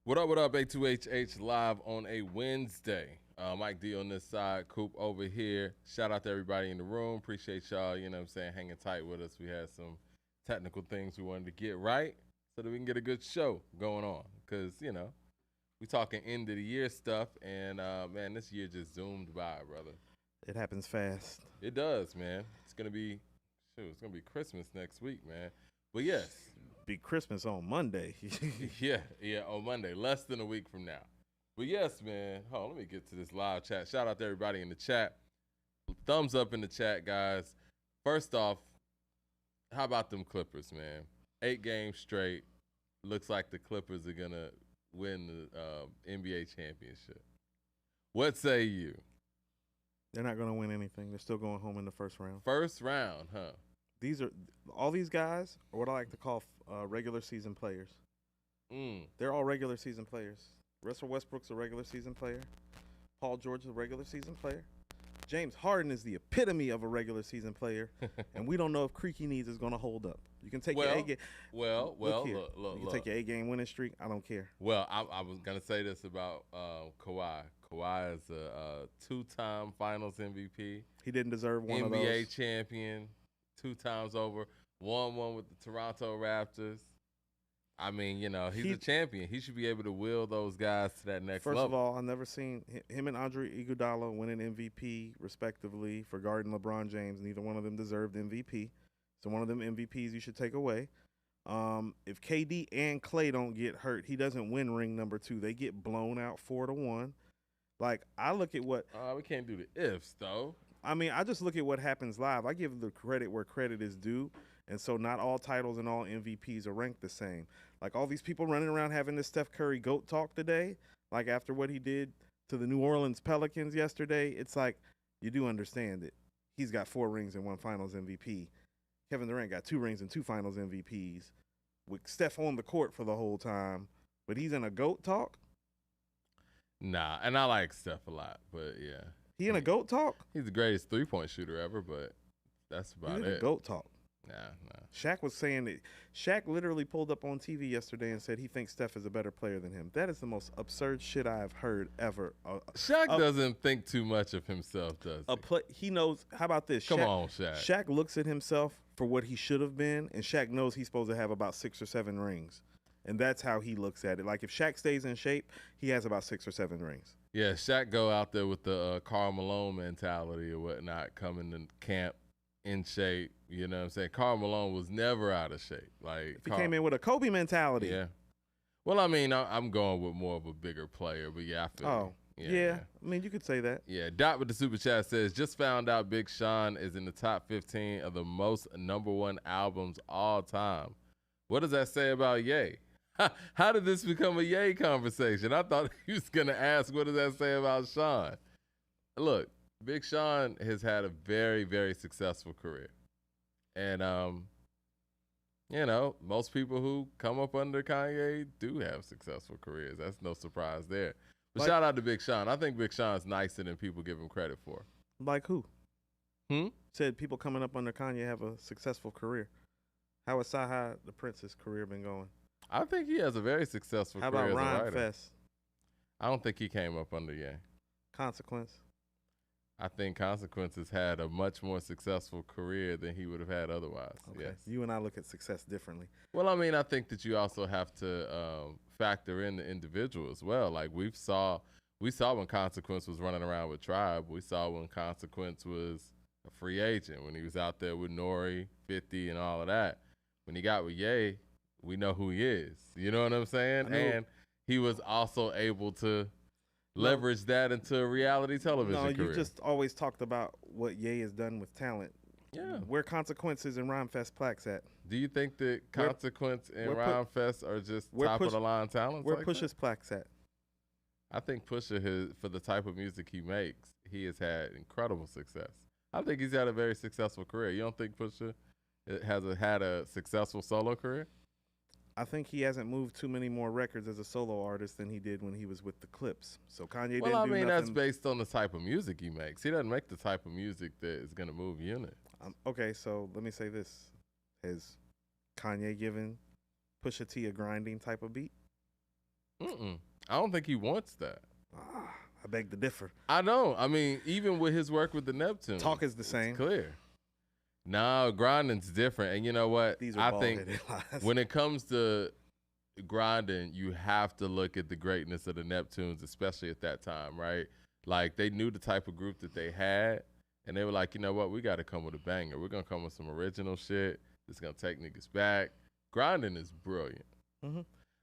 What up, A2HH live on a Wednesday. Mike D on this side, Coop over here. Shout out to everybody in the room. Appreciate y'all, hanging tight with us. We had some technical things we wanted to get right so that we can get a good show going on. Because, we talking end of the year stuff, and, man, this year just zoomed by, brother. It happens fast. It does, man. It's going to be Christmas next week, man. But, yes. Be Christmas on Monday. yeah, on Monday, less than a week from now. But yes, man. Hold on, let me get to this live chat. Shout out to everybody in the chat. Thumbs up in the chat, guys. First off, how about them Clippers, man? 8 games straight. Looks like the Clippers are going to win the NBA championship. What say you? They're not going to win anything. They're still going home in the first round. First round, huh? All these guys are what I like to call regular season players. They're all regular season players. Russell Westbrook's a regular season player. Paul George is a regular season player. James Harden is the epitome of a regular season player, and we don't know if Creaky Knees is going to hold up. You can take your A-game. Look, you can take your A-game winning streak. I don't care. Well, I was going to say this about Kawhi. Kawhi is a 2-time Finals MVP. He didn't deserve one of those. NBA champion 2 times over. Won one with the Toronto Raptors. I mean, he's a champion. He should be able to wheel those guys to that next level. First of all, I've never seen him and Andre Iguodala win an MVP, respectively, for guarding LeBron James. Neither one of them deserved MVP. So one of them MVPs you should take away. If KD and Klay don't get hurt, he doesn't win ring number 2. They get blown out 4-1. Like, I look at what we can't do the ifs, though. I mean, I just look at what happens live. I give the credit where credit is due. And so not all titles and all MVPs are ranked the same. Like all these people running around having this Steph Curry GOAT talk today, like after what he did to the New Orleans Pelicans yesterday, it's like you do understand it. He's got 4 rings and 1 Finals MVP. Kevin Durant got 2 rings and 2 Finals MVPs with Steph on the court for the whole time. But he's in a GOAT talk? Nah, and I like Steph a lot, but yeah. He in a GOAT talk? He's the greatest 3-point shooter ever, but that's about He's it. in a GOAT talk. Nah. Shaq was saying that Shaq literally pulled up on TV yesterday and said he thinks Steph is a better player than him. That is the most absurd shit I have heard ever. Shaq doesn't think too much of himself, does he? He knows. How about this? Come on, Shaq. Shaq looks at himself for what he should have been, and Shaq knows he's supposed to have about 6 or 7 rings. And that's how he looks at it. Like if Shaq stays in shape, he has about 6 or 7 rings. Yeah, Shaq go out there with the Karl Malone mentality or whatnot, coming to camp in shape. You know what I'm saying? Karl Malone was never out of shape. Like he came in with a Kobe mentality. Yeah. Well, I mean, I'm going with more of a bigger player, but yeah, I feel yeah. I mean, you could say that. Yeah. Dot with the super chat says, just found out Big Sean is in the top 15 of the most #1 albums all time. What does that say about Ye? How did this become a Ye conversation? I thought he was going to ask, what does that say about Sean? Look, Big Sean has had a very, very successful career. And, most people who come up under Kanye do have successful careers. That's no surprise there. But shout out to Big Sean. I think Big Sean's nicer than people give him credit for. Like who? Said people coming up under Kanye have a successful career. How has Saha the Prince's career been going? I think he has a very successful career as a writer. How about Rhyme Fest? I don't think he came up under Ye. Consequence? I think Consequence has had a much more successful career than he would have had otherwise. Okay. Yes. You and I look at success differently. Well, I mean, I think that you also have to factor in the individual as well. Like we saw when Consequence was running around with Tribe. We saw when Consequence was a free agent, when he was out there with Nori, 50, and all of that. When he got with Ye, we know who he is. You know what I'm saying? And he was also able to leverage that into a reality television career. No, you just always talked about what Ye has done with talent. Yeah. Where Consequences and Rhyme Fest plaques at? Do you think that Consequence and Rhyme Fest are just top of the line talents? Where Pusha's plaques at? I think Pusha, for the type of music he makes, he has had incredible success. I think he's had a very successful career. You don't think Pusha has had a successful solo career? I think he hasn't moved too many more records as a solo artist than he did when he was with the Clips. So Kanye didn't do nothing. Well, I mean, that's based on the type of music he makes. He doesn't make the type of music that is going to move units. Okay, so let me say this. Has Kanye given Pusha T a grinding type of beat? I don't think he wants that. I beg to differ. I know. I mean, even with his work with the Neptunes, Talk is the same. It's clear. No, grinding's different. And you know what? These are I think lies. when it comes to grinding, you have to look at the greatness of the Neptunes, especially at that time, right? Like, they knew the type of group that they had, and they were like, you know what? We got to come with a banger. We're going to come with some original shit that's going to take niggas back. Grinding is brilliant.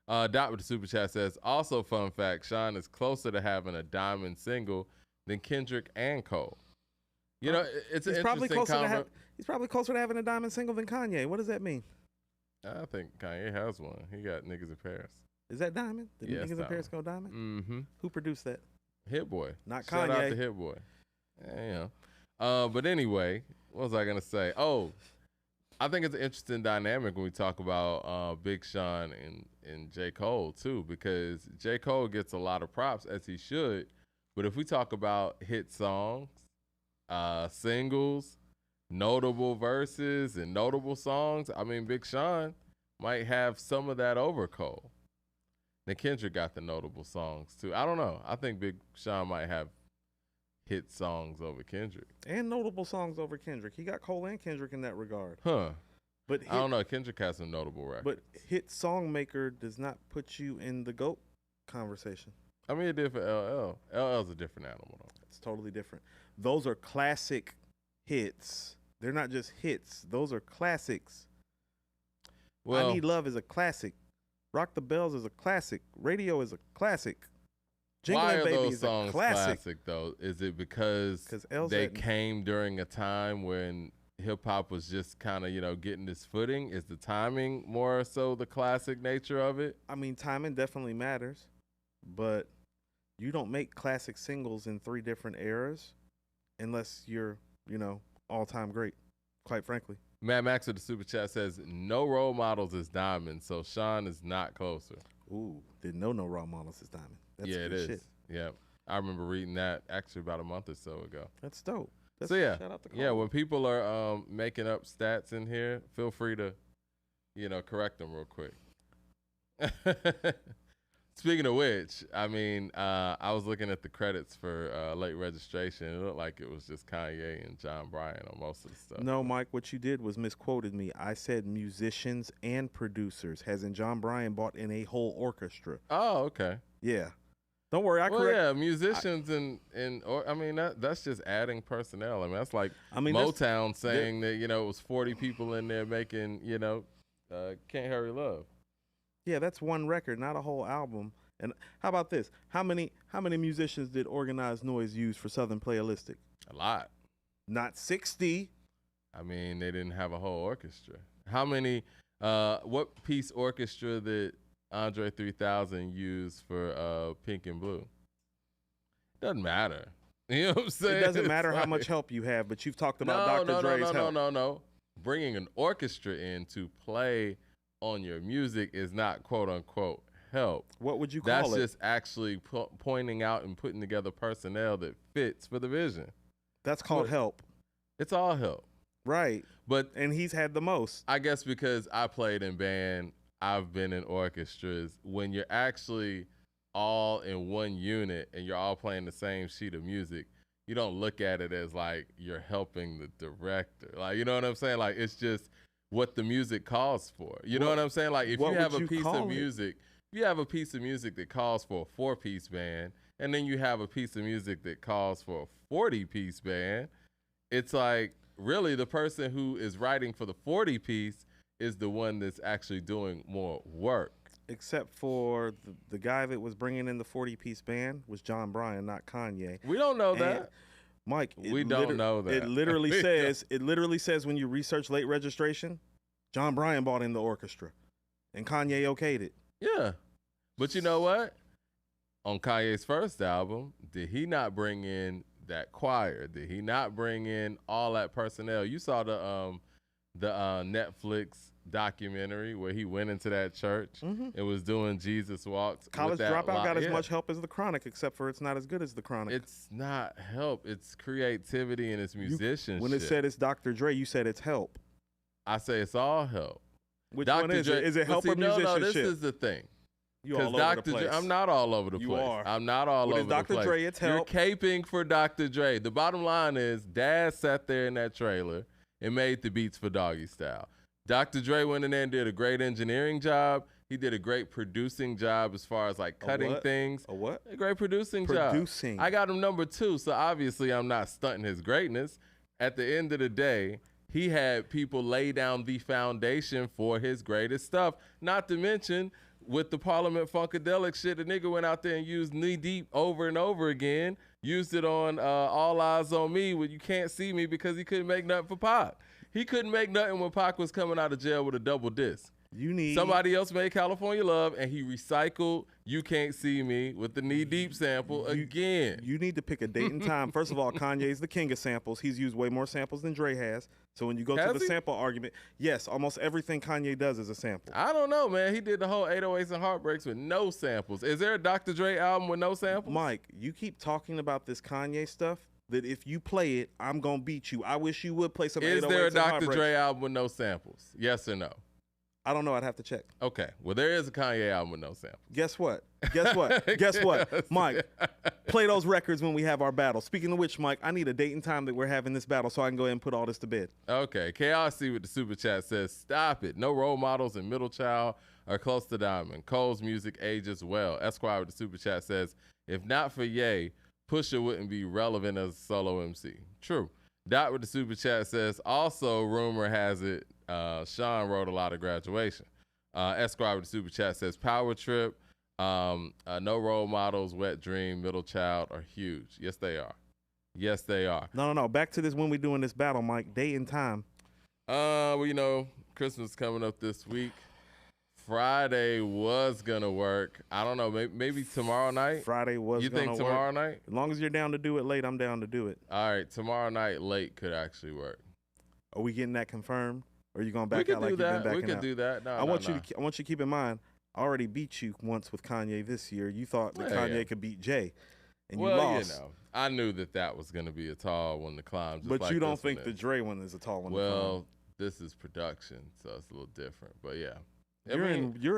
Dot with the super chat says, also fun fact, Sean is closer to having a diamond single than Kendrick and Cole. You know, it's an interesting comment. He's probably closer to having a diamond single than Kanye. What does that mean? I think Kanye has one. He got Niggas in Paris. Is that diamond? Did Yes, Niggas in Paris go diamond? Mm-hmm. Who produced that? Hit Boy. Not Kanye. Shout out to Hit Boy. Yeah. But anyway, what was I going to say? Oh, I think it's an interesting dynamic when we talk about Big Sean and J. Cole, too, because J. Cole gets a lot of props, as he should. But if we talk about hit songs, singles, notable verses, and notable songs, I mean, Big Sean might have some of that over Cole. Then Kendrick got the notable songs, too. I don't know. I think Big Sean might have hit songs over Kendrick. And notable songs over Kendrick. He got Cole and Kendrick in that regard. Huh. But I don't know. Kendrick has some notable records. But hit song maker does not put you in the GOAT conversation. I mean, it did for LL. LL's a different animal, though. It's totally different. Those are classic hits. They're not just hits. Those are classics. Well, I Need Love is a classic. Rock the Bells is a classic. Radio is a classic. why are Baby those is songs a classic, though? Is it because they came during a time when hip-hop was just kind of, you know, getting its footing? Is the timing more so the classic nature of it? I mean, timing definitely matters, but you don't make classic singles in 3 different eras unless you're, you know, all-time great, quite frankly. Mad Max with the super chat says, no role models is Diamond, so Sean is not closer. Ooh, didn't know no role models is Diamond. That's yeah, good it is. Shit. Yeah, I remember reading that actually about a month or so ago. That's dope. So yeah, shout out to yeah. When people are making up stats in here, feel free to, you know, correct them real quick. Speaking of which, I mean, I was looking at the credits for late registration. It looked like it was just Kanye and John Bryan on most of the stuff. No, Mike, what you did was misquoted me. I said musicians and producers, as in John Bryan bought in a whole orchestra. Oh, okay. Yeah. Don't worry, musicians I mean that's just adding personnel. I mean that's like Motown saying that, you know, it was 40 people in there making, you know, Can't Hurry Love. Yeah, that's one record, not a whole album. And how about this? How many musicians did Organized Noise use for Southern Playalistic? A lot. Not 60. I mean, they didn't have a whole orchestra. How many what piece orchestra that Andre 3000 used for Pink and Blue? Doesn't matter. You know what I'm saying? It doesn't matter how much help you have, but you've talked about Dr. Dre's help. No. Bringing an orchestra in to play on your music is not quote unquote help. What would you call it? That's just actually pointing out and putting together personnel that fits for the vision. That's called help. It's all help. Right. And he's had the most. I guess because I played in band, I've been in orchestras. When you're actually all in one unit and you're all playing the same sheet of music, you don't look at it as like you're helping the director. Like, you know what I'm saying? Like, it's just what the music calls for. You know what I'm saying? Like, if you have a piece of music, you have a piece of music that calls for a 4-piece band, and then you have a piece of music that calls for a 40-piece band, it's like, really, the person who is writing for the 40-piece is the one that's actually doing more work. Except for the guy that was bringing in the 40-piece band was John Bryan, not Kanye. We don't know that. Mike, we don't know that. It literally says when you research late registration, John Bryan bought in the orchestra, and Kanye okayed it. Yeah, but you know what? On Kanye's first album, did he not bring in that choir? Did he not bring in all that personnel? You saw the Netflix documentary where he went into that church and was doing Jesus walks. College Dropout got as much help as The Chronic, except for it's not as good as The Chronic. It's not help. It's creativity and it's musicianship. When it said it's Dr. Dre, you said it's help. I say it's all help. Which one is it? Is it help or musicianship? No, this is the thing. You all over the place. I'm not all over the place. You are. I'm not all over the place. Dr. Dre, it's help. You're caping for Dr. Dre. The bottom line is Dad sat there in that trailer and made the beats for Doggy Style. Dr. Dre went in there and did a great engineering job. He did a great producing job as far as like cutting things. A what? A great producing job. I got him number 2, so obviously I'm not stunting his greatness. At the end of the day, he had people lay down the foundation for his greatest stuff. Not to mention, with the Parliament Funkadelic shit, the nigga went out there and used Knee Deep over and over again. Used it on All Eyes on Me when You Can't See Me because he couldn't make nothing for Pac. He couldn't make nothing when Pac was coming out of jail with a double disc. Somebody else made California Love, and he recycled You Can't See Me with the Knee Deep sample again. You need to pick a date and time. First of all, Kanye's the king of samples. He's used way more samples than Dre has. So when you go to the sample argument, yes, almost everything Kanye does is a sample. I don't know, man. He did the whole 808s and Heartbreaks with no samples. Is there a Dr. Dre album with no samples? Mike, you keep talking about this Kanye stuff that if you play it, I'm going to beat you. I wish you would play some 808s and Heartbreaks. Is there a Dr. Dre album with no samples? Yes or no? I don't know. I'd have to check. Okay. Well, there is a Kanye album with no samples. Guess what? Guess what? Guess what? Mike, play those records when we have our battle. Speaking of which, Mike, I need a date and time that we're having this battle so I can go ahead and put all this to bed. Okay. KRC with the super chat says, stop it. No role models in Middle Child are close to Diamond. Cole's music ages well. Esquire with the super chat says, if not for Ye, Pusha wouldn't be relevant as a solo MC. True. Dot with the super chat says, also, rumor has it, Sean wrote a lot of Graduation. Esquire with the super chat says, Power Trip, no role models, Wet Dream, Middle Child are huge. Yes, they are. Yes, they are. No. Back to this when we're doing this battle, Mike. Date and time. Well, you know, Christmas coming up this week. Friday was gonna work. I don't know. Maybe tomorrow night. Friday was gonna work. You think tomorrow night? As long as you're down to do it late, I'm down to do it. All right, tomorrow night late could actually work. Are we getting that confirmed? Or are you gonna back out like you've been backing out? We could do that. No, I want you to keep in mind. I already beat you once with Kanye this year. You thought that Kanye could beat Jay, and you lost. You know, I knew that was gonna be a tall one to climb. Just but like you don't think the Dre one is a tall one to climb? Well, this is production, so it's a little different. But yeah. You're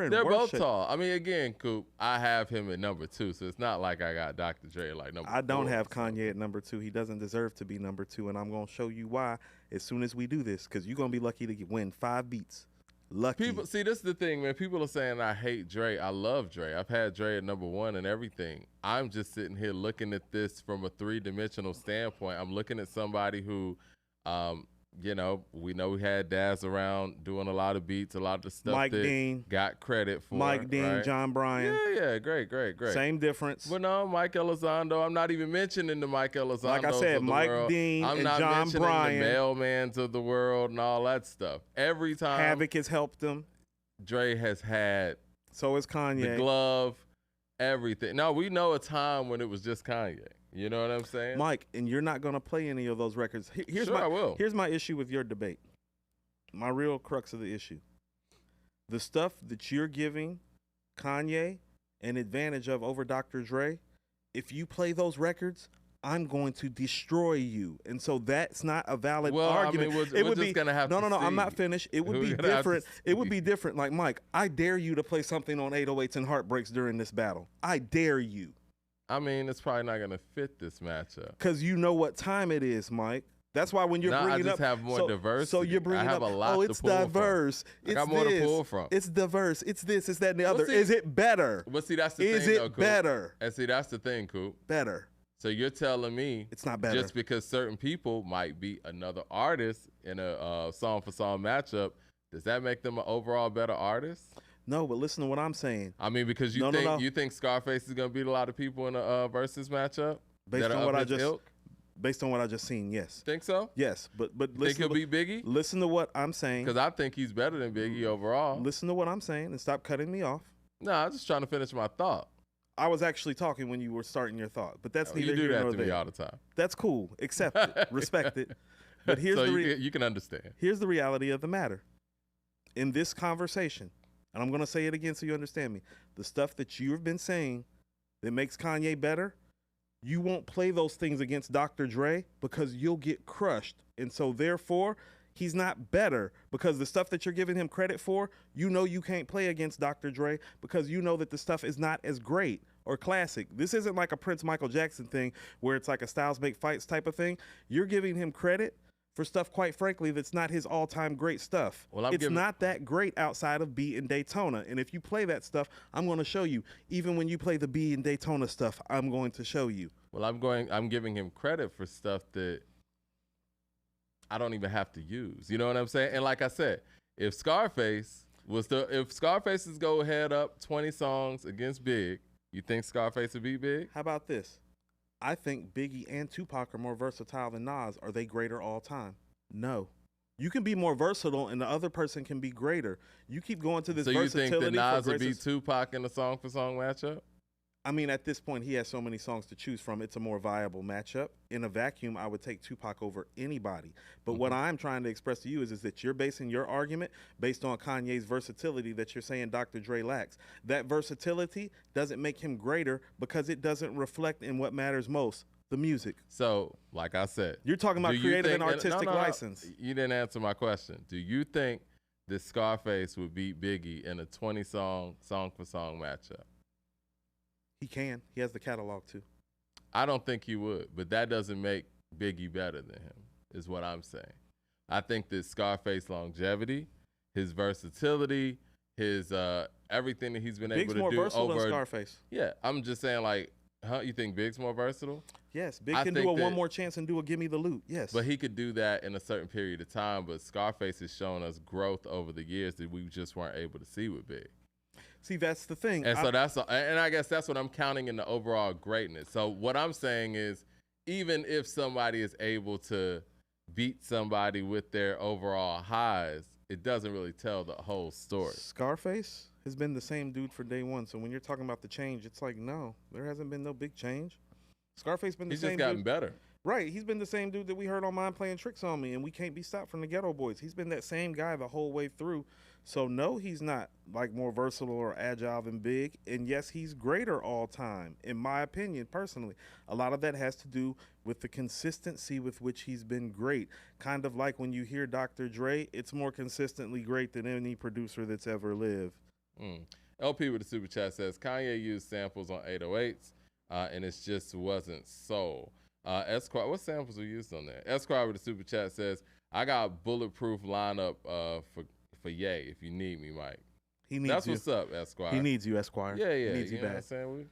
in. They're both shape. tall. I mean, again, Coop, I have him at number 2, so it's not like I got Dr. Dre like number 4. I don't have Kanye at number 2. He doesn't deserve to be number 2, and I'm gonna show you why as soon as we do this, because you're gonna be lucky to win 5 beats. Lucky. People see, this is the thing, man. People are saying I hate Dre. I love Dre. I've had Dre at number 1 and everything. I'm just sitting here looking at this from a 3-dimensional standpoint. I'm looking at somebody who, you know we had Daz around doing a lot of beats, a lot of the stuff Mike that Dean got credit for. Mike Dean, right? John Bryan. Yeah, great. Same difference. But no, Mike Elizondo. I'm not even mentioning the Mike Elizondo. Like I said, Mike Dean and John Bryan. The Mailmans of the world and all that stuff. Every time Havoc has helped him. Dre has had. So is Kanye. The glove, everything. Now we know a time when it was just Kanye. You know what I'm saying? Mike, and you're not going to play any of those records. I will. Here's my issue with your debate. My real crux of the issue. The stuff that you're giving Kanye an advantage of over Dr. Dre, if you play those records, I'm going to destroy you. And so that's not a valid argument. I mean, we're just going to have to No, I'm not finished. It would be different. It would be different. Like, Mike, I dare you to play something on 808s and Heartbreaks during this battle. I dare you. I mean, it's probably not going to fit this matchup. Because you know what time it is, Mike. That's why when you're bringing up, I just have more diversity. So you're bringing up, it's diverse. I got more to pull from. It's diverse. It's this, it's that, and the other. Is it better? But see, that's the thing, Is it better? And see, that's the thing, Coop. Better. So you're telling me it's not better just because certain people might be another artist in a song-for-song matchup, does that make them an overall better artist? No, but listen to what I'm saying. I mean, because you think Scarface is going to beat a lot of people in a versus matchup? Based on what I just seen, yes. Think so? Yes, but listen. Think he'll beat Biggie? Listen to what I'm saying. Because I think he's better than Biggie overall. Listen to what I'm saying and stop cutting me off. No, I'm just trying to finish my thought. I was actually talking when you were starting your thought, but that's neither here nor there. You do that to me all the time. That's cool. Accept it. Respect it. But here's you can understand. Here's the reality of the matter. In this conversation, and I'm going to say it again so you understand me, the stuff that you've been saying that makes Kanye better, you won't play those things against Dr. Dre because you'll get crushed. And so therefore, He's not better because the stuff that you're giving him credit for, you know you can't play against Dr. Dre because you know that the stuff is not as great or classic. This isn't like a Prince Michael Jackson thing where it's like a styles make fights type of thing. You're giving him credit for stuff, quite frankly, that's not his all-time great stuff. Well, it's not that great outside of Beat and Daytona. And if you play that stuff, I'm going to show you. Even when you play the Beat and Daytona stuff, I'm going to show you. Well, I'm giving him credit for stuff that I don't even have to use. You know what I'm saying? And like I said, if Scarface's go head up 20 songs against Big, you think Scarface would be Big? How about this? I think Biggie and Tupac are more versatile than Nas. Are they greater all time? No. You can be more versatile and the other person can be greater. You keep going to this versatility. So you think that Nas would beat Tupac in a song-for-song matchup? I mean, at this point, he has so many songs to choose from. It's a more viable matchup. In a vacuum, I would take Tupac over anybody. But what I'm trying to express to you is that you're basing your argument based on Kanye's versatility that you're saying Dr. Dre lacks. That versatility doesn't make him greater because it doesn't reflect in what matters most, the music. So, like I said, you're talking about creative and artistic license. You didn't answer my question. Do you think that Scarface would beat Biggie in a 20-song, song-for-song matchup? He can. He has the catalog too. I don't think he would, but that doesn't make Biggie better than him, is what I'm saying. I think that Scarface longevity, his versatility, his everything that he's been able to do Big's more versatile than Scarface. Yeah, I'm just saying, like, you think Big's more versatile? Yes, Big can do a one more chance and do a give me the loot. Yes. But he could do that in a certain period of time, but Scarface has shown us growth over the years that we just weren't able to see with Big. See, that's the thing. And and I guess that's what I'm counting in the overall greatness. So what I'm saying is, even if somebody is able to beat somebody with their overall highs, it doesn't really tell the whole story. Scarface has been the same dude for day one. So when you're talking about the change, it's like, no, there hasn't been no big change. Scarface been the same dude. He's just gotten better. Right. He's been the same dude that we heard on Mind Playing Tricks on Me, and we can't be stopped from the Ghetto Boys. He's been that same guy the whole way through. So, no, he's not, like, more versatile or agile than Big. And, yes, he's greater all time, in my opinion, personally. A lot of that has to do with the consistency with which he's been great. Kind of like when you hear Dr. Dre, it's more consistently great than any producer that's ever lived. LP with the Super Chat says, Kanye used samples on 808s, and it just wasn't soul. Esquire, what samples were used on there? Esquire with the Super Chat says, I got bulletproof lineup for Ye, if you need me, Mike. He needs That's you. what's up, Esquire. He needs you, Esquire. Yeah. He needs you know back. what I'm saying?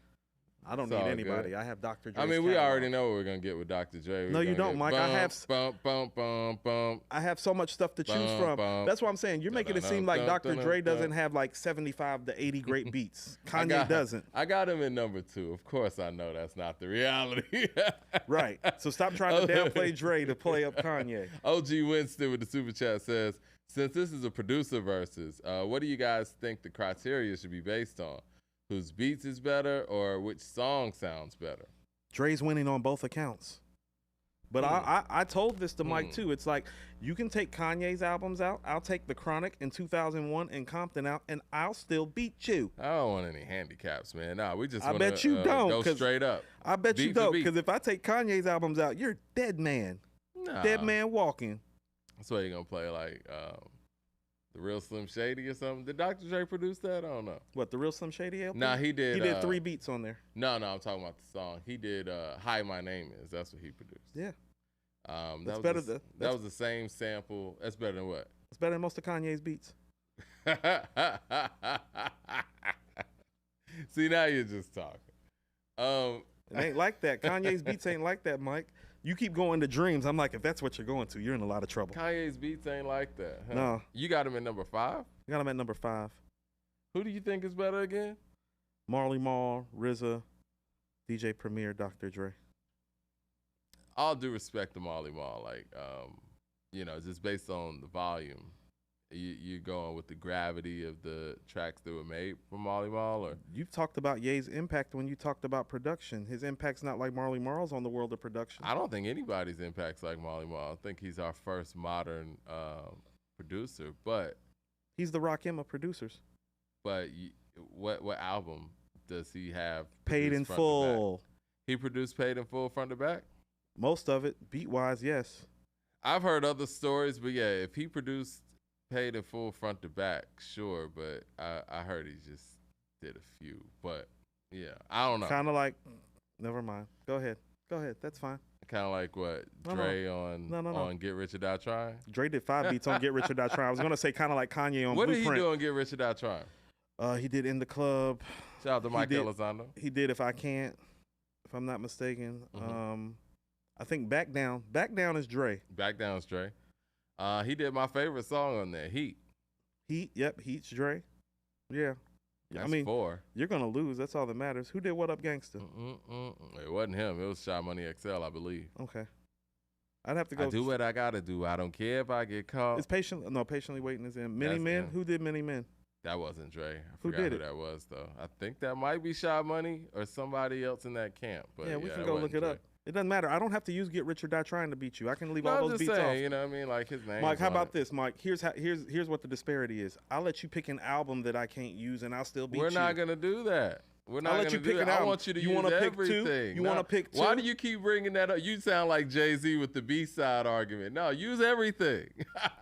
I don't need anybody. Good. I have Dr. Dre's I mean, we catalog. already know what we're going to get with Dr. Dre. No, you don't, Mike. I have so much stuff to choose from. That's what I'm saying. You're making it seem like Dr. Dre doesn't have like 75 to 80 great beats. Kanye doesn't. I got him in number 2. Of course I know that's not the reality. Right. So stop trying to downplay Dre to play up Kanye. OG Winston with the Super Chat says, since this is a producer versus, what do you guys think the criteria should be based on? Whose beats is better or which song sounds better? Dre's winning on both accounts. But I told this to Mike too. It's like, you can take Kanye's albums out. I'll take The Chronic in 2001 and Compton out, and I'll still beat you. I don't want any handicaps, man. Nah, we just I bet you don't, go straight up. I bet you don't, because if I take Kanye's albums out, you're dead man. Nah. Dead man walking. That's why you're going to play like The Real Slim Shady or something. Did Dr. Dre produce that? I don't know. What, The Real Slim Shady LP? Nah, he did. He did 3 beats on there. No, I'm talking about the song. He did Hi, My Name Is. That's what he produced. Yeah. That was the same sample. That's better than what? It's better than most of Kanye's beats. See, now you're just talking. It ain't like that. Kanye's beats ain't like that, Mike. You keep going to Dreams. I'm like, if that's what you're going to, you're in a lot of trouble. Kanye's beats ain't like that. Huh? No. You got him at number 5? I got him at number 5. Who do you think is better again? Marley Marl, RZA, DJ Premier, Dr. Dre. All due respect to Marley Marl, like, just based on the volume, you're going with the gravity of the tracks that were made from Marley Marl? Or? You've talked about Ye's impact when you talked about production. His impact's not like Marley Marl's on the world of production. I don't think anybody's impact's like Marley Marl. I think he's our first modern producer, but... He's the Rakim of producers. But what album does he have? Paid in Full. He produced Paid in Full front to back? Most of it, beat-wise, yes. I've heard other stories, but yeah, if he produced, paid in full front to back, sure. But I heard he just did a few. But yeah, I don't know. Kind of like, never mind. Go ahead. That's fine. Kind of like what Dre on Get Rich or Die Trying. Dre did 5 beats on Get Rich or Die Trying. I was gonna say kind of like Kanye on What Blueprint. did he do on Get Rich or Die Trying? He did In the Club. Shout out to Mike Elizondo. He did If I Can't, if I'm not mistaken. I think Back Down. Back Down is Dre. Back Down is Dre. He did my favorite song on there, Heat. Yep, Heat's Dre. Yeah. That's 4. You're gonna lose. That's all that matters. Who did What Up Gangsta? It wasn't him. It was Shy Money XL, I believe. Okay. I'd have to go. I do what I gotta do. I don't care if I get caught. It's Patiently Waiting is in. Many Men. Who did Many Men? That wasn't Dre. I who forgot did who it? That was though. I think that might be Shy Money or somebody else in that camp. But yeah, we can go look it up. It doesn't matter. I don't have to use Get Rich or Die Trying to beat you. I can leave all those beats off. You know what I mean? Like his name. Mike, how about this, Mike? Here's what the disparity is. I'll let you pick an album that I can't use, and I'll still beat you. We're not gonna do that. We're not gonna do that. I want you to use everything. You want to pick 2? Why do you keep bringing that up? You sound like Jay-Z with the B-side argument. No, use everything.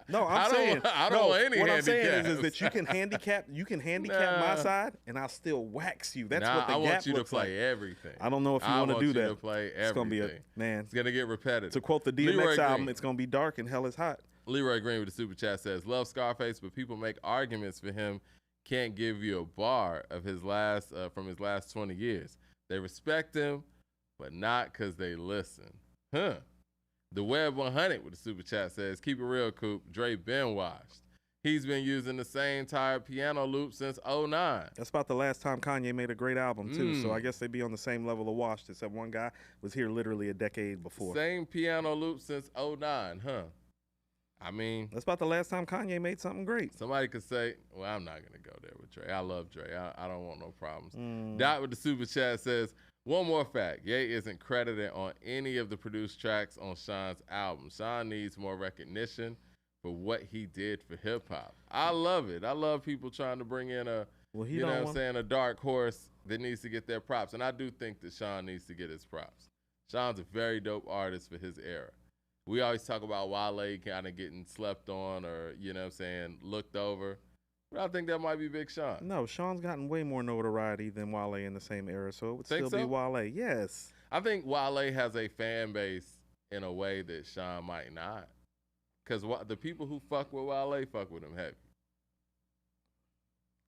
No, I'm saying I don't want any What handicaps. I'm saying is that you can handicap my side, and I'll still wax you. That's what the gap looks like. I want you to play everything. I don't know if you want to do that. I want you to play everything. It's gonna be it's gonna get repetitive. To quote the DMX album, it's gonna be dark and hell is hot. Leroy Green with the super chat says, "Love Scarface, but people make arguments for him. Can't give you a bar of his last from his last 20 years. They respect him, but not because they listen." Huh. The Web 100 with the super chat says, "Keep it real, Coop. Dre been washed. He's been using the same tired piano loop since 09. That's about the last time Kanye made a great album, too. So I guess they'd be on the same level of washed, except one guy was here literally a decade before. Same piano loop since 09, huh? I mean, that's about the last time Kanye made something great. Somebody could say, well, I'm not going to go there with Dre. I love Dre. I don't want no problems. Dot with the super chat says, "One more fact. Ye isn't credited on any of the produced tracks on Sean's album. Sean needs more recognition for what he did for hip-hop." I love it. I love people trying to bring in a dark horse that needs to get their props. And I do think that Sean needs to get his props. Sean's a very dope artist for his era. We always talk about Wale kind of getting slept on or, looked over. But I think that might be Big Sean. No, Sean's gotten way more notoriety than Wale in the same era, so it would still be Wale. Yes. I think Wale has a fan base in a way that Sean might not. Because the people who fuck with Wale fuck with him heavy.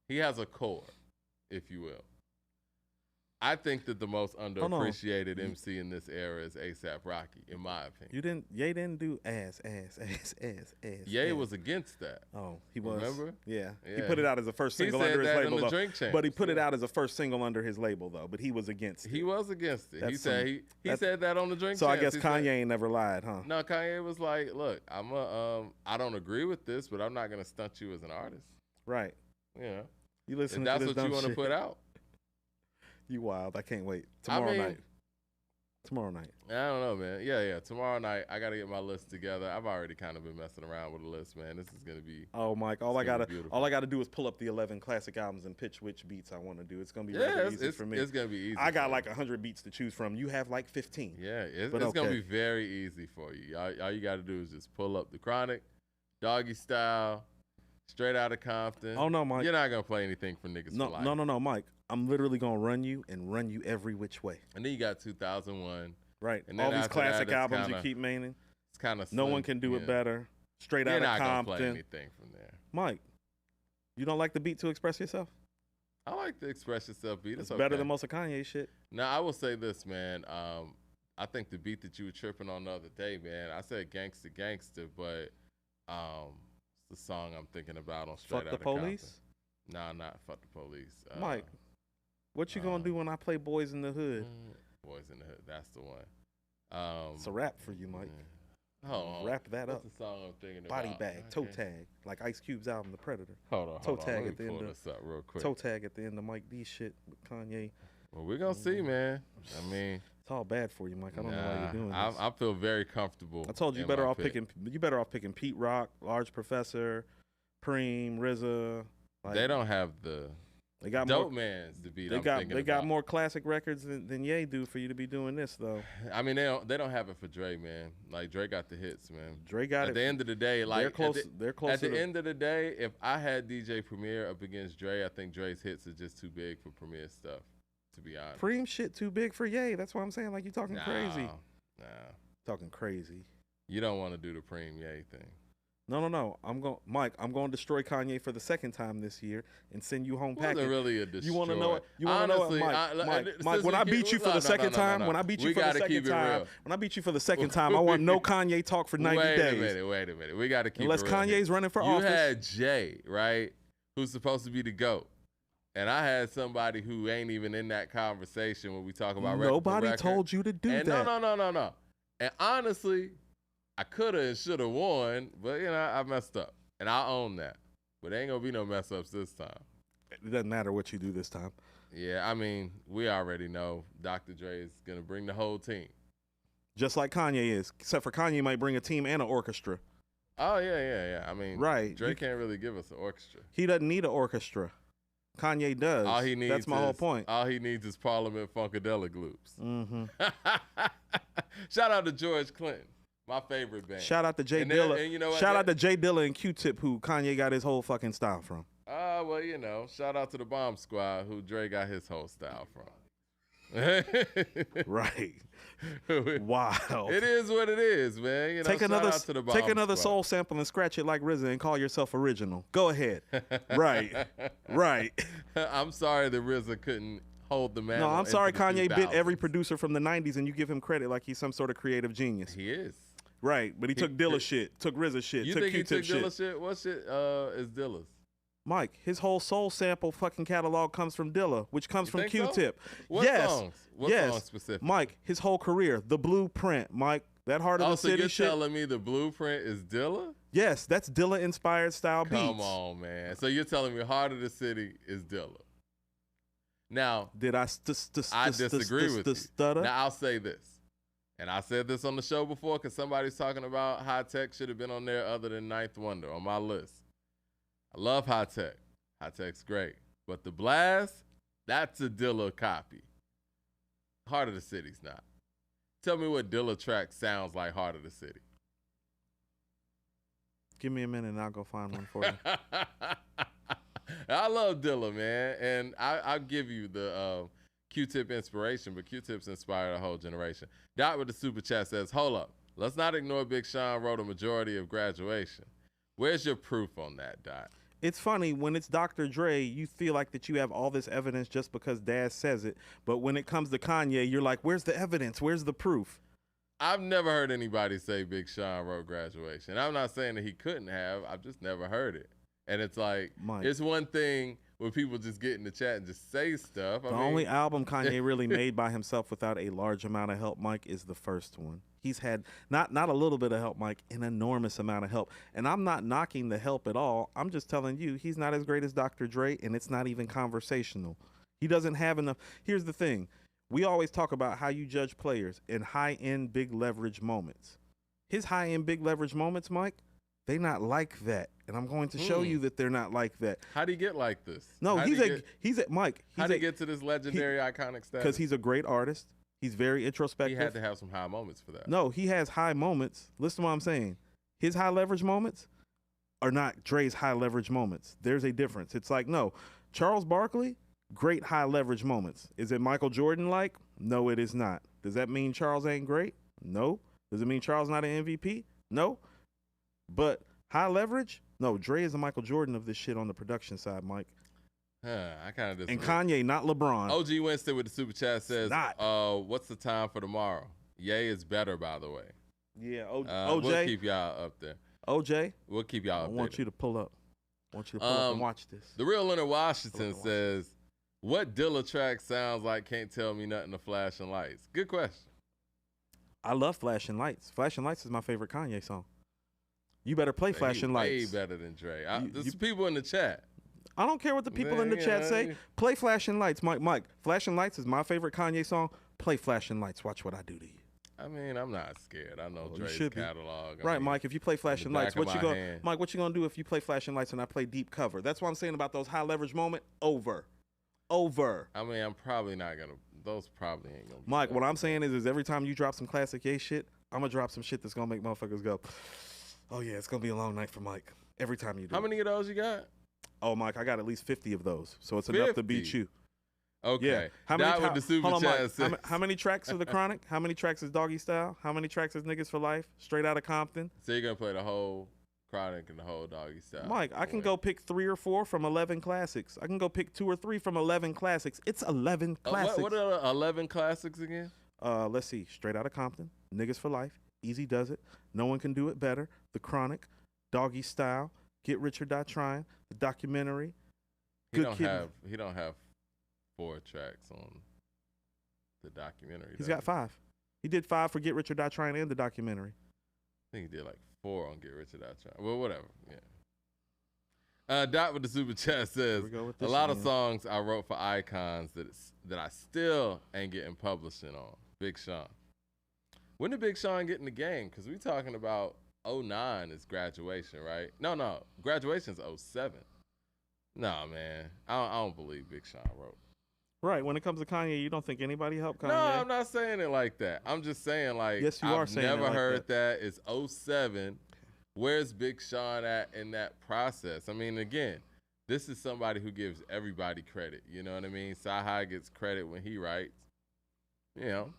He has a core, if you will. I think that the most underappreciated MC in this era is A$AP Rocky, in my opinion. Ye didn't do ass. Ye was against that. Oh, he was. Remember? Yeah. He put it out as a first single under his label, though. But he put it out as a first single under his label, though. But he was against it. He was against it. He said that on the Drink So Champs. I guess Kanye ain't never lied, huh? No, Kanye was like, look, I don't agree with this, but I'm not going to stunt you as an artist. Right. Yeah. You listen if to that's this what you want to put out. You wild. I can't wait. Tomorrow night. I don't know, man. Yeah. Tomorrow night, I got to get my list together. I've already kind of been messing around with the list, man. This is going to be Mike, all I got to do is pull up the 11 classic albums and pitch which beats I want to do. It's going to be really easy for me. It's going to be easy. I got like 100 beats to choose from. You have like 15. Yeah, it's going to be very easy for you. All you got to do is just pull up The Chronic, Doggy Style, Straight Outta Compton. Oh, no, Mike. You're not going to play anything for niggas for life. No, Mike. I'm literally going to run you every which way. And then you got 2001. Right. And all these classic albums you keep naming. It's kind of No One Can Do It Better. Straight Outta Compton. You're not going to play anything from there. Mike, you don't like the beat to express yourself? I like the express yourself beat. It's better than most of Kanye shit. Now, I will say this, man. I think the beat that you were tripping on the other day, man, I said Gangsta Gangsta, but it's the song I'm thinking about on Straight Outta Compton. Fuck the Police? Nah, not Fuck the Police. Mike, what you gonna do when I play Boys in the Hood? Boys in the Hood, that's the one. It's a rap for you, Mike. Hold on. Wrap that up. What's the song I'm thinking Body about? Bag, Toe Tag, like Ice Cube's album, The Predator. Hold on. Toe Tag at the end. This up real quick. Toe Tag at the end of Mike D shit with Kanye. Well, we're gonna see, man. I mean, it's all bad for you, Mike. I don't know why you're doing this. I feel very comfortable. I told you better off picking Pete Rock, Large Professor, Preem, RZA. They don't have the They got Dope Man's the beat. They got more classic records than Ye do for you to be doing this though. I mean, they don't have it for Dre, man. Like Dre got the hits, man. Dre got it. At the end of the day, like they're close. At the end of the day, if I had DJ Premier up against Dre, I think Dre's hits are just too big for Premier stuff. To be honest, Preem shit too big for Ye. That's what I'm saying. Like you talking crazy. Nah, talking crazy. You don't want to do the Preem Ye thing. No. I'm going to destroy Kanye for the second time this year and send you home packing. Wasn't really a destroy. You want to know it? You want to know it, Mike? When I beat you for the second time, when I beat you for the second time, when I beat you for the second time, I want no Kanye talk for 90 days. Wait a minute. We got to keep unless it real Kanye's here. running for office. You had Jay, right? Who's supposed to be the GOAT. And I had somebody who ain't even in that conversation when we talk about nobody told you to do that. No. And honestly, I could have and should have won, but I messed up, and I own that. But there ain't gonna be no mess ups this time. It doesn't matter what you do this time. Yeah, I mean, we already know Dr. Dre is gonna bring the whole team, just like Kanye is. Except for Kanye might bring a team and an orchestra. Oh yeah. I mean, right? Dre can't really give us an orchestra. He doesn't need an orchestra. Kanye does. All he needs. That's my whole point. All he needs is Parliament Funkadelic loops. Mm-hmm. Shout out to George Clinton. My favorite band. Shout out to Jay Dilla. Shout out to Jay Dilla and Q-Tip, who Kanye got his whole fucking style from. Well, shout out to the Bomb Squad, who Dre got his whole style from. Right. Wow. It is what it is, man. Take another soul sample and scratch it like RZA and call yourself original. Go ahead. Right. I'm sorry that RZA couldn't hold the mantle. No, I'm sorry Kanye bit every producer from the 90s and you give him credit like he's some sort of creative genius. He is. Right, but he took Dilla shit, took RZA shit, took Q-Tip shit. You think he took Dilla shit? What shit is Dilla's? Mike, his whole soul sample fucking catalog comes from Dilla, which comes from Q-Tip. So? What songs? What songs specifically? Mike, his whole career, The Blueprint, Mike, that Heart of the City shit. You're telling me The Blueprint is Dilla? Yes, that's Dilla-inspired style beats. Come on, man. So you're telling me Heart of the City is Dilla. Now, did I disagree with you. Stutter? Now, I'll say this. And I said this on the show before because somebody's talking about High Tech should have been on there other than Ninth Wonder on my list. I love High Tech. High Tech's great. But The Blast, that's a Dilla copy. Heart of the City's not. Tell me what Dilla track sounds like Heart of the City. Give me a minute and I'll go find one for you. I love Dilla, man. And I'll give you the Q-Tip inspiration, but Q-Tip's inspired a whole generation. Dot with the super chat says, hold up. Let's not ignore Big Sean wrote a majority of Graduation. Where's your proof on that, Dot? It's funny, when it's Dr. Dre, you feel like that you have all this evidence just because Dad says it. But when it comes to Kanye, you're like, where's the evidence? Where's the proof? I've never heard anybody say Big Sean wrote Graduation. I'm not saying that he couldn't have. I've just never heard it. And it's like, Mike, it's one thing when people just get in the chat and just say stuff. The only album Kanye really made by himself without a large amount of help, Mike, is the first one. He's had not a little bit of help, Mike, an enormous amount of help. And I'm not knocking the help at all. I'm just telling you, he's not as great as Dr. Dre, and it's not even conversational. He doesn't have enough. Here's the thing. We always talk about how you judge players in high-end, big leverage moments. His high-end, big leverage moments, Mike, they not like that. And I'm going to show you that they're not like that. How'd he get like this? No, Mike. How'd he get to this legendary, iconic status? Because he's a great artist. He's very introspective. He had to have some high moments for that. No, he has high moments. Listen to what I'm saying. His high leverage moments are not Dre's high leverage moments. There's a difference. It's like, no, Charles Barkley, great high leverage moments. Is it Michael Jordan like? No, it is not. Does that mean Charles ain't great? No. Does it mean Charles not an MVP? No. But high leverage? No, Dre is the Michael Jordan of this shit on the production side, Mike. I kind of disagree. And Kanye, not LeBron. OG Winston with the super chat says, what's the time for tomorrow? Ye is better, by the way. Yeah, OJ. We'll keep y'all up there. OJ. We'll keep y'all up there. I want you to pull up. And watch this. The real Leonard Washington says, what Dilla track sounds like Can't Tell Me Nothing to Flashing Lights? Good question. I love Flashing Lights. Flashing Lights is my favorite Kanye song. You better play Flashing Lights. Way better than Dre. There's people in the chat. I don't care what the people in the chat say. Play Flashing Lights, Mike. Flashing Lights is my favorite Kanye song. Play Flashing Lights. Watch what I do to you. I mean, I'm not scared. I know Dre's catalog. Right, Mike. If you play Flashing Lights, what you gonna do if you play Flashing Lights and I play Deep Cover? That's what I'm saying about those high leverage moment. Over. over. I mean, I'm probably not gonna. Those probably ain't gonna. Mike, what I'm saying is every time you drop some classic A shit, I'm gonna drop some shit that's gonna make motherfuckers go, oh yeah, it's gonna be a long night for Mike. Every time you do. How many of those you got? Oh, Mike, I got at least 50 of those, so it's enough to beat you. Okay. Yeah. How many with the super hold on, chat Mike. says- How many tracks are the Chronic? How many tracks is Doggy Style? How many tracks is Niggas for Life? Straight Outta Compton? So you're gonna play the whole Chronic and the whole Doggy Style? Mike, I can go pick 3 or 4 from 11 classics. I can go pick 2 or 3 from 11 classics. It's 11 classics. What are the 11 classics again? Let's see. Straight Outta Compton, Niggas for Life, Easy Does It, No One Can Do It Better, The Chronic, Doggy Style, Get Rich or Die Trying, The Documentary. He don't have 4 tracks on the documentary. He's got 5. He did 5 for Get Rich or Die Trying and the documentary. I think he did like 4 on Get Rich or Die Trying. Well, whatever. Yeah. Dot with the super chat says a lot of songs I wrote for icons that I still ain't getting publishing on. Big Sean. When did Big Sean get in the game? Because we talking about 09 is graduation, right? No, graduation's 07. Nah, man, I don't believe Big Sean wrote. Right. When it comes to Kanye, you don't think anybody helped Kanye? No, I'm not saying it like that. I'm just saying like yes, you are saying I've never it like heard that. It's 07. Where's Big Sean at in that process? I mean, again, this is somebody who gives everybody credit. You know what I mean? Sci-Hi gets credit when he writes. You know.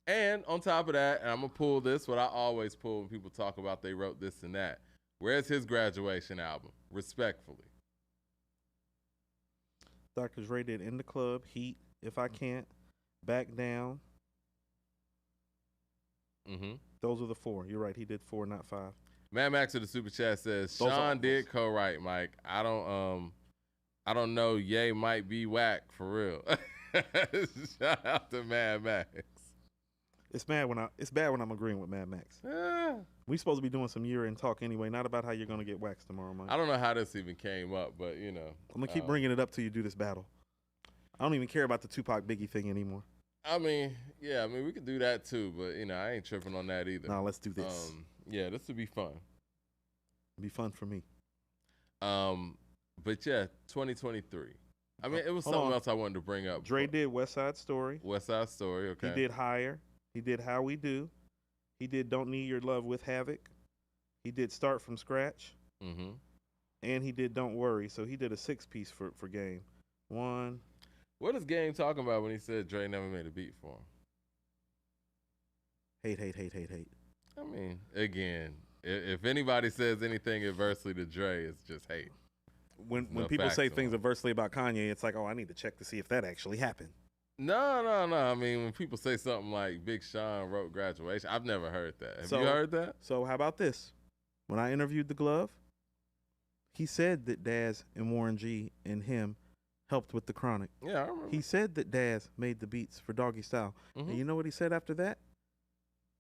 And on top of that, and I'm going to pull this, what I always pull when people talk about they wrote this and that. Where's his graduation album? Respectfully. Dr. Dre did In the Club, Heat, If I Can't, Back Down. Mm-hmm. Those are the 4. You're right. He did 4, not 5. Mad Max with the super chat says Sean did co-write, Mike. I don't know. Ye might be whack for real. Shout out to Mad Max. It's bad when I'm agreeing with Mad Max. We supposed to be doing some year-end talk anyway, not about how you're gonna get waxed tomorrow, Mike. I don't know how this even came up, but you know. I'm gonna keep bringing it up till you do this battle. I don't even care about the Tupac Biggie thing anymore. I mean, yeah, we could do that too, but you know, I ain't tripping on that either. No, let's do this. Yeah, this would be fun. It'd be fun for me. But yeah, 2023. I mean, it was something else I wanted to bring up. Dre did West Side Story. West Side Story, okay. He did Higher. He did How We Do. He did Don't Need Your Love with Havoc. He did Start From Scratch. Mm-hmm. And he did Don't Worry. So he did a 6-piece for Game. 1. What is Game talking about when he said Dre never made a beat for him? Hate. I mean, again, if anybody says anything adversely to Dre, it's just hate. When people say things adversely about Kanye, it's like, oh, I need to check to see if that actually happened. No. I mean, when people say something like Big Sean wrote Graduation, I've never heard that. Have you heard that? So how about this? When I interviewed the Glove, he said that Daz and Warren G and him helped with the Chronic. Yeah, I remember. He said that Daz made the beats for Doggy Style. Mm-hmm. And you know what he said after that?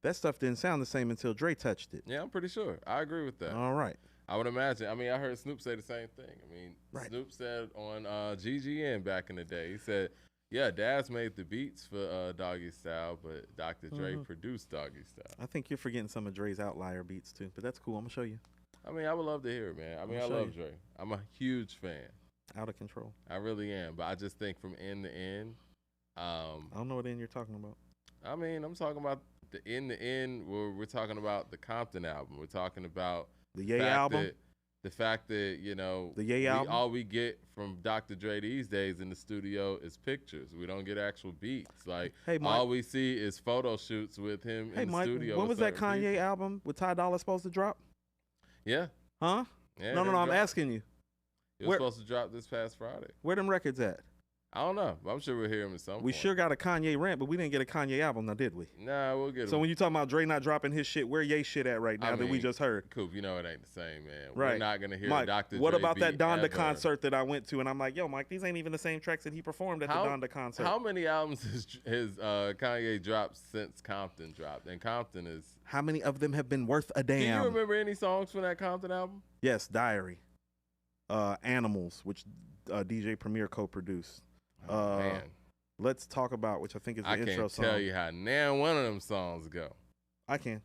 That stuff didn't sound the same until Dre touched it. Yeah, I'm pretty sure. I agree with that. All right. I would imagine. I mean, I heard Snoop say the same thing. I mean, right. Snoop said on GGN back in the day, he said, yeah, Daz made the beats for Doggy Style, but Dr. Dre produced Doggy Style. I think you're forgetting some of Dre's outlier beats, too. But that's cool. I'm going to show you. I mean, I would love to hear it, man. I mean, I love Dre. I'm a huge fan. Out of control. I really am. But I just think from end to end. I don't know what end you're talking about. I mean, I'm talking about the end to end where we're talking about the Compton album. We're talking about the Ye album. The fact that, you know, the Ye album. All we get from Dr. Dre these days in the studio is pictures. We don't get actual beats. Like, hey, Mike, all we see is photo shoots with him in the studio. When was that Kanye album with Ty Dolla supposed to drop? Yeah. Huh? Yeah, no, I'm asking you. It was supposed to drop this past Friday. Where them records at? I don't know. I'm sure we'll hear him at some point. We sure got a Kanye rant, but we didn't get a Kanye album now, did we? Nah, we'll get it. So when you talking about Dre not dropping his shit, where Ye shit at right now that we just heard? Coop, you know it ain't the same, man. Right. We're not going to hear Mike, Dr. Dre what about that Donda ever. concert that I went to? And I'm like, yo, Mike, these ain't even the same tracks that he performed at the Donda concert. How many albums has Kanye dropped since Compton dropped? And Compton is... How many of them have been worth a damn? Do you remember any songs from that Compton album? Yes, Diary. Animals, which DJ Premier co-produced. Man. Let's Talk About, which I think is the intro song. I can't tell you how now one of them songs go. I can.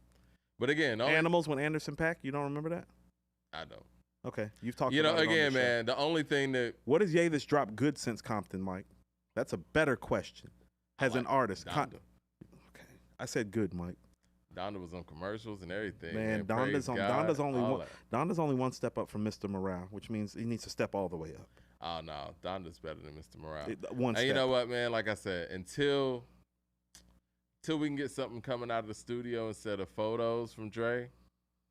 But again, Animals when Anderson .Paak, you don't remember that? I don't. Okay, you've talked You know, about it on again, the show. man, the only thing that What is Ye that's dropped good since Compton, Mike? That's a better question. As an artist. Donda. Okay. I said good, Mike. Donda was on commercials and everything. Man, Praise Donda's God, Donda's only one step up from Mr. Morale, which means he needs to step all the way up. Oh no, Donda's better than Mr. Morale. One And step. you know what, man? Like I said, until we can get something coming out of the studio instead of photos from Dre,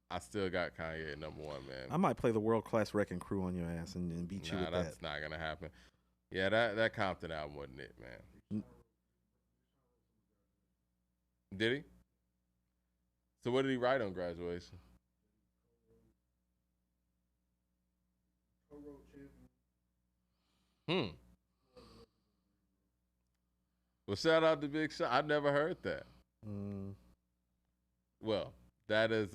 I still got Kanye at number 1, man. I might play the World Class Wrecking Crew on your ass and beat you with that. That's not gonna happen. Yeah, that Compton album wasn't it, man. Did he? So what did he write on Graduation? Well, shout out to Big Sean. I never heard that. Well, that is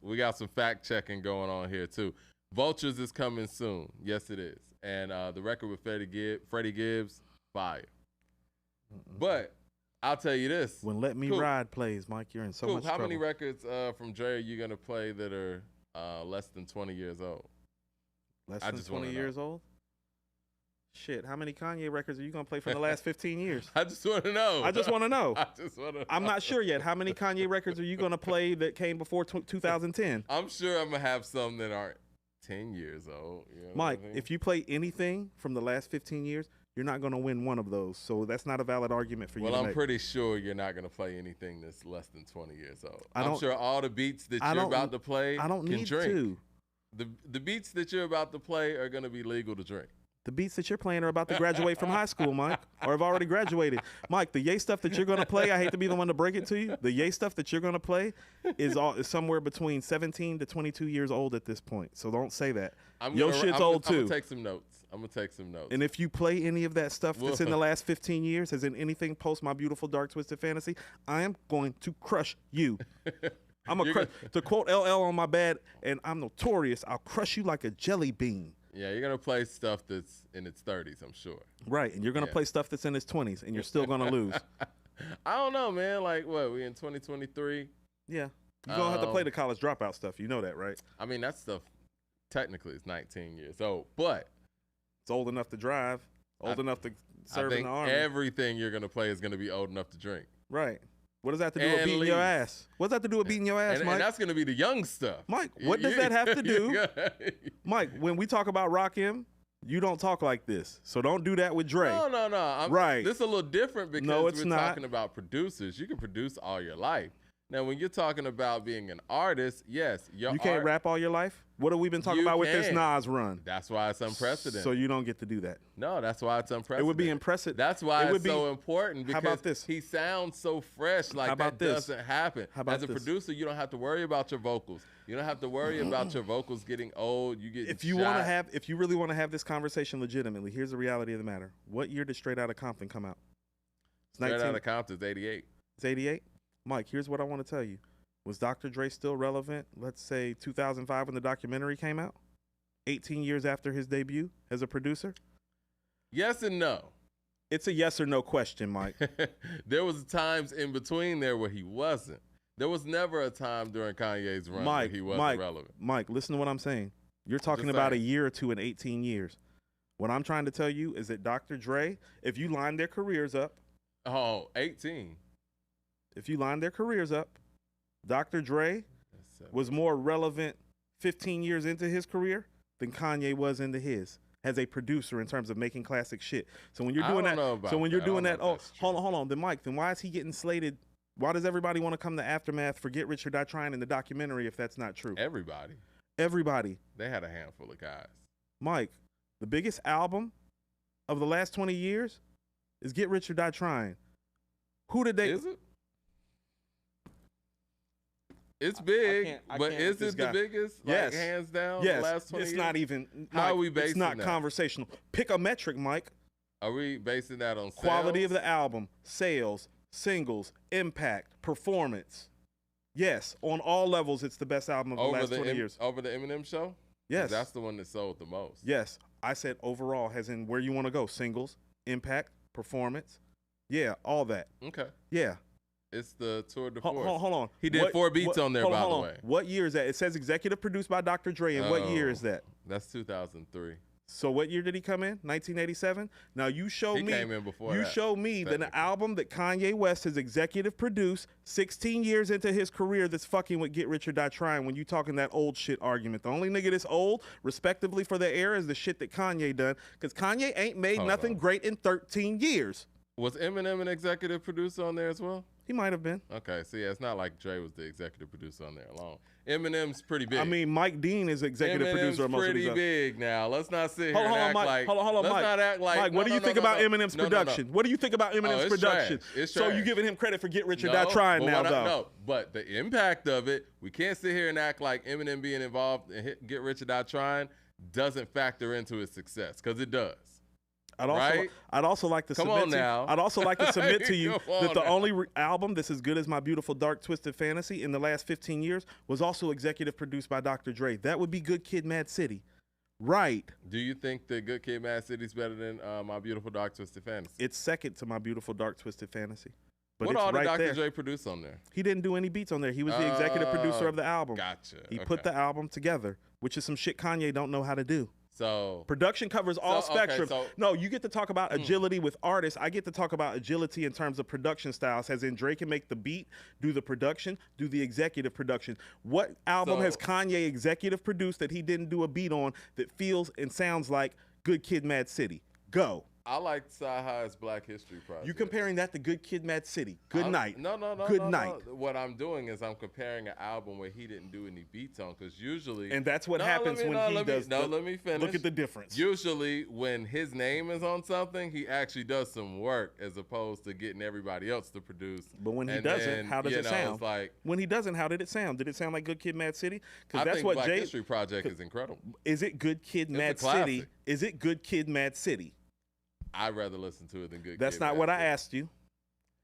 we got some fact checking going on here too. Vultures is coming soon. Yes, it is. And the record with Freddie Gibbs, fire. But I'll tell you this: when Let Me Ride plays, Mike, you're in so much trouble. How many records from Dre are you gonna play that are less than 20 years old? Less than 20 years old? Shit, how many Kanye records are you gonna play from the last 15 years? I just want to know. I just want to know. I'm not sure yet. How many Kanye records are you gonna play that came before 2010? I'm sure I'm gonna have some that aren't 10 years old. You know Mike, what I mean? if you play anything from the last 15 years, you're not gonna win one of those. So that's not a valid argument for you. Well, to I'm make. pretty sure you're not gonna play anything that's less than 20 years old. I'm don't- sure all the beats that you're about to play I don't can need drink. to. The beats that you're about to play are gonna be legal to drink. The beats that you're playing are about to graduate from high school, Mike, or have already graduated. Mike, the Ye stuff that you're going to play, I hate to be the one to break it to you, the Ye stuff that you're going to play is somewhere between 17 to 22 years old at this point. So don't say that. Your shit's old, too. I'm going to take some notes. And if you play any of that stuff that's in the last 15 years, as in anything post My Beautiful Dark Twisted Fantasy, I am going to crush you. To quote LL on my bed, and I'm notorious, I'll crush you like a jelly bean. Yeah, you're going to play stuff that's in its 30s, I'm sure. Right, and you're going to play stuff that's in its 20s, and you're still going to lose. I don't know, man. Like, what, we in 2023? Yeah. You're going to have to play the college dropout stuff. You know that, right? I mean, that stuff technically is 19 years old, but it's old enough to drive, old enough to serve in the army. Everything you're going to play is going to be old enough to drink. Right. What does that have to do with beating your ass? What does that have to do with beating your ass, Mike? And that's going to be the young stuff. Mike, what does that have to do? Mike, when we talk about Rakim, you don't talk like this. So don't do that with Dre. No. Right. This is a little different because we're talking about producers. You can produce all your life. Now, when you're talking about being an artist, yes, you can't rap all your life? What have we been talking about with this Nas run? That's why it's unprecedented. So you don't get to do that. No, that's why it's unprecedented. It would be impressive. That's why it's so important because how about this? He sounds so fresh. Like that doesn't happen. As a producer, you don't have to worry about your vocals. You don't have to worry about your vocals getting old. You get if you really want to have this conversation legitimately, here's the reality of the matter. What year did Straight Outta Compton come out? Straight Outta Compton is 88. It's 88? Mike, here's what I want to tell you. Was Dr. Dre still relevant, let's say 2005 when the documentary came out? 18 years after his debut as a producer? Yes and no. It's a yes or no question, Mike. There was times in between there where he wasn't. There was never a time during Kanye's run where he wasn't relevant. Mike, listen to what I'm saying. You're talking about a year or two in 18 years. What I'm trying to tell you is that Dr. Dre, if you line their careers up. 18. If you line their careers up, Dr. Dre was more relevant 15 years into his career than Kanye was into his as a producer in terms of making classic shit. So when you're doing hold on. Then Mike, then why is he getting slated? Why does everybody want to come to Aftermath, Forget Rich or Die Trying in the documentary if that's not true? Everybody. They had a handful of guys. Mike, the biggest album of the last 20 years is Get Rich or Die Trying. Who did they? Is it? It's big, but is it the biggest? Yes. Like, hands down, yes. The last 20 years? It's not even. How are we basing It's not that? conversational. Pick a metric, Mike. Are we basing that on quality sales? of the album, sales, singles, impact, performance? Yes, on all levels, it's the best album of the last 20 years. Over the Eminem show? Yes. That's the one that sold the most. Yes. I said overall, as in where you want to go. Singles, impact, performance. Yeah, all that. Okay. Yeah. It's the Tour de Force. Hold on. He did 4 beats on there, by the way. What year is that? It says executive produced by Dr. Dre. And what year is that? That's 2003. So what year did he come in? 1987. Now you show me. He came in before you that, show me that an album that Kanye West has executive produced 16 years into his career that's fucking with Get Rich or Die Trying. When you talking that old shit argument, the only nigga that's old, respectively for their era, is the shit that Kanye done. Because Kanye ain't made nothing great in 13 years. Was Eminem an executive producer on there as well? He might have been. Okay, so yeah, it's not like Dre was the executive producer on there alone. Eminem's pretty big. I mean, Mike Dean is executive producer of most of these. Pretty big now. Let's not sit here and act like. Hold on, let's Mike. not act like. Mike, what do you think about Eminem's production? What do you think about Eminem's production? It's so you giving him credit for Get Rich or Die Trying now, though? No, but the impact of it, we can't sit here and act like Eminem being involved in Get Rich or Die Trying doesn't factor into his success, because it does. I'd also like to submit to you that the only album that's as good as My Beautiful Dark Twisted Fantasy in the last 15 years was also executive produced by Dr. Dre. That would be Good Kid, Mad City. Right. Do you think that Good Kid, Mad City is better than My Beautiful Dark Twisted Fantasy? It's second to My Beautiful Dark Twisted Fantasy. But what all did Dr. Dre produce on there? He didn't do any beats on there. He was the executive producer of the album. Gotcha. He put the album together, which is some shit Kanye don't know how to do. So production covers all spectrum. No, you get to talk about agility with artists. I get to talk about agility in terms of production styles, as in Dre can make the beat, do the production, do the executive production. What album has Kanye executive produced that he didn't do a beat on that feels and sounds like Good Kid, Mad City? Go. I like Sci-Hi's Black History Project. You comparing that to Good Kid, Mad City? Good night. No. Good night. No. What I'm doing is I'm comparing an album where he didn't do any beats on, because usually, and that's what happens when he does. Let me finish. Look at the difference. Usually, when his name is on something, he actually does some work as opposed to getting everybody else to produce. But when he doesn't, how does it sound? When he doesn't, how did it sound? Did it sound like Good Kid, Mad City? Because that's what Black History Project is incredible. Is it Good Kid, Mad City? Is it Good Kid, Mad City? I'd rather listen to it than Good Kid. That's not what I asked you.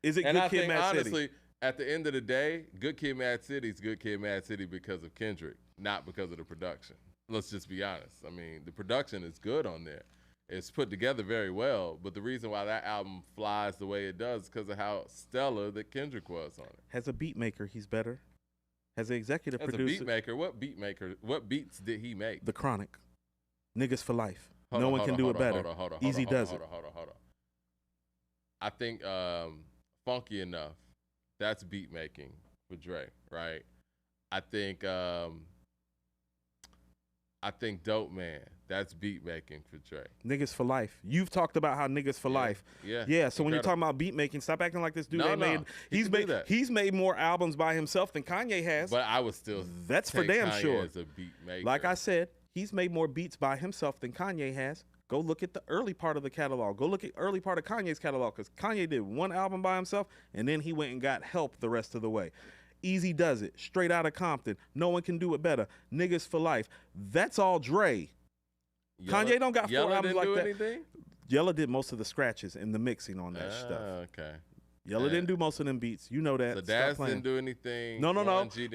Is it Good Kid, Mad City? Honestly, at the end of the day, Good Kid, Mad City is Good Kid, Mad City because of Kendrick, not because of the production. Let's just be honest. I mean, the production is good on there. It's put together very well, but the reason why that album flies the way it does is because of how stellar that Kendrick was on it. As a beat maker, he's better. As an executive producer. As a beat maker, what beats did he make? The Chronic. Niggas for Life. No one can do it better. Easy does it. Hold on. I think Funky Enough, that's beat making for Dre, right? I think Dope Man, that's beat making for Dre. Niggas for Life. You've talked about how Niggas for Life. Yeah. So when you're talking about beat making, stop acting like this dude he's made more albums by himself than Kanye has. But I would still that's for damn Kanye sure. As a beat maker. Like I said, he's made more beats by himself than Kanye has. Go look at the early part of the catalog. Go look at early part of Kanye's catalog, because Kanye did one album by himself, and then he went and got help the rest of the way. Easy Does It, Straight Outta Compton, No One Can Do It Better, Niggas for Life. That's all Dre. Kanye don't got 4 albums like that. Anything? Yella did most of the scratches and the mixing on that stuff. Okay. Yella didn't do most of them beats. You know that. So Daz didn't do anything. No.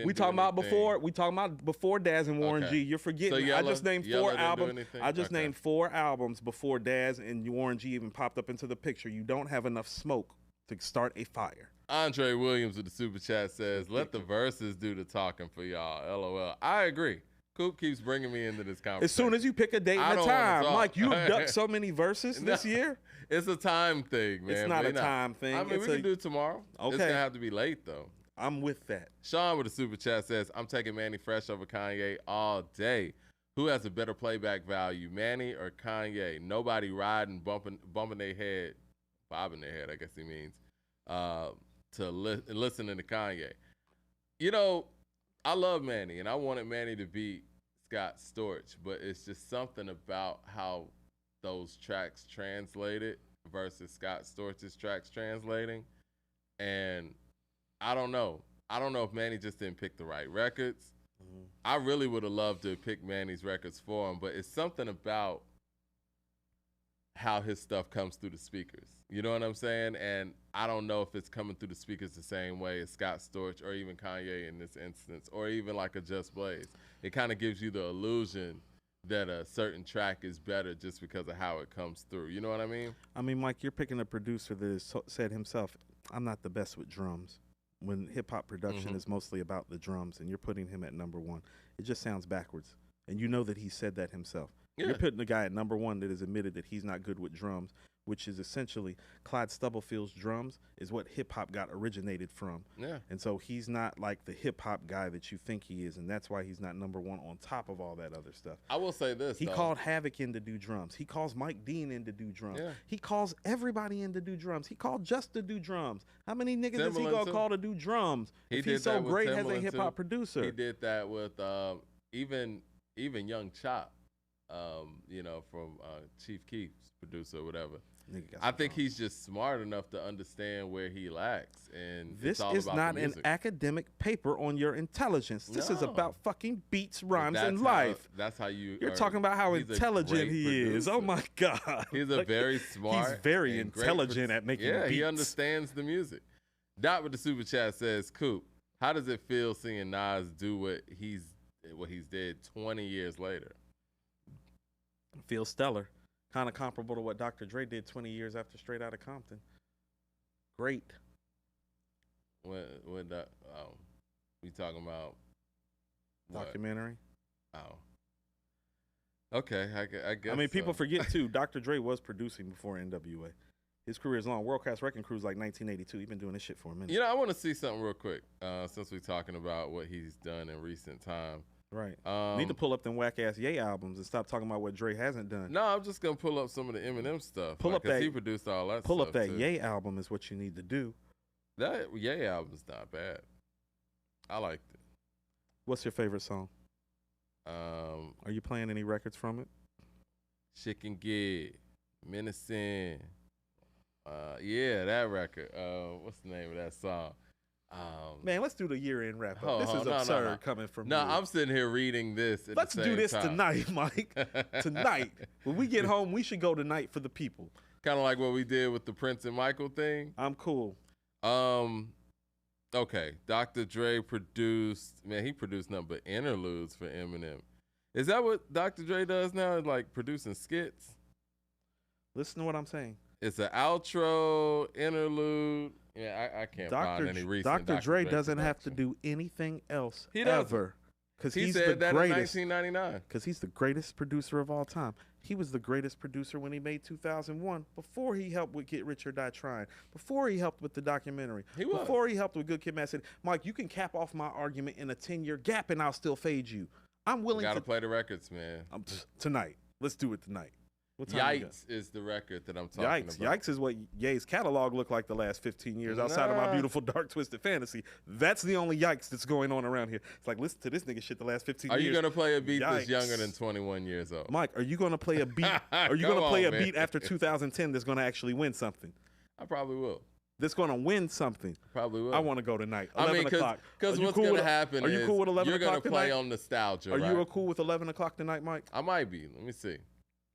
We talking about before Daz and Warren G. You're forgetting. So I just named 4 albums. I just named 4 albums before Daz and Warren G even popped up into the picture. You don't have enough smoke to start a fire. Andre Williams with the super chat says, "Let the verses do the talking for y'all." LOL. I agree. Coop keeps bringing me into this conversation. As soon as you pick a date and a time, Mike, you abduct so many verses this year. It's a time thing, man. It's not a time thing. I mean, we can do it tomorrow. Okay. It's going to have to be late, though. I'm with that. Sean with the super chat says, "I'm taking Manny Fresh over Kanye all day. Who has a better playback value, Manny or Kanye? Nobody riding, bumping their head, bobbing their head, I guess he means, to listening to Kanye." You know, I love Manny, and I wanted Manny to beat Scott Storch, but it's just something about how those tracks translated versus Scott Storch's tracks translating. And I don't know. I don't know if Manny just didn't pick the right records. Mm-hmm. I really would have loved to pick Manny's records for him, but it's something about how his stuff comes through the speakers. You know what I'm saying? And I don't know if it's coming through the speakers the same way as Scott Storch or even Kanye in this instance, or even like a Just Blaze. It kind of gives you the illusion that a certain track is better just because of how it comes through. You know what I mean? I mean, Mike, you're picking a producer that has said himself, "I'm not the best with drums." when hip hop production is mostly about the drums and you're putting him at number one. It just sounds backwards. And you know that he said that himself. Yeah. You're putting a guy at number one that has admitted that he's not good with drums, which is essentially Clyde Stubblefield's drums is what hip hop got originated from. Yeah. And so he's not like the hip hop guy that you think he is, and that's why he's not number one on top of all that other stuff. I will say this. He called Havoc in to do drums. He calls Mike Dean in to do drums. Yeah. He calls everybody in to do drums. He called Just to do drums. How many niggas is he gonna call to do drums? If he's so great as a hip hop producer. He did that with even Young Chop, you know, from Chief Keef's producer or whatever. I think he's just smart enough to understand where he lacks, and this is not an academic paper on your intelligence. This is about fucking beats, rhymes, and life. That's how you're talking about how intelligent he is. Oh my God, he's a very smart. He's very intelligent at making beats. He understands the music. Dot with the super chat says, Coop, how does it feel seeing Nas do what he's did 20 years later? Feels stellar. Kind of comparable to what Dr. Dre did 20 years after Straight Outta Compton. Great. We talking about what? Documentary? Oh. Okay, I guess. I mean, people forget too, Dr. Dre was producing before NWA. His career is long. World Class Wrecking Crew's like 1982. He's been doing this shit for a minute. You know, I want to see something real quick, since we're talking about what he's done in recent time. Right. Need to pull up them whack-ass Ye albums and stop talking about what Dre hasn't done. No, I'm just going to pull up some of the Eminem stuff. Pull up that. He produced all that Pull stuff up that too. Ye album is what you need to do. That Ye album's not bad. I liked it. What's your favorite song? Are you playing any records from it? Chicken Gig, Reminiscing. Yeah, that record. What's the name of that song? Man, let's do the year-end wrap-up. This is absurd coming from you. I'm sitting here reading this at Let's the same do this time. tonight, Mike. Tonight. When we get home, we should go tonight for the people. Kind of like what we did with the Prince and Michael thing. I'm cool. Okay, Dr. Dre produced, he produced nothing but interludes for Eminem. Is that what Dr. Dre does now, like producing skits? Listen to what I'm saying. It's an outro, interlude. Yeah, I can't find any recent Dr. Dre doesn't have to do anything else ever. Because he said that in 1999. Because he's the greatest producer of all time. He was the greatest producer when he made 2001, before he helped with Get Rich or Die Trying, before he helped with the documentary, before he helped with Good Kid, Mad City. Mike, you can cap off my argument in a 10-year gap and I'll still fade you. I'm willing to. Gotta play the records, man. Tonight. Let's do it tonight. Yikes is the record that I'm talking about. Yikes is what Ye's catalog looked like the last 15 years outside of My Beautiful Dark Twisted Fantasy. That's the only yikes that's going on around here. It's like, listen to this nigga shit the last 15 years. Are you going to play a beat that's younger than 21 years old? Mike, are you going to play a beat? Are you going to play a beat after 2010 that's going to actually win something? I probably will. That's going to win something. Probably will. I want to go tonight. 11 o'clock. Because what's going to happen is you're going to play on nostalgia, Are you cool with 11 o'clock tonight, Mike? I might be. Let me see.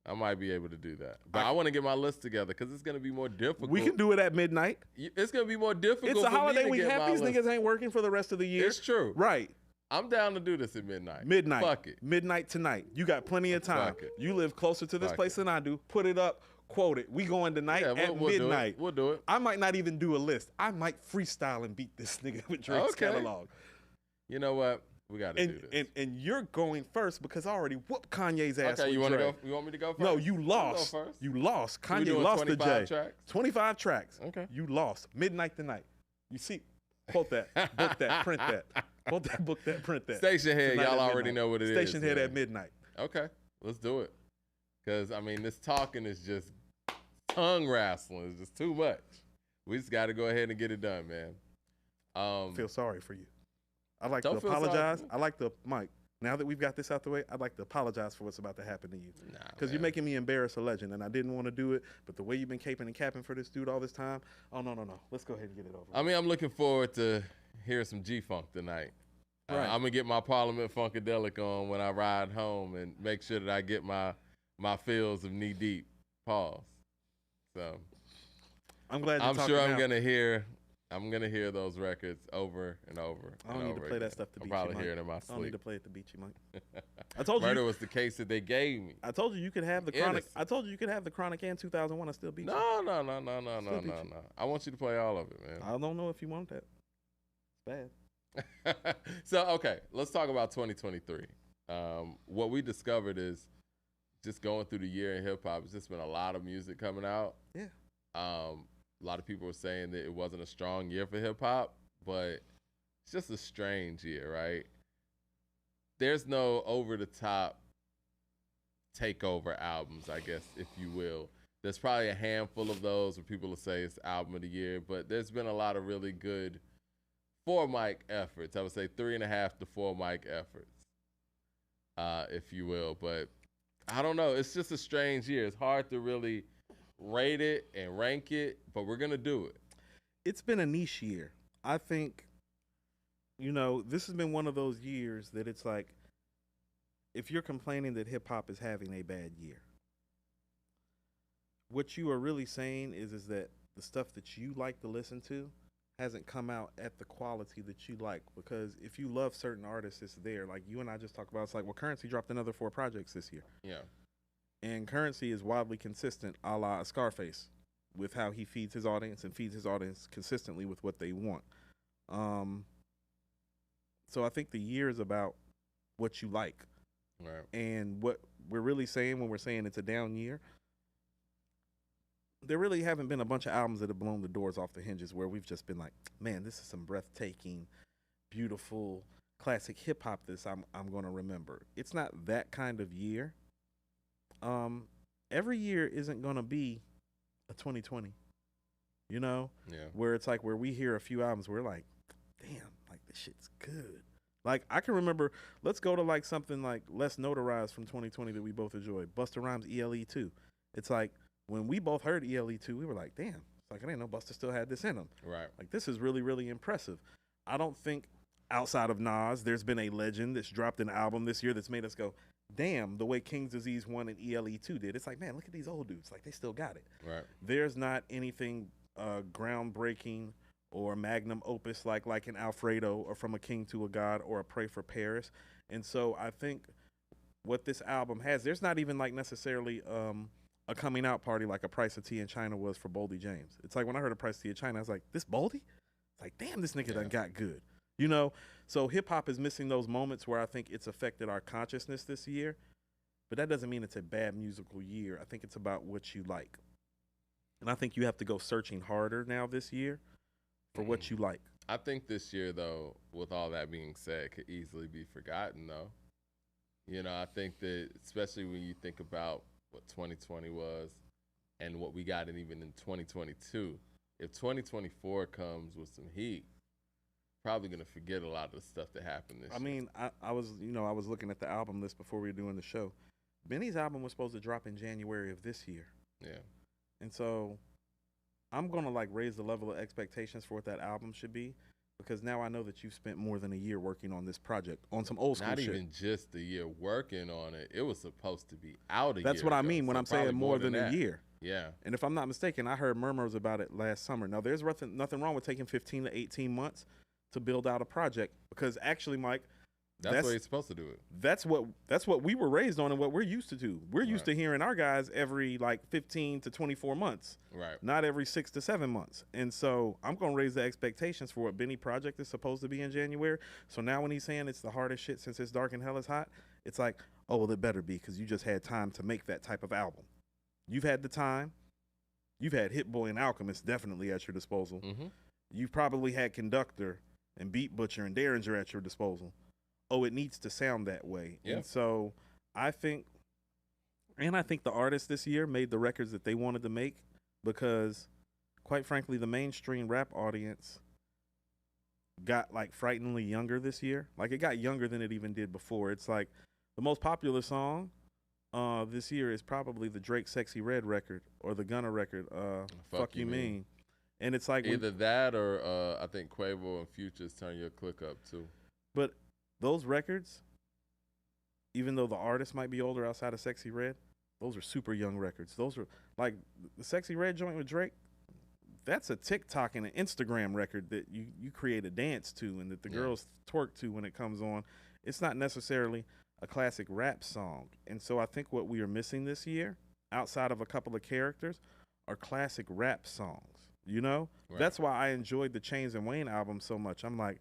I might be able to do that. But I want to get my list together because it's going to be more difficult. We can do it at midnight. It's going to be more difficult. It's a holiday week. Half these niggas ain't working for the rest of the year. It's true. Right. I'm down to do this at midnight. Midnight. Fuck it. Midnight tonight. You got plenty of time. Fuck it. You live closer to this place than I do. Put it up. Quote it. We going tonight at midnight. We'll do it. I might not even do a list. I might freestyle and beat this nigga with Drake's catalog. You know what? We got to do this. And you're going first because I already whooped Kanye's ass. Okay, you want to go? You want me to go first? No, you lost. You lost. Kanye lost the J. 25 tracks. Okay. You lost. Midnight tonight. You see, quote that, book that, print that. Quote that, book that, print that. Station head, y'all already know what it is. Station head at midnight. Okay, let's do it. Because, I mean, this talking is just tongue wrestling. It's just too much. We just got to go ahead and get it done, man. I feel sorry for you. I'd like to apologize. Mike, now that we've got this out the way, I'd like to apologize for what's about to happen to you. Because you're making me embarrass a legend, and I didn't want to do it, but the way you've been caping and capping for this dude all this time, no. Let's go ahead and get it over. I mean, I'm looking forward to hearing some G-Funk tonight. Right. I'm going to get my Parliament Funkadelic on when I ride home and make sure that I get my feels of Knee Deep. Pause. So I'm glad I'm sure I'm going to hear those records over and over. I don't need to play that stuff to beat you, Mike. I'll probably hear it in my sleep. I don't need to play it to beat you, Mike. I told you. Murder was the case that they gave me. I told you you could have the Chronic. I told you you could have the Chronic and 2001. I still beat you. No. I want you to play all of it, man. I don't know if you want that. bad. So, okay, let's talk about 2023. What we discovered is just going through the year in hip hop, it's just been a lot of music coming out. Yeah. A lot of people were saying that it wasn't a strong year for hip hop, but it's just a strange year, right? There's no over the top takeover albums, I guess, if you will. There's probably a handful of those where people will say it's album of the year, but there's been a lot of really good 4 mic efforts. I would say 3.5 to 4 mic efforts, if you will. But I don't know. It's just a strange year. It's hard to really rate it and rank it, but we're going to do it. It's been a niche year. I think, this has been one of those years that it's like, if you're complaining that hip hop is having a bad year, what you are really saying is that the stuff that you like to listen to hasn't come out at the quality that you like. Because if you love certain artists, it's there. Like you and I just talked about, it's like, well, Currency dropped another 4 projects this year. Yeah. And Currency is wildly consistent, a la Scarface, with how he feeds his audience and feeds his audience consistently with what they want. So I think the year is about what you like. Right. And what we're really saying when we're saying it's a down year, there really haven't been a bunch of albums that have blown the doors off the hinges where we've just been like, man, this is some breathtaking, beautiful, classic hip hop I'm going to remember. It's not that kind of year. Every year isn't going to be a 2020, Yeah. where it's like where we hear a few albums, we're like, damn, like this shit's good. Like I can remember, let's go to like something like less notarized from 2020 that we both enjoyed, Busta Rhymes ELE2. It's like when we both heard ELE2, we were like, damn, it's like I didn't know Busta still had this in him. Right. Like this is really, really impressive. I don't think outside of Nas, there's been a legend that's dropped an album this year that's made us go, damn, the way King's Disease 1 and ELE2 did. It's like, man, look at these old dudes. Like they still got it. Right. There's not anything groundbreaking or magnum opus like an Alfredo or From a King to a God or a Pray for Paris. And so I think what this album has, there's not even like necessarily a coming out party like a Price of Tea in China was for Boldy James. It's like when I heard a Price of Tea in China, I was like, this Boldy? It's like, damn, this nigga done got good. So hip hop is missing those moments where I think it's affected our consciousness this year. But that doesn't mean it's a bad musical year. I think it's about what you like. And I think you have to go searching harder now this year for what you like. I think this year, though, with all that being said, could easily be forgotten, though. I think that especially when you think about what 2020 was and what we got even in 2022, if 2024 comes with some heat, probably going to forget a lot of the stuff that happened this year. I mean, I was looking at the album list before we were doing the show. Benny's album was supposed to drop in January of this year. Yeah. And so I'm going to like raise the level of expectations for what that album should be, because now I know that you've spent more than a year working on this project, on some old school Not shit. even just a year working on it. It was supposed to be out a year That's what I ago, mean when so I'm saying probably more than that. a year. Yeah. And if I'm not mistaken, I heard murmurs about it last summer. Now, there's nothing wrong with taking 15 to 18 months to build out a project, because actually, Mike, That's the way you're supposed to do it. That's what we were raised on and what we're used to do. We're used to hearing our guys every like 15 to 24 months. Right. Not every 6 to 7 months. And so I'm going to raise the expectations for what Benny Project is supposed to be in January. So now when he's saying it's the hardest shit since It's Dark and Hell is Hot, it's like, oh, well, it better be, because you just had time to make that type of album. You've had the time. You've had Hit Boy and Alchemist definitely at your disposal. Mm-hmm. You've probably had Conductor and Beat Butcher and Derringer at your disposal. Oh, it needs to sound that way. Yeah. And so I think the artists this year made the records that they wanted to make, because, quite frankly, the mainstream rap audience got like frighteningly younger this year. Like it got younger than it even did before. It's like the most popular song this year is probably the Drake Sexy Red record or the Gunna record, Fuck You Mean. And it's like either that or I think Quavo and Future's Turn Your Click Up too. But those records, even though the artist might be older outside of Sexy Red, those are super young records. Those are like the Sexy Red joint with Drake. That's a TikTok and an Instagram record that you create a dance to and that the girls twerk to when it comes on. It's not necessarily a classic rap song. And so I think what we are missing this year, outside of a couple of characters, are classic rap songs. Right. That's why I enjoyed the Chains and Wayne album so much. I'm like,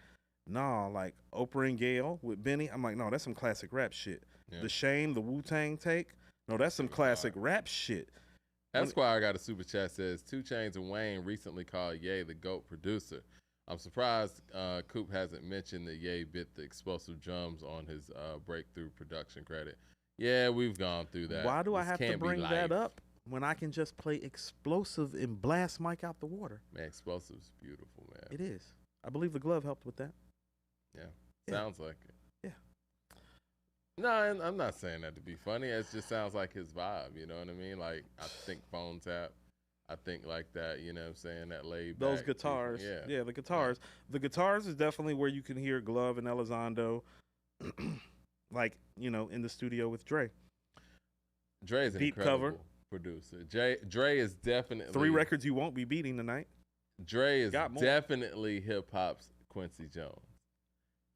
Nah, like Oprah and Gail with Benny. I'm like, no, that's some classic rap shit. Yeah. The Shame, the Wu-Tang take. No, that's some It was classic hard. rap shit. When- Esquire got a super chat says 2 Chainz and Wayne recently called Ye the GOAT producer. I'm surprised Coop hasn't mentioned that Ye bit the explosive drums on his breakthrough production credit. Yeah, we've gone through that. Why do I This have to can't be bring that life. up when I can just play Explosive and blast Mike out the water? Man, explosive's beautiful, man. It is. I believe the glove helped with that. Yeah, Yeah. sounds like it. Yeah. No, I'm not saying that to be funny. It just sounds like his vibe. You know what I mean? Like, I think Phone Tap. I think like that, you know what I'm saying? That laid back. Those guitars. Yeah. The guitars. The guitars is definitely where you can hear Glove and Elizondo, like, you know, in the studio with Dre. Dre's an Deep incredible cover. producer. Dre is definitely 3 records you won't be beating tonight. Dre is Got more. definitely hip hop's Quincy Jones.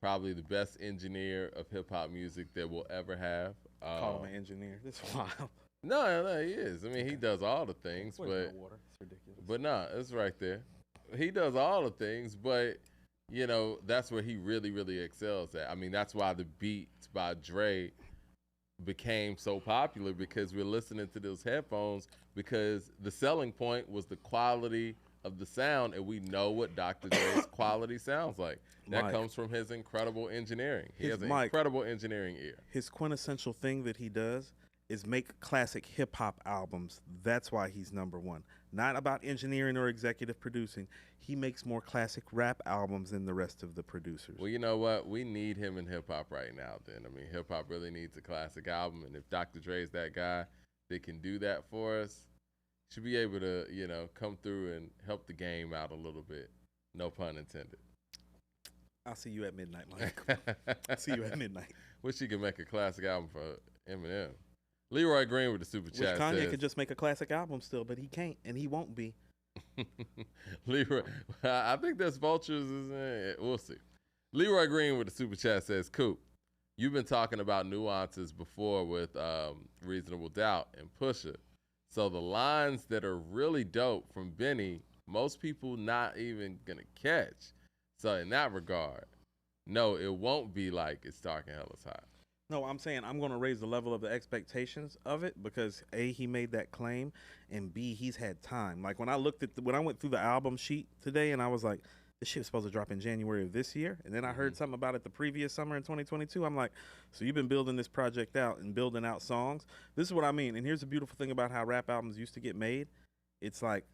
Probably the best engineer of hip hop music that we'll ever have. Call him an engineer. That's wild. No, he is. I mean, he does all the things, Where's but my water? It's ridiculous. But no, it's right there. He does all the things, but you know, that's where he really, really excels at. I mean, that's why the beats by Dre became so popular, because we're listening to those headphones, because the selling point was the quality of the sound, and we know what Dr. Dre's quality sounds like. That Mike. comes from his incredible engineering. He His has an Mike. incredible engineering ear. His quintessential thing that he does is make classic hip hop albums. That's why he's number one. Not about engineering or executive producing. He makes more classic rap albums than the rest of the producers. Well, you know what? We need him in hip hop right now. Then I mean, hip hop really needs a classic album, and if Dr. Dre's that guy that can do that for us, should be able to, you know, come through and help the game out a little bit. No pun intended. I'll see you at midnight, Mike. I'll see you at midnight. Wish he could make a classic album for Eminem. Leroy Green with the super Which chat Kanye says, could just make a classic album still, but he can't, and he won't be. Leroy, I think that's Vultures. We'll see. Leroy Green with the super chat says, Coop, you've been talking about nuances before with Reasonable Doubt and Pusha. So the lines that are really dope from Benny, most people not even going to catch. So in that regard, no, it won't be like It's Dark and Hell is Hot. No, I'm saying I'm going to raise the level of the expectations of it because A, he made that claim, and B, he's had time. Like when I went through the album sheet today, and I was like, this shit was supposed to drop in January of this year, and then I heard something about it the previous summer in 2022. I'm like, so you've been building this project out and building out songs. This is what I mean. And here's the beautiful thing about how rap albums used to get made. It's like,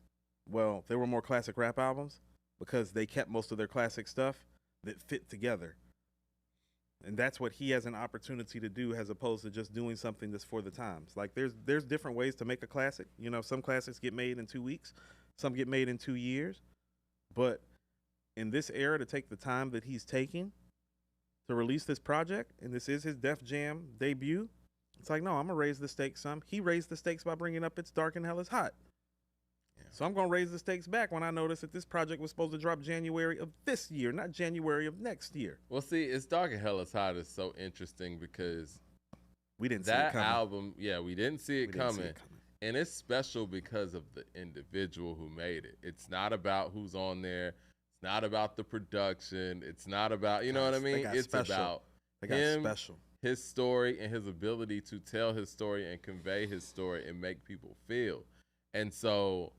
well, there were more classic rap albums because they kept most of their classic stuff that fit together. And that's what he has an opportunity to do, as opposed to just doing something that's for the times. Like there's different ways to make a classic. You know, some classics get made in 2 weeks, some get made in 2 years. But in this era, to take the time that he's taking to release this project, and this is his Def Jam debut, it's like, no, I'm gonna raise the stakes some. He raised the stakes by bringing up It's Dark and Hell is Hot. So I'm going to raise the stakes back when I noticed that this project was supposed to drop January of this year, not January of next year. Well, see, It's Dark and Hell is Hot is so interesting because we didn't see it that coming. album, we didn't see it coming. Coming. And it's special because of the individual who made it. It's not about who's on there. It's not about the production. It's not about, you know what I mean? It's about him, his story, and his ability to tell his story and convey his story and make people feel. And so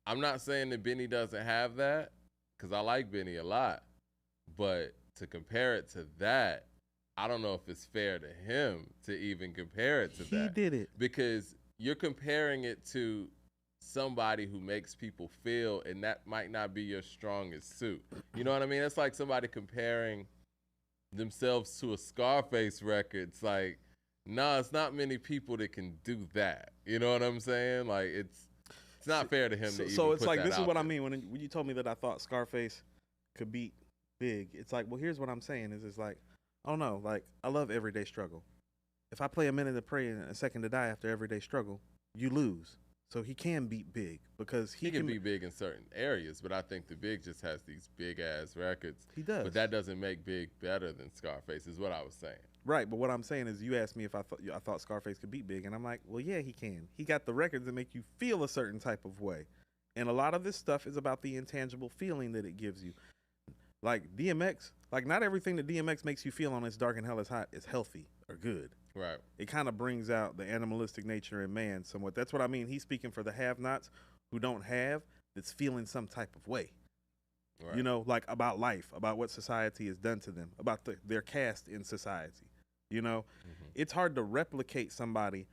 I'm not saying that Benny doesn't have that, because I like Benny a lot. But to compare it to that, I don't know if it's fair to him to even compare it to that. He did it. Because you're comparing it to somebody who makes people feel, and that might not be your strongest suit. You know what I mean? It's like somebody comparing themselves to a Scarface record. It's like, no, it's not many people that can do that. You know what I'm saying? Like, it's not fair to him to even So it's put like, that this is out what I there. mean. When you told me that I thought Scarface could beat Big, it's like, well, here's what I'm saying is, it's like, I don't know, like, I love Everyday Struggle. If I play A Minute to Pray and A Second to Die after Everyday Struggle, you lose. So he can beat Big because He can be big in certain areas, but I think the Big just has these big-ass records. He does. But that doesn't make Big better than Scarface, is what I was saying. Right, but what I'm saying is, you asked me if I thought Scarface could beat Big, and I'm like, well, yeah, he can. He got the records that make you feel a certain type of way. And a lot of this stuff is about the intangible feeling that it gives you. Like DMX, like not everything that DMX makes you feel on It's Dark and Hell is Hot is healthy or good. Right. It kind of brings out the animalistic nature in man somewhat. That's what I mean. He's speaking for the have-nots who don't have, that's feeling some type of way. Right. You know, like about life, about what society has done to them, about their caste in society. You know, it's hard to replicate somebody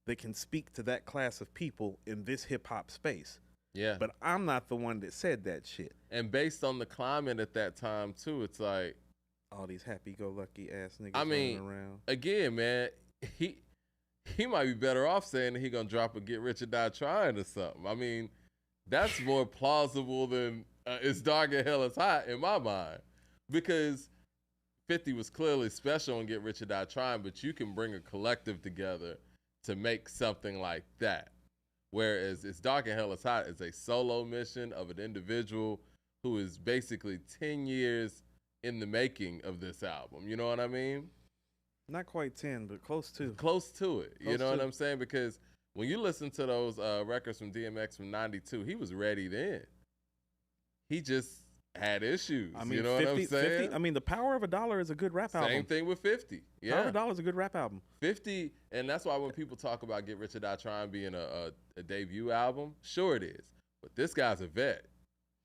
that can speak to that class of people in this hip-hop space. Yeah. But I'm not the one that said that shit. And based on the climate at that time, too, it's like, all these happy-go-lucky ass niggas running around. Again, man, he might be better off saying that he gonna drop a Get Rich or Die Trying or something. I mean, that's more plausible than It's Dark and Hell is Hot in my mind, because 50 was clearly special in Get Rich or Die Trying, but you can bring a collective together to make something like that. Whereas It's Dark and Hell is Hot is a solo mission of an individual who is basically 10 years in the making of this album. You know what I mean? Not quite 10, but close to. Close to it. You know what I'm saying? Because when you listen to those records from DMX from 92, he was ready then. He just had issues. I mean, you know 50, what I'm saying? 50, I mean, The Power of a Dollar is a good rap album. Same thing with 50. Yeah. Power of a Dollar is a good rap album. 50, and that's why when people talk about Get Rich or Die Trying being a debut album, sure it is. But this guy's a vet.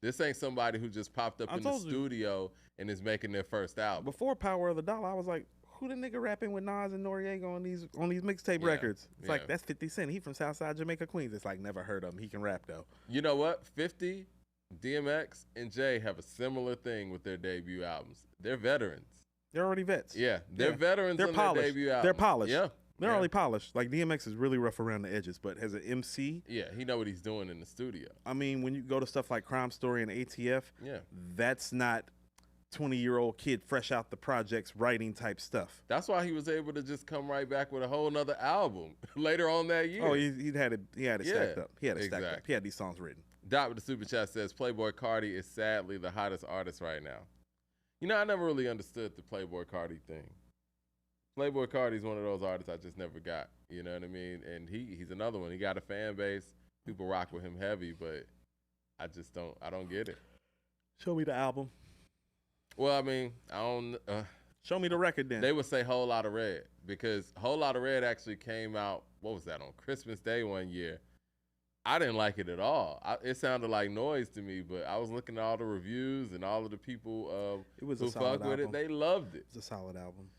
This ain't somebody who just popped up in the studio and is making their first album. Before Power of the Dollar, I was like, who the nigga rapping with Nas and Noriega on these mixtape records? It's like, that's 50 Cent. He from Southside Jamaica, Queens. It's like, never heard of him. He can rap, though. You know what? 50, DMX, and Jay have a similar thing with their debut albums. They're veterans. They're already vets. Yeah, they're veterans on polished. Their debut album. They're polished. Yeah. They're already polished. Like, DMX is really rough around the edges, but as an MC... Yeah, he know what he's doing in the studio. I mean, when you go to stuff like Crime Story and ATF, yeah, that's not 20-year-old kid fresh out the projects writing type stuff. That's why he was able to just come right back with a whole nother album later on that year. Oh, he had it stacked up. He had it stacked up. He had these songs written. Dot with the super chat says, Playboy Cardi is sadly the hottest artist right now. You know, I never really understood the Playboy Cardi thing. Playboy Cardi's one of those artists I just never got. You know what I mean? And he's another one. He got a fan base. People rock with him heavy, but I don't get it. Show me the album. Well, I mean, I don't. Show me the record then. They would say Whole Lotta Red, because Whole Lotta Red actually came out, what was that, on Christmas Day one year. I didn't like it at all. It sounded like noise to me, but I was looking at all the reviews and all of the people who fuck with it. They loved it. It's a solid album.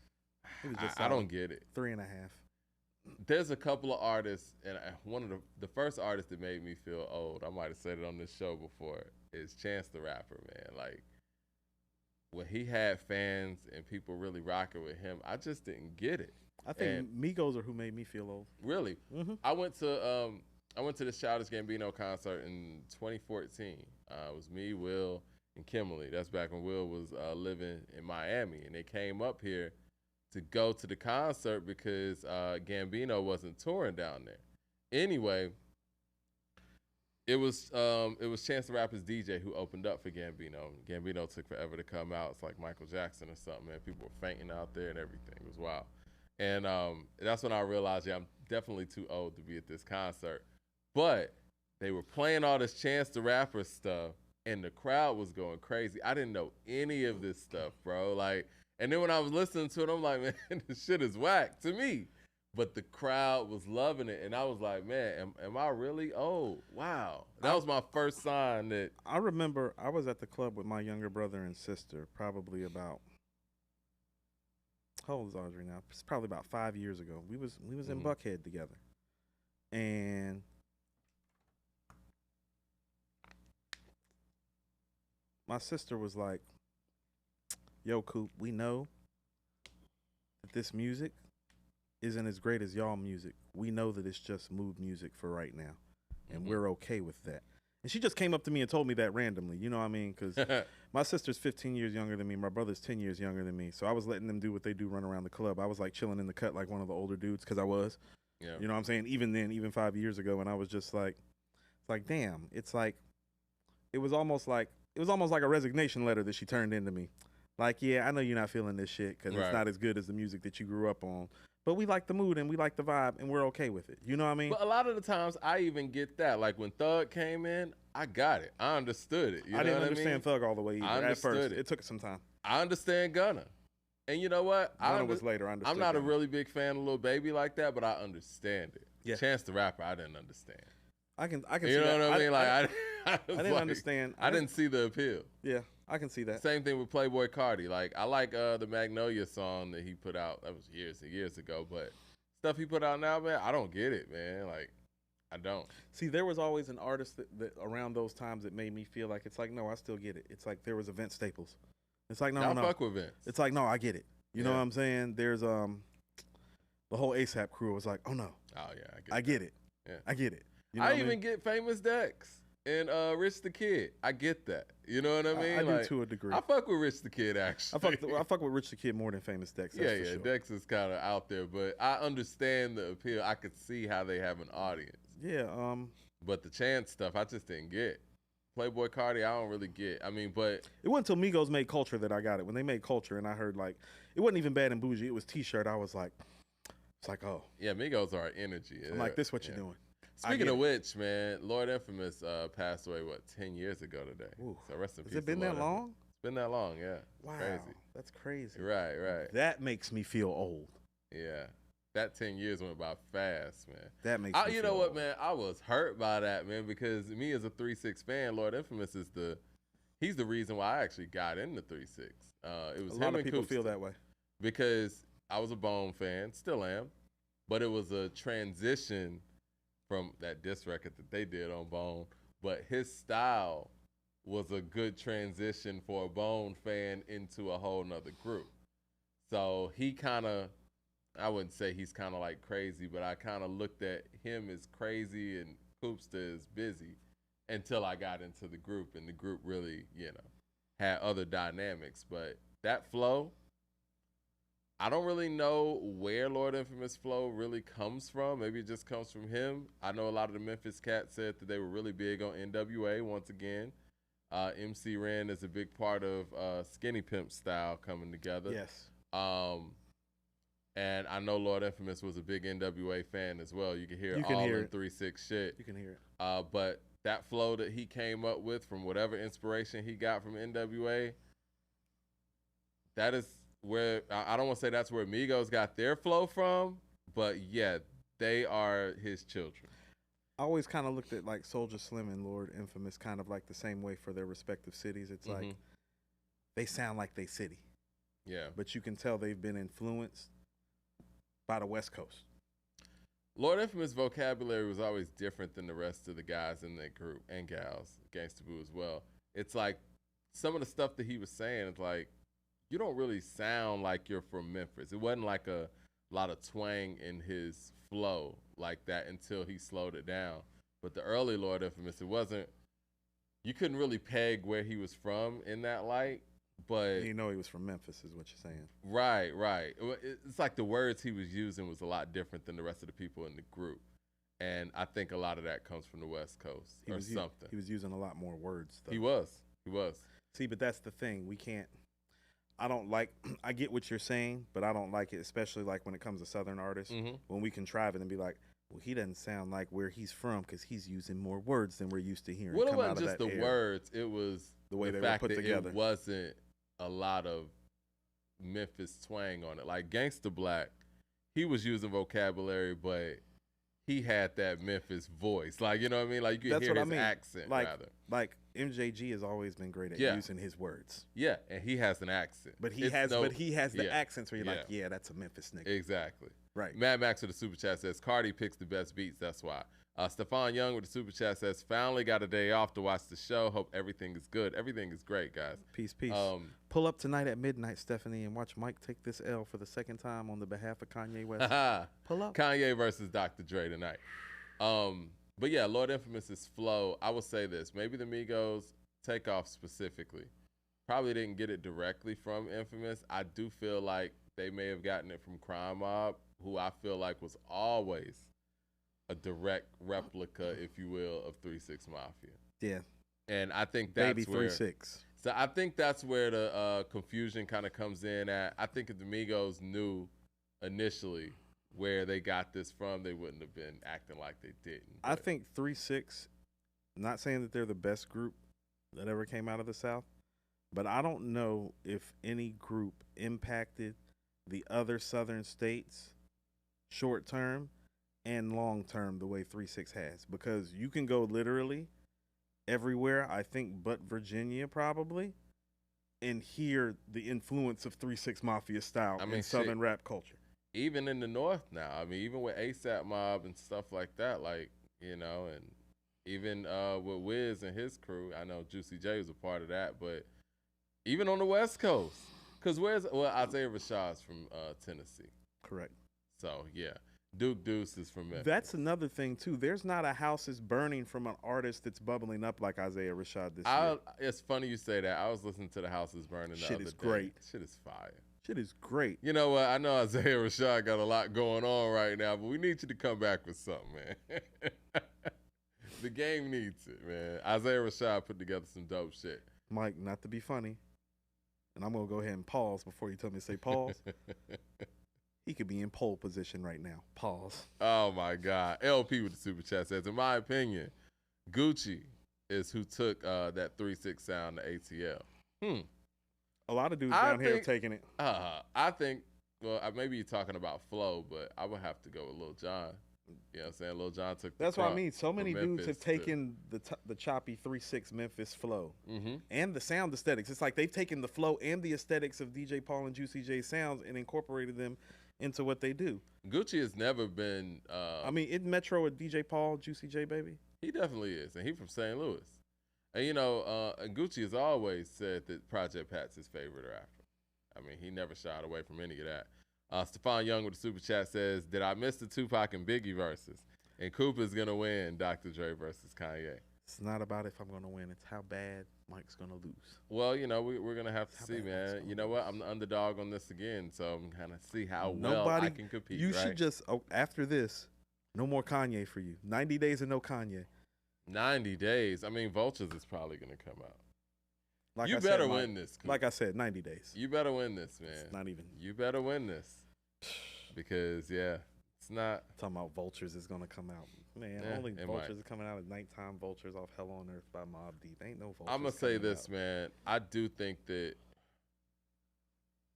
I don't get it. 3.5. There's a couple of artists, and one of the first artists that made me feel old, I might have said it on this show before, is Chance the Rapper, man. Like, when he had fans and people really rocking with him, I just didn't get it. I think Migos are who made me feel old. Really? Mm-hmm. I went to this Childish Gambino concert in 2014. It was me, Will, and Kimberly. That's back when Will was living in Miami, and they came up here to go to the concert because Gambino wasn't touring down there. Anyway, it was Chance the Rapper's DJ who opened up for Gambino. Gambino took forever to come out. It's like Michael Jackson or something, man. People were fainting out there and everything. It was wild. And that's when I realized, I'm definitely too old to be at this concert. But they were playing all this Chance the Rapper stuff, and the crowd was going crazy. I didn't know any of this stuff, bro. Like, and then when I was listening to it, I'm like, man, this shit is whack to me. But the crowd was loving it, and I was like, man, am I really old? Wow. That was my first sign that... I remember I was at the club with my younger brother and sister probably about... How old is Audrey now? It's probably about 5 years ago. We was in Buckhead together. And... my sister was like, yo, Coop, we know that this music isn't as great as y'all music. We know that it's just mood music for right now, and we're okay with that. And she just came up to me and told me that randomly, you know what I mean? Because my sister's 15 years younger than me. My brother's 10 years younger than me. So I was letting them do what they do, run around the club. I was like chilling in the cut like one of the older dudes, because I was. Yeah. You know what I'm saying? Even then, even 5 years ago, and I was just like, it's like, damn. It's like, it was almost like a resignation letter that she turned into me. Like, yeah, I know you're not feeling this shit because it's not as good as the music that you grew up on. But we like the mood and we like the vibe and we're okay with it. You know what I mean? But a lot of the times, I even get that. Like when Thug came in, I got it. I understood it. I didn't understand Thug all the way either. I understood at first. it. It took some time. I understand Gunna. And you know what? Gunna was later. I understood. I'm not a really big fan of Lil Baby like that, but I understand it. Yeah. Chance the Rapper, I didn't understand. I can You see know that. what I mean? Like I didn't understand. I didn't see the appeal. Yeah, I can see that. Same thing with Playboi Carti. Like I like the Magnolia song that he put out. That was years and years ago. But stuff he put out now, man, I don't get it, man. Like I don't. See, there was always an artist that around those times that made me feel like it's like, no, I still get it. It's like there was a Vince Staples. It's like, no. Fuck with Vince. It's like, no, I get it. You know what I'm saying? There's the whole ASAP crew was like, oh no. Oh yeah, I get it. Yeah. I get it. You know I even get Famous Dex and Rich the Kid. I get that. You know what I mean? I like, do to a degree. I fuck with Rich the Kid actually. I fuck with Rich the Kid more than Famous Dex. Yeah, for sure. Dex is kind of out there, but I understand the appeal. I could see how they have an audience. Yeah. But the Chance stuff, I just didn't get. Playboi Carti, I don't really get. I mean, but it wasn't until Migos made Culture that I got it. When they made Culture, and I heard like it wasn't even Bad and Bougie. It was T-shirt. I was like, it's like, oh yeah, Migos are energy. I'm like, this what you're doing. Speaking of which, man, Lord Infamous passed away 10 years ago today. Ooh. So rest in peace. Has it been that long? It's been that long, yeah. Wow, crazy. That's crazy. Right. That makes me feel old. Yeah. That 10 years went by fast, man. That makes me you feel know what, old. man? I was hurt by that, man, because me as a 3-6 fan, Lord Infamous is he's the reason why I actually got into 3-6. It was a lot of people feel that way. Because I was a Bone fan, still am, but it was a transition from that diss record that they did on Bone, but his style was a good transition for a Bone fan into a whole nother group. So he kind of, I wouldn't say he's kind of like crazy, but I kind of looked at him as crazy and Coopster as busy until I got into the group, and the group really, had other dynamics. But that flow, I don't really know where Lord Infamous flow really comes from. Maybe it just comes from him. I know a lot of the Memphis cats said that they were really big on NWA once again. MC Ren is a big part of Skinny Pimp style coming together. Yes. And I know Lord Infamous was a big NWA fan as well. You can hear in 3-6 shit. You can hear it. But that flow that he came up with from whatever inspiration he got from NWA, that is where, I don't want to say that's where Migos got their flow from, but yeah, they are his children. I always kind of looked at like Soulja Slim and Lord Infamous kind of like the same way for their respective cities. It's like they sound like they city. Yeah. But you can tell they've been influenced by the West Coast. Lord Infamous vocabulary was always different than the rest of the guys in that group and gals, Gangsta Boo as well. It's like some of the stuff that he was saying, it's like, you don't really sound like you're from Memphis. It wasn't like a lot of twang in his flow like that until he slowed it down. But the early Lord Infamous, it wasn't, you couldn't really peg where he was from in that light. But you know he was from Memphis is what you're saying. Right. It's like the words he was using was a lot different than the rest of the people in the group. And I think a lot of that comes from the West Coast something. He was using a lot more words, though. He was. See, but that's the thing. We can't, I get what you're saying, but I don't like it, especially like when it comes to Southern artists, when we contrive it and be like, well, he doesn't sound like where he's from because he's using more words than we're used to hearing. Well, it wasn't just the words. It was the way they fact were put that together. It wasn't a lot of Memphis twang on it. Like Gangsta Black, he was using vocabulary, but he had that Memphis voice. Like, you know what I mean? Like you could hear his accent rather. Like MJG has always been great at using his words. Yeah, and he has an accent. But he has the accents where you're like, yeah, that's a Memphis nigga. Exactly. Right. Mad Max with the super chat says Cardi picks the best beats. That's why. Stephon Young with the super chat says finally got a day off to watch the show. Hope everything is good. Everything is great, guys. Peace. Pull up tonight at midnight, Stephanie, and watch Mike take this L for the second time on the behalf of Kanye West. Pull up. Kanye versus Dr. Dre tonight. But yeah, Lord Infamous's flow. I will say this: maybe the Migos Takeoff specifically probably didn't get it directly from Infamous. I do feel like they may have gotten it from Crime Mob, who I feel like was always a direct replica, if you will, of 3-6 Mafia. Yeah. And I think that's Baby where 3-6. So I think that's where the confusion kind of comes in at. I think if the Migos knew initially where they got this from, they wouldn't have been acting like they didn't. I think 3-6, not saying that they're the best group that ever came out of the South, but I don't know if any group impacted the other Southern states short term and long term the way 3-6 has, because you can go literally everywhere, I think, but Virginia probably, and hear the influence of 3-6 Mafia style in Southern rap culture. Even in the North now, I mean, even with ASAP Mob and stuff like that, like, you know, and even with Wiz and his crew, I know Juicy J was a part of that, but even on the West Coast, because Isaiah Rashad's from Tennessee. Correct. So, yeah. Duke Deuce is from Memphis. That's another thing, too. There's not a house that's burning from an artist that's bubbling up like Isaiah Rashad this year. It's funny you say that. I was listening to The House is Burning the other day. Shit is great. Shit is fire. Shit is great. You know what? I know Isaiah Rashad got a lot going on right now, but we need you to come back with something, man. The game needs it, man. Isaiah Rashad put together some dope shit. Mike, not to be funny, and I'm going to go ahead and pause before you tell me to say pause. He could be in pole position right now. Pause. Oh, my God. LP with the super chat says, in my opinion, Gucci is who took that 3-6 sound to ATL. A lot of dudes down here are taking it. I think, well, maybe you're talking about flow, but I would have to go with Lil Jon. You know what I'm saying? Lil Jon took the That's what I mean. So many dudes have taken to the choppy 3-6 Memphis flow Mm-hmm. and the sound aesthetics. It's like they've taken the flow and the aesthetics of DJ Paul and Juicy J's sounds and incorporated them into what they do. Gucci has never been. I mean, isn't Metro a DJ Paul, Juicy J, baby? He definitely is, and he's from St. Louis. And you know, and Gucci has always said that Project Pat's his favorite rapper. I mean, he never shied away from any of that. Stephon Young with the super chat says, "Did I miss the Tupac and Biggie verses? And Coop is gonna win Dr. Dre versus Kanye." It's not about if I'm gonna win; it's how bad Mike's gonna lose. Well, you know, we're gonna have to see, man. You know what? I'm the underdog on this again, so I'm kind of see how well I can compete. You should just after this, no more Kanye for you. 90 days and no Kanye. 90 days. I mean, Vultures is probably gonna come out. Like you better win this. Coop. Like I said, 90 days. You better win this, man. It's not even. You better win this. Because, yeah, it's not. Talking about Vultures is going to come out. Man, only Vultures are coming out at nighttime. Vultures off Hell on Earth by Mobb Deep. Ain't no Vultures. I'm going to say this, man. I do think that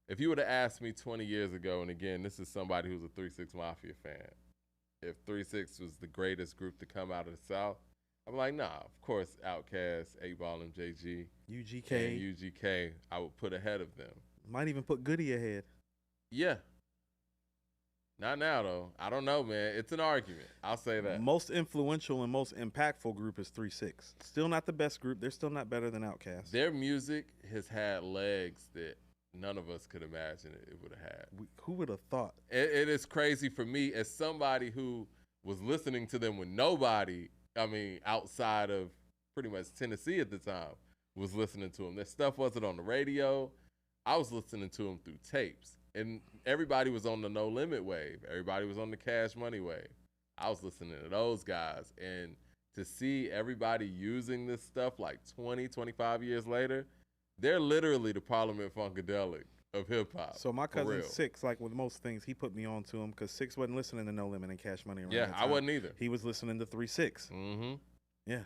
if you would have asked me 20 years ago, and again, this is somebody who's a 3-6 Mafia fan, if 3-6 was the greatest group to come out of the South, I'm like, nah, of course, Outkast, 8Ball and JG, UGK. and UGK, I would put ahead of them. Might even put Goody ahead. Yeah. Not now, though. I don't know, man. It's an argument. I'll say that. Most influential and most impactful group is 3-6. Still not the best group. They're still not better than Outkast. Their music has had legs that none of us could imagine it would have had. Who would have thought? It is crazy for me as somebody who was listening to them when nobody, I mean, outside of pretty much Tennessee at the time, was listening to them. Their stuff wasn't on the radio. I was listening to them through tapes. And everybody was on the No Limit wave. Everybody was on the Cash Money wave. I was listening to those guys. And to see everybody using this stuff like 20, 25 years later, they're literally the Parliament Funkadelic of hip-hop. So my cousin Six, like with most things, he put me on to him because Six wasn't listening to No Limit and Cash Money around that time. I wasn't either. He was listening to 3-6. Mm-hmm. Yeah.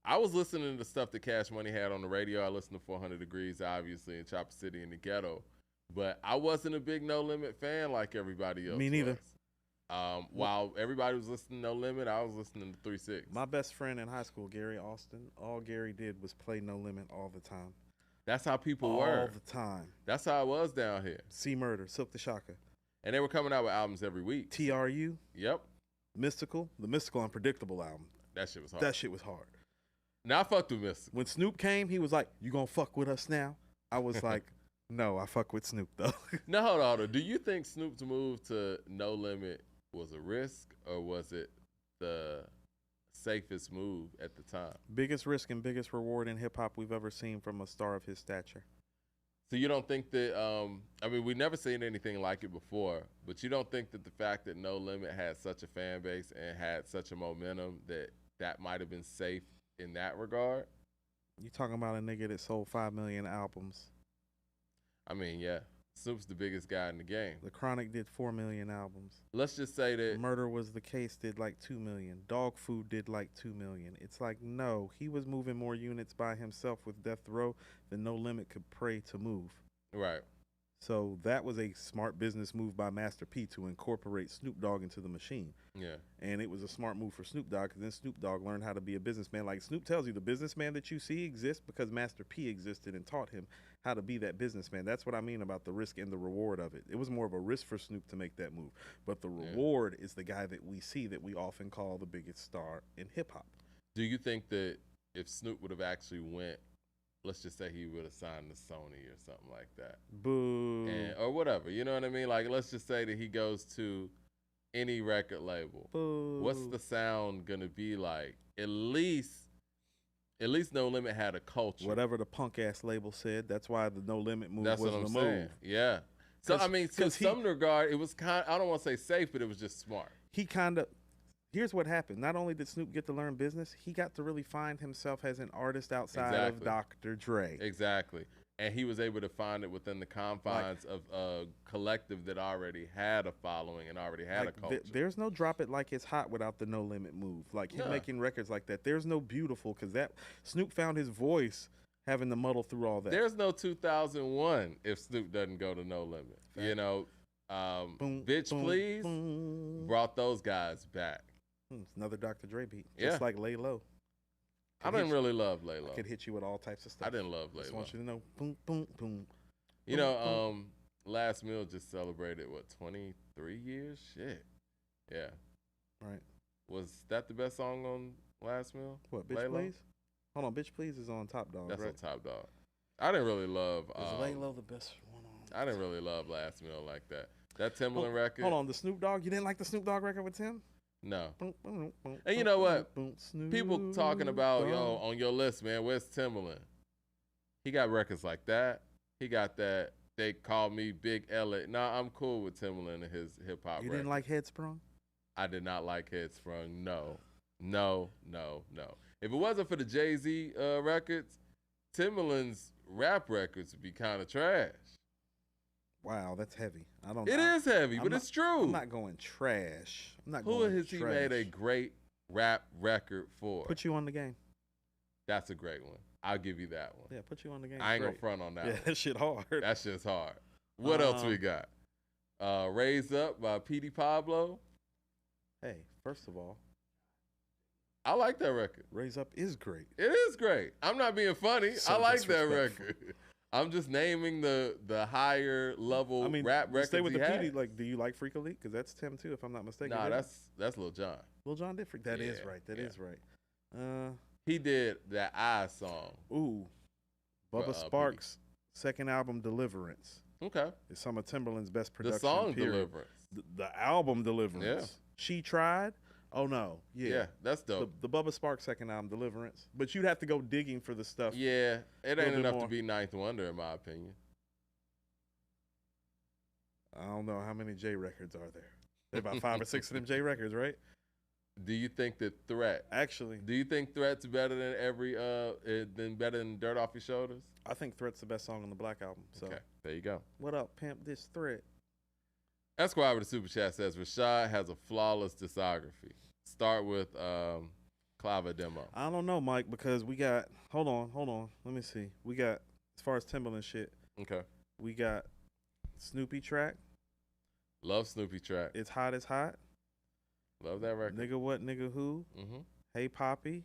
I was listening to stuff that Cash Money had on the radio. I listened to 400 Degrees, obviously, in Chopper City in the Ghetto. But I wasn't a big No Limit fan like everybody else. Me neither. While everybody was listening to No Limit, I was listening to 3-6. My best friend in high school, Gary Austin, all Gary did was play No Limit all the time. That's how people were. All the time. That's how it was down here. C Murder, Silk the Shocker. And they were coming out with albums every week. TRU. Yep. Mystical. The Mystical Unpredictable album. That shit was hard. That shit was hard. Now I fucked with Mystical. When Snoop came, he was like, "You gonna fuck with us now?" I was like, "No, I fuck with Snoop though." Now hold on. Do you think Snoop's move to No Limit was a risk or was it the safest move at the time? Biggest risk and biggest reward in hip hop we've ever seen from a star of his stature. So you don't think that, I mean, we've never seen anything like it before, but you don't think that the fact that No Limit had such a fan base and had such a momentum that might have been safe in that regard? You talking about a nigga that sold 5 million albums. I mean, yeah, Snoop's the biggest guy in the game. The Chronic did 4 million albums. Let's just say that Murder Was the Case did like 2 million. Dog Food did like 2 million. It's like, no, he was moving more units by himself with Death Row than No Limit could pray to move. right. So that was a smart business move by Master P to incorporate Snoop Dogg into the machine. Yeah. And it was a smart move for Snoop Dogg because then Snoop Dogg learned how to be a businessman. Like Snoop tells you, the businessman that you see exists because Master P existed and taught him how to be that businessman. That's what I mean about the risk and the reward of it. It was more of a risk for Snoop to make that move. But the reward is the guy that we see that we often call the biggest star in hip hop. Do you think that if Snoop would have actually went, let's just say he would have signed to Sony or something like that, Boo. or whatever, you know what I mean? Like, let's just say that he goes to any record label. Boo. What's the sound gonna be like? At least No Limit had a culture. Whatever the punk ass label said, that's why the No Limit move That's was what I'm the saying. move. Yeah. So I mean, to some regard, it was I don't want to say safe, but it was just smart. He kind of. Here's what happened. Not only did Snoop get to learn business, he got to really find himself as an artist outside of Dr. Dre. Exactly. And he was able to find it within the confines of a collective that already had a following and already had a culture. There's no Drop It Like It's Hot without the No Limit move. Like him making records like that. There's no Beautiful because that Snoop found his voice having to muddle through all that. There's no 2001 if Snoop doesn't go to No Limit. Fact. You know, Bitch Please brought those guys back. It's another Dr. Dre beat. Just like Lay Low. I didn't really love Lay Low. I could hit you with all types of stuff. I didn't love Lay Low. I just want you to know, boom, boom, boom. You know, Last Meal just celebrated, 23 years? Shit. Yeah. Right. Was that the best song on Last Meal? What, Bitch Please? Hold on, Bitch Please is on Top Dog, That's right? on Top Dog. I didn't really love... Is Lay Low the best one on? I didn't really love Last Meal like that. That Timbaland record... Hold on, the Snoop Dogg? You didn't like the Snoop Dogg record with Tim? No. And you know what? People talking about, yo, on your list, man, where's Timbaland? He got records like that. He got that They Call Me Big L.A. Nah, I'm cool with Timbaland and his hip-hop You didn't like Headsprung? I did not like Headsprung, no. No, no, no. If it wasn't for the Jay-Z records, Timbaland's rap records would be kind of trash. Wow, that's heavy. It is heavy, but it's true. I'm not going trash. I'm not Who going has he made a great rap record for? Put You on the Game. That's a great one. I'll give you that one. Yeah, Put You on the Game. I ain't gonna front on that. Yeah, one. that shit hard. That shit's hard. What else we got? Raise Up by P.D. Pablo. Hey, first of all, I like that record. Raise Up is great. It is great. I'm not being funny. I like that record. I'm just naming the higher level rap records. Stay with the PD. Like, do you like Freak Elite? Because that's Tim too, if I'm not mistaken. Nah, that's Lil Jon. Lil Jon did Freak. That is right. That is right. He did that I song. Ooh, Bubba Sparks' second album, Deliverance. Okay, it's some of Timberland's best production. The song period. Deliverance. The album Deliverance. Yeah. She Tried. Oh no, yeah, that's dope. The Bubba Sparks second album, Deliverance. But you'd have to go digging for the stuff. Yeah, it ain't enough to be Ninth Wonder, in my opinion. I don't know how many J records are there. There are about 5 or 6 of them J records, right? Do you think that Threat? Actually, do you think Threat's better than better than Dirt Off Your Shoulders? I think Threat's the best song on the Black Album. So okay, there you go. What up, pimp? This Threat. Esquire with the Super Chat says Rashad has a flawless discography. Start with Clava Demo. I don't know, Mike, because we got hold on. Let me see. We got, as far as Timbaland shit. Okay. We got Snoopy track. Love Snoopy track. It's Hot as Hot. Love that record. Nigga What, Nigga Who. Mm-hmm. Hey Poppy.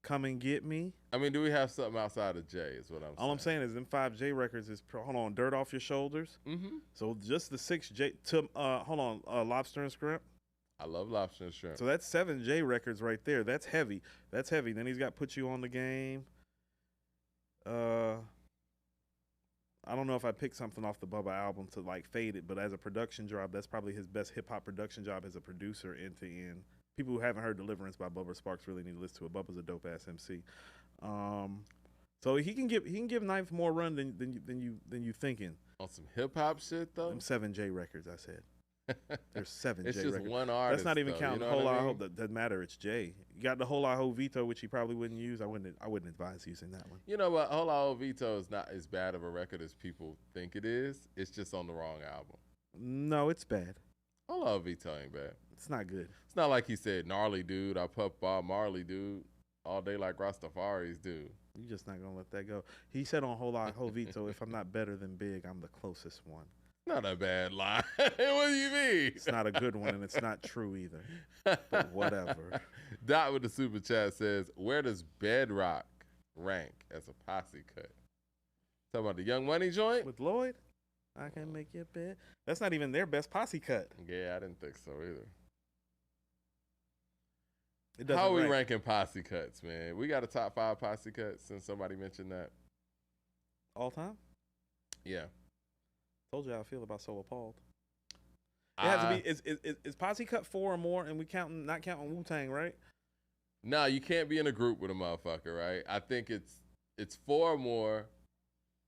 Come and Get Me. I mean, do we have something outside of J is what I'm saying. All I'm saying is them 5 J records is, hold on, Dirt Off Your Shoulders. Mm-hmm. So just the 6 J, hold on, Lobster and Shrimp. I love Lobster and Shrimp. So that's 7 J records right there. That's heavy. That's heavy. Then he's got Put You on the Game. I don't know if I picked something off the Bubba album to like fade it, but as a production job, that's probably his best hip hop production job as a producer end to end. People who haven't heard Deliverance by Bubba Sparks really need to listen to it. Bubba's a dope ass MC. So he can give Ninth more run than you thinking. On some hip hop shit though. Them 7 J records, I said. There's 7 It's Jay just records. one artist. That's not even though, counting you know Whole what I Lot mean? Ho. That doesn't matter. It's Jay. You got the Whole Lot Ho Veto, which he probably wouldn't use. I wouldn't advise using that one. You know what? Hola Vito is not as bad of a record as people think it is. It's just on the wrong album. No, it's bad. Hola Vito ain't bad. It's not good. It's not like he said, gnarly dude, I puff Bob Marley dude, all day like Rastafari's do. You're just not gonna let that go. He said on Whole Lot Ho Veto, if I'm not better than Big, I'm the closest one. Not a bad line. What do you mean? It's not a good one, and it's not true either. But whatever. Dot with the super chat says, where does Bedrock rank as a posse cut? Talking about the Young Money joint? With Lloyd, I can make your bed. That's not even their best posse cut. Yeah, I didn't think so either. It doesn't How are we rank. ranking posse cuts, man? We got a top 5 posse cuts since somebody mentioned that. All time? Yeah. Told you how I feel about So Appalled. It has to be. Is posse cut 4 or more, and we not counting Wu-Tang, right? No, you can't be in a group with a motherfucker, right? I think it's 4 or more,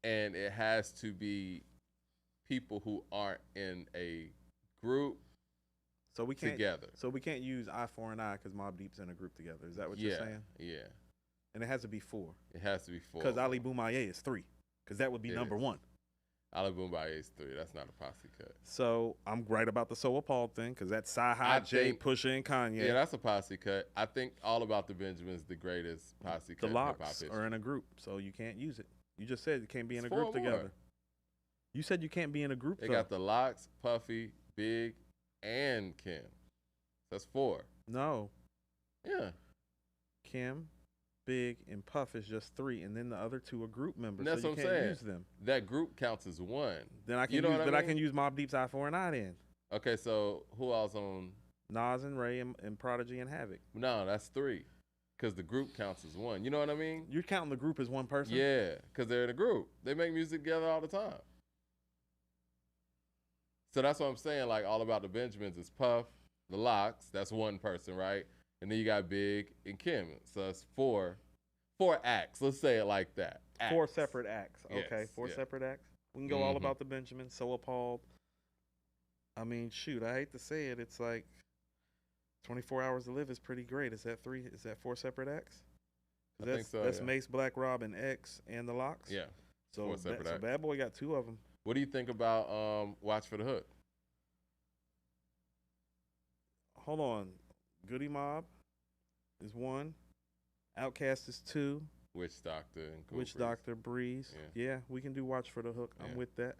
and it has to be people who aren't in a group So we can't together. So we can't use I 4 and I because Mobb Deep's in a group together. Is that what you're saying? Yeah. And it has to be 4 It has to be 4. because Ali Boumaier is 3 because that would be It number is. 1. Ali Boumaier is 3. That's not a posse cut. So I'm right about the So Appalled thing because that's I Sci-Hi, Jay, think- Pusha, and Kanye. Yeah, that's a posse cut. I think All About the Benjamins the greatest posse The cut in hip-hop Locks history. are in a group, so you can't use it. You just said you can't be in It's a 4 group or more. together. You said you can't be in a group They though. got the Locks, Puffy, Big, and Kim. That's 4. No, Yeah. Kim, Big, and Puff is just 3, and then the other 2 are group members. That's so you what I'm can't saying. use them. That group counts as 1. Then I can You know use what I I mean? can use Mobb Deep's I 4 and I then. Okay, so who else on? Nas and Ray and Prodigy and Havoc. No, that's 3. Because the group counts as 1. You know what I mean? You're counting the group as one person? Yeah, because they're in a group. They make music together all the time. So that's what I'm saying. Like, All About the Benjamins is Puff, the Locks. That's 1 person, right? And then you got Big and Kim. So that's 4 acts. Let's say it like that. 4 Acts. separate acts. Okay, Yes, 4 yeah. separate acts. We can go All Mhm. About the Benjamin, So Appalled. I mean, shoot, I hate to say it. It's like 24 Hours to Live is pretty great. Is that 4 separate acts? I think so, That's yeah. Mace, Black Rob, and X, and the Locks. Yeah. So, 4 separate so acts. Bad Boy got 2 of them. What do you think about Watch for the Hook? Hold on. Goody Mob is 1. Outkast is 2. Witch Doctor and Coop Witch Breeze. Doctor, Breeze. Yeah, we can do Watch for the Hook. I'm Yeah. with that.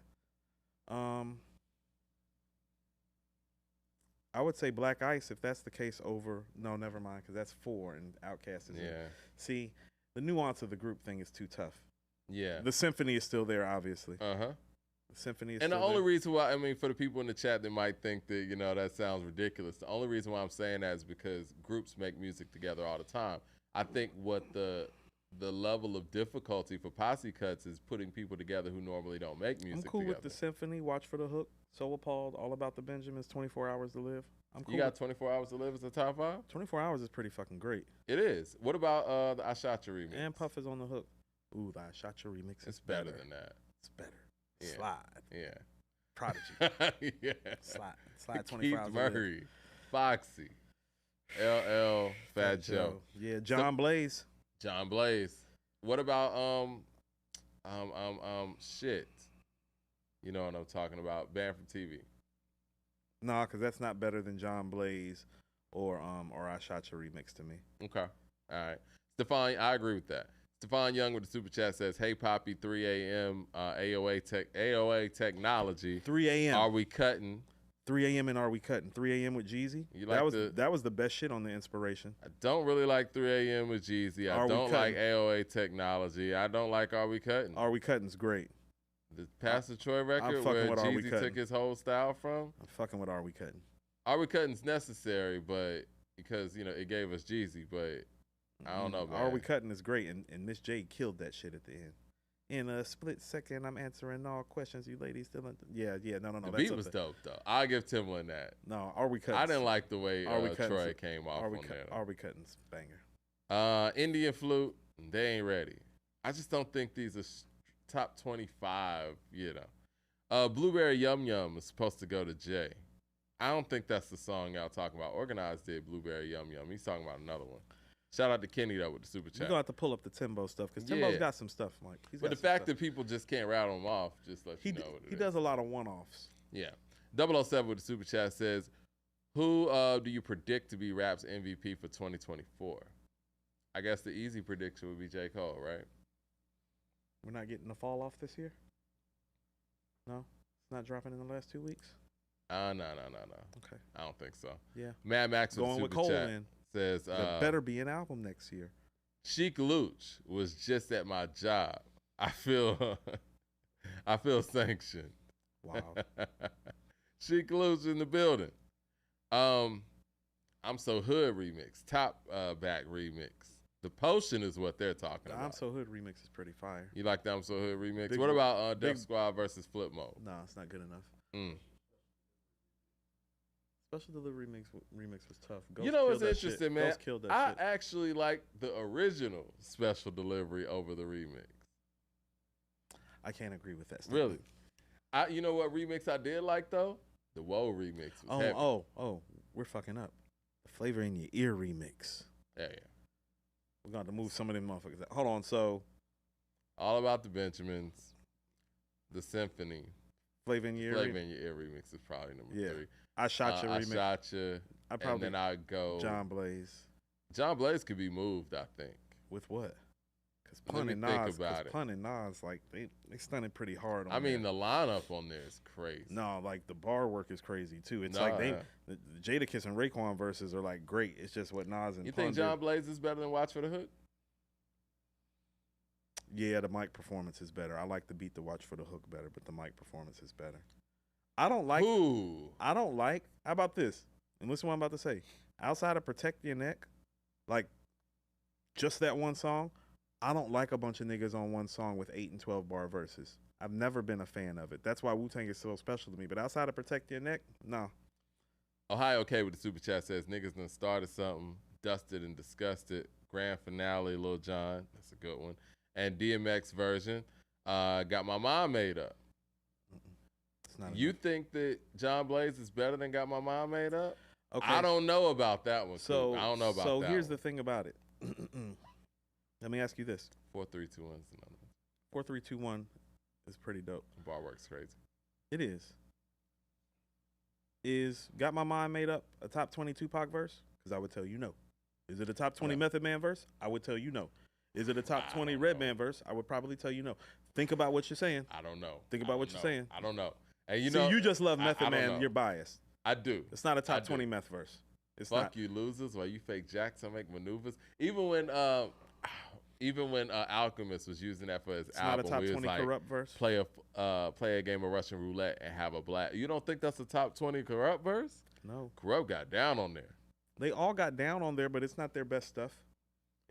I would say Black Ice if that's the case over. No, never mind, because that's 4 and Outkast is. Yeah. See, the nuance of the group thing is too tough. Yeah. The symphony is still there, obviously. Uh-huh. The symphony is And the still only there. reason why, I mean, for the people in the chat that might think that, you know, that sounds ridiculous, the only reason why I'm saying that is because groups make music together all the time. I think what the level of difficulty for posse cuts is putting people together who normally don't make I'm music cool together. with the symphony, Watch for the Hook, So Appalled, All About the Benjamins, 24 Hours to Live. I'm cool You got with 24 Hours to Live as a top 5? 24 Hours is pretty fucking great. It is. What about the I Shot Your remix? And Puff is on the hook. Ooh, the I Shot Your remix is It's better than that. It's better. Yeah. Slide. Yeah. Prodigy. Yeah. Slide 24 Keith Hours to Live. Murray, Foxy, LL, Fat Joe, Yeah, John Blaze. John Blaze. What about shit? You know what I'm talking about? Banned from TV. Nah, because that's not better than John Blaze or I Shot Your remix to me. Okay. All right. Stefan, I agree with that. Stefan Young with the super chat says, "Hey Poppy, 3 a.m. AOA technology. 3 a.m. Are we cutting? 3 a.m. and Are We Cutting? 3 a.m. with Jeezy. You like that was the best shit on the Inspiration. I don't really like 3 a.m. with Jeezy. I Are We don't like Cutting? AOA technology. I don't like Are We Cutting? Are We Cutting's great. The Pastor Troy record fucking where with Are We Jeezy Cutting. took his whole style from. I'm fucking with Are We Cutting. Are We Cutting's necessary, but because, you know, it gave us Jeezy, but I don't know, man. Are We Cutting is great, and Miss J killed that shit at the end. In a split second, I'm answering all questions. You ladies still, no. The That's beat up was there. dope, though. I'll give Timbaland that. No, Are We Cutting? I didn't like the way Are We Cutting's Troy a- came off Are We on Cut- that. Are We Cutting's banger. Indian Flute, they ain't ready. I just don't think these are top 25, you know. Blueberry Yum Yum is supposed to go to Jay. I don't think that's the song y'all talking about. Organized did Blueberry Yum Yum. He's talking about another one. Shout out to Kenny though with the super chat. We're gonna have to pull up the Timbo stuff because Timbo's got some stuff, Mike. But the fact that people just can't rattle him off, just let you know what it is. He does a lot of one-offs. Yeah. 007 with the super chat says, who do you predict to be rap's MVP for 2024? I guess the easy prediction would be J. Cole, right? We're not getting a fall off this year? No? It's not dropping in the last 2 weeks? No. Okay. I don't think so. Yeah. Mad Max with Going the with super Cole chat then. says, there better be an album next year. Chic Luch was just at my job. I feel sanctioned. Wow. Chic Luch in the building. I'm So Hood remix, top back remix. The Potion is what they're talking about. I'm So Hood remix is pretty fire. You like the I'm So Hood remix? What about Def Squad versus Flip Mode? No, it's not good enough. Special Delivery remix was tough. Ghost, you know what's interesting, man? Ghost killed that shit. Actually like the original Special Delivery over the remix. I can't agree with that statement. Really? You know what remix I did like though? The Whoa remix was heavy. Oh, we're fucking up. The Flavor in Your Ear remix. Yeah. We're going to move some of them motherfuckers out. Hold on, so. All About the Benjamins, The Symphony. Flavor in Your Ear remix is probably number 3. I Shot You remix. I Shot You. And then I'd go. John Blaze. John Blaze could be moved, I think. With what? Because Pun and Nas, like, they stunted pretty hard on the lineup on there is crazy. No, like, the bar work is crazy, too. It's the Jadakiss and Raekwon verses are, like, great. It's just what Nas and You Pun think John Blaze is better than Watch for the Hood? Yeah, the mic performance is better. I like the beat to Watch for the Hook better, but the mic performance is better. I don't like. How about this? And listen to what I'm about to say. Outside of Protect Your Neck, like, just that one song, I don't like a bunch of niggas on one song with 8 and 12 bar verses. I've never been a fan of it. That's why Wu-Tang is so special to me. But outside of Protect Your Neck, no. Ohio K with the super chat says, niggas done started something, dusted and disgusted. Grand finale, Lil Jon. That's a good one. And DMX version, Got My Mind Made Up. You think that John Blaze is better than Got My Mind Made Up? Okay. I don't know about that one. So I don't know about that. So here's the thing about it. Let me ask you this. 4 3 2 1 is another one. 4 3 2 1 is pretty dope. Bar works crazy. It is. Is Got My Mind Made Up a top 20 Tupac verse? Because I would tell you no. Is it a top 20 Method Man verse? I would tell you no. Is it a top 20 Redman verse? I would probably tell you no. Think about what you're saying. I don't know. Think about what you're saying. I don't know. And you just love Method Man. You're biased. I do. It's not a top 20 Meth verse. It's Fuck not. You losers while you fake jacks and make maneuvers. Even when Alchemist was using that for his album, it's not a top 20 Corrupt verse. Play a game of Russian roulette and have a black. You don't think that's a top 20 Corrupt verse? No. Corrupt got down on there. They all got down on there, but it's not their best stuff.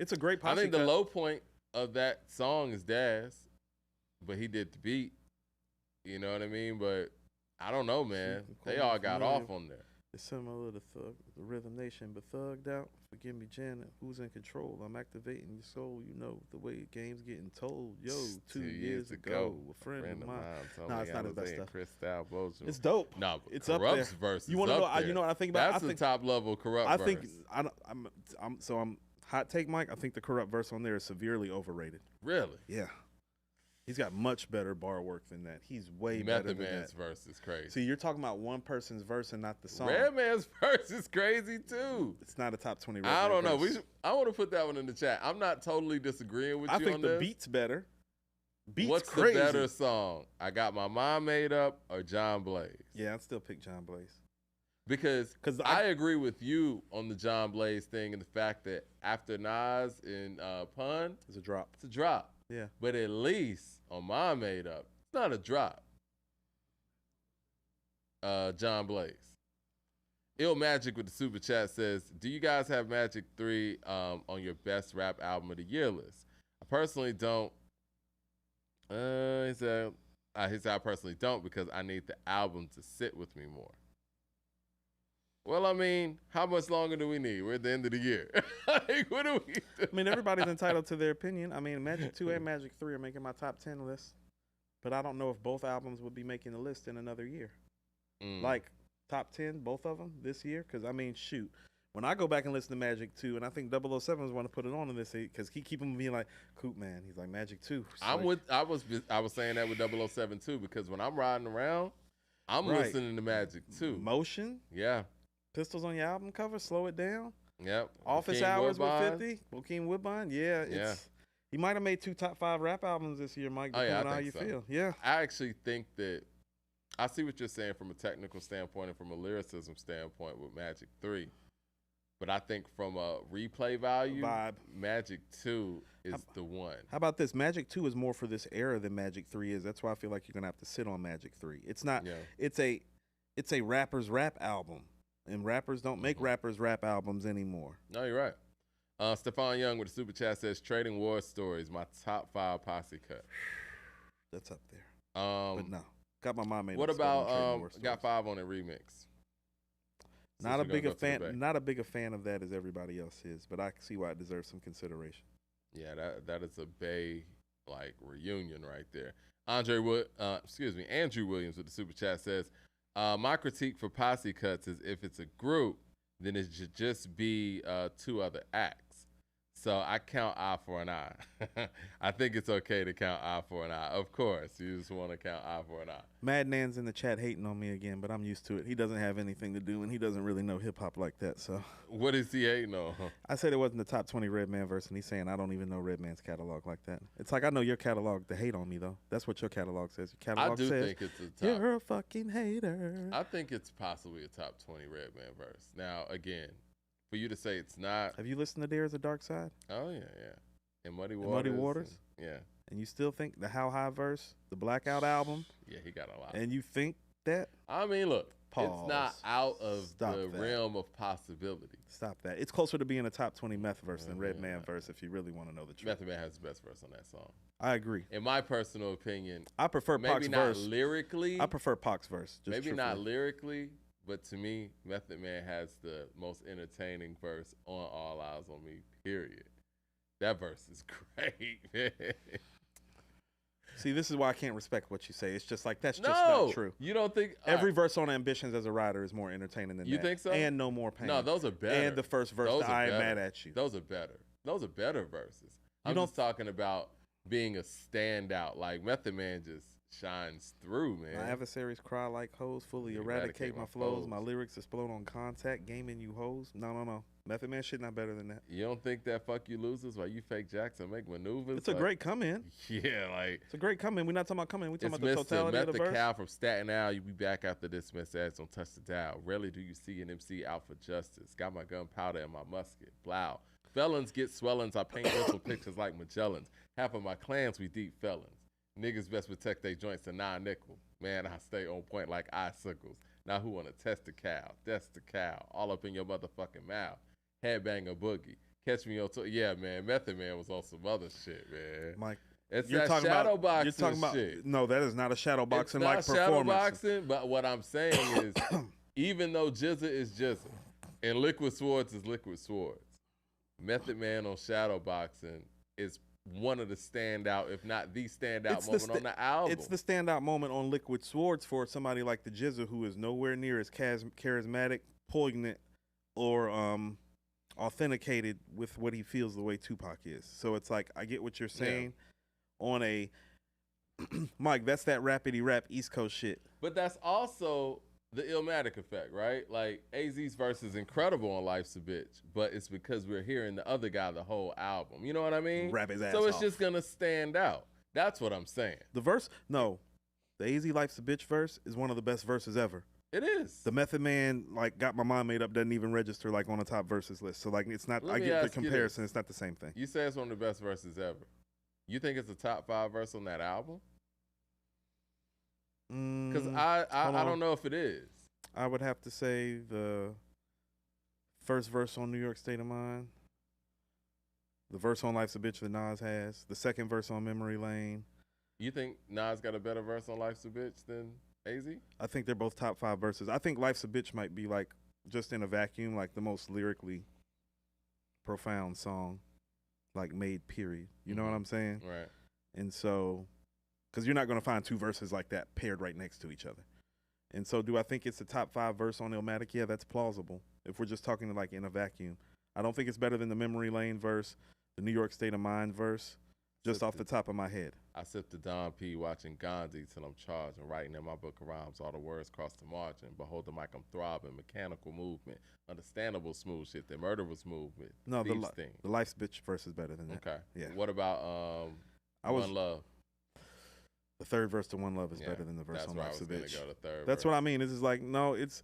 It's a great Posse. I think the low point of that song is Daz, but he did the beat. You know what I mean? But I don't know, man. They all got off on there. It's similar to Thug, the Rhythm Nation, but thugged out. Forgive me, Janet. Who's in control? I'm activating your soul. You know the way game's getting told. Yo, 2 years ago, a friend of mine. No, it's not his best stuff. It's dope. No, it's up there. Verse you want to know? You know what I think about? That's the top level Corrupt. I think I'm hot take, Mike. I think the Corrupt verse on there is severely overrated. Really? Yeah. He's got much better bar work than that. He's way better than that. Method Man's verse is crazy. See, you're talking about one person's verse and not the song. Redman's verse is crazy too. It's not a top 20 Redman I don't know. I want to put that one in the chat. I'm not totally disagreeing with you on this. I think the beat's better. What's crazy. The better song? I Got My Mind Made Up or John Blaze? Yeah, I'd still pick John Blaze. Because I agree with you on the John Blaze thing and the fact that after Nas and Pun, it's a drop. It's a drop. Yeah. But at least on My Made Up, it's not a drop. John Blaze. Ill Magic with the super chat says, do you guys have Magic 3 on your best rap album of the year list? I personally don't. He said I personally don't because I need the album to sit with me more. Well, I mean, how much longer do we need? We're at the end of the year. Like, what do we do? I mean, everybody's entitled to their opinion. I mean, Magic 2 and Magic 3 are making my top 10 list. But I don't know if both albums would be making the list in another year. Like, top 10, both of them this year. Because I mean, shoot, when I go back and listen to Magic 2, and I think 007 want to put it on in this because he keep him being like, Coop, man, he's like Magic 2. I was saying that with 007 too, because when I'm riding around, I'm Right. listening to Magic too. Motion, Yeah. pistols on your album cover, slow it down. Yep. Office King Hours Woodbine. with 50, Bokeem Woodbine. Yeah, it's he might have made 2 top 5 rap albums this year, Mike. Oh, yeah, Depending I on how think you so. feel. Yeah. I actually think that I see what you're saying from a technical standpoint and from a lyricism standpoint with Magic 3. But I think from a replay value, Vibe. Magic 2 is the one. How about this? Magic 2 is more for this era than Magic 3 is. That's why I feel like you're gonna have to sit on Magic 3. It's not. Yeah. It's a rapper's rap album, and rappers don't make rappers rap albums anymore. No, you're right. Stephon Young with the super chat says Trading War Stories, my top 5 Posse cut. That's up there. But no, got my mind made. What up about Trading War Stories. Got 5 on it remix? Not a Since we're big gonna a go to the fan. Bay. Not a big a fan of that as everybody else is, but I can see why it deserves some consideration. Yeah, that is a Bay like reunion right there. Andrew Williams with the super chat says, my critique for Posse cuts is if it's a group, then it should just be 2 other acts. So I count eye for an eye. I think it's okay to count eye for an eye. Of course, you just want to count eye for an eye. Mad Nan's in the chat hating on me again, but I'm used to it. He doesn't have anything to do, and he doesn't really know hip hop like that. So What is he hating on? I said it wasn't the top 20 Redman verse, and he's saying I don't even know Redman's catalog like that. It's like I know your catalog to hate on me though. That's what your catalog says. Your catalog I do says think it's a top. you're a fucking hater. I think it's possibly a top 20 Redman verse. Now, again, for you to say it's not. Have you listened to There's a Dark Side? Oh, yeah. And Muddy And Waters. Muddy Waters? Yeah. And you still think the How High verse, the Blackout album, Yeah, he got a lot. and you think that? I mean, look, Pause. it's not out of Stop the that. realm of possibility. Stop that. It's closer to being a top 20 Meth verse than Yeah. Redman verse if you really want to know the truth. Method Man has the best verse on that song. I agree. In my personal opinion, I prefer maybe Pac's not verse. lyrically. I prefer Pac's verse. Just Maybe not truthfully. lyrically, but to me, Method Man has the most entertaining verse on All Eyes on Me, period. That verse is great, man. See, this is why I can't respect what you say. It's just like that's just No, not true. you don't think Every verse on Ambitions as a writer is more entertaining than You that. think so? And No More Pain. No, those are better. And the first verse, Those the are I Am better. Mad at You. Those are better. Those are better verses. I'm don't- just talking about being a standout. Like Method Man just shines through, man. My adversaries cry like hoes, fully Eradicate eradicate my my flows. foes. My lyrics explode on contact, gaming you hoes. No. Method Man shit not better than that. You don't think that fuck you losers while you fake jacks and make maneuvers? It's a Like, great come in. Yeah, like It's a great come in. We're not talking about coming. We're talking it's about the Mr. totality of Met the the verse. Cow from Staten Island. You be back after this. Miss ass don't touch the dial. Rarely do you see an MC out for justice. Got my gunpowder and my musket. Blow. Felons get swellings. I paint mental pictures like Magellans. Half of my clans we deep felons. Niggas best protect their joints and 9 nickel. Man, I stay on point like icicles. Now who wanna test the cow? That's the cow. All up in your motherfucking mouth. Headbanger boogie. Catch me on yeah, man. Method Man was on some other shit, man. Mike, It's you're that talking shadow about. boxing You're talking about. shit. No, that is not a shadow boxing It's like not shadow performance. boxing, but what I'm saying is, even though Jizza is Jizza and Liquid Swords is Liquid Swords, Method Man on shadow boxing is one of the standout, if not the standout moment on the album. It's the standout moment on Liquid Swords for somebody like the Jizza, who is nowhere near as charismatic, poignant, or authenticated with what he feels the way Tupac is. So it's like, I get what you're saying on a Mike, that's that rapidy rap East Coast shit. But that's also the Illmatic effect, right? Like AZ's verse is incredible on Life's a Bitch, but it's because we're hearing the other guy the whole album. You know what I mean? Rap his ass So it's off. just gonna stand out. That's what I'm saying. The verse, no, the AZ Life's a Bitch verse is one of the best verses ever. It is. The Method Man, like, got my mind made up, doesn't even register like on the top verses list. So like, it's not. Let I me get the ask you comparison. this. It's not the same thing. You say it's one of the best verses ever. You think it's a top 5 verse on that album? Because I hold on. don't know if it is. I would have to say the first verse on New York State of Mind, the verse on Life's a Bitch that Nas has, the second verse on Memory Lane. You think Nas got a better verse on Life's a Bitch than AZ? I think they're both top 5 verses. I think Life's a Bitch might be like, just in a vacuum, like the most lyrically profound song, like made, period. You know what I'm saying? Right. And so, because you're not going to find 2 verses like that paired right next to each other. And so, do I think it's a top 5 verse on Illmatic? Yeah, that's plausible. If we're just talking like in a vacuum, I don't think it's better than the Memory Lane verse, the New York State of Mind verse, just off the top of my head. I sip the Don P watching Gandhi till I'm charged and writing in my book of rhymes all the words cross the margin. Behold the mic, I'm throbbing, mechanical movement, understandable smooth shit, the murderous movement. No, the Life's Bitch verse is better than that. Okay. Yeah. What about One Love? The third verse to One Love is better than the verse on Life's a Bitch. Go to third That's verse. what I mean. This is like, no, it's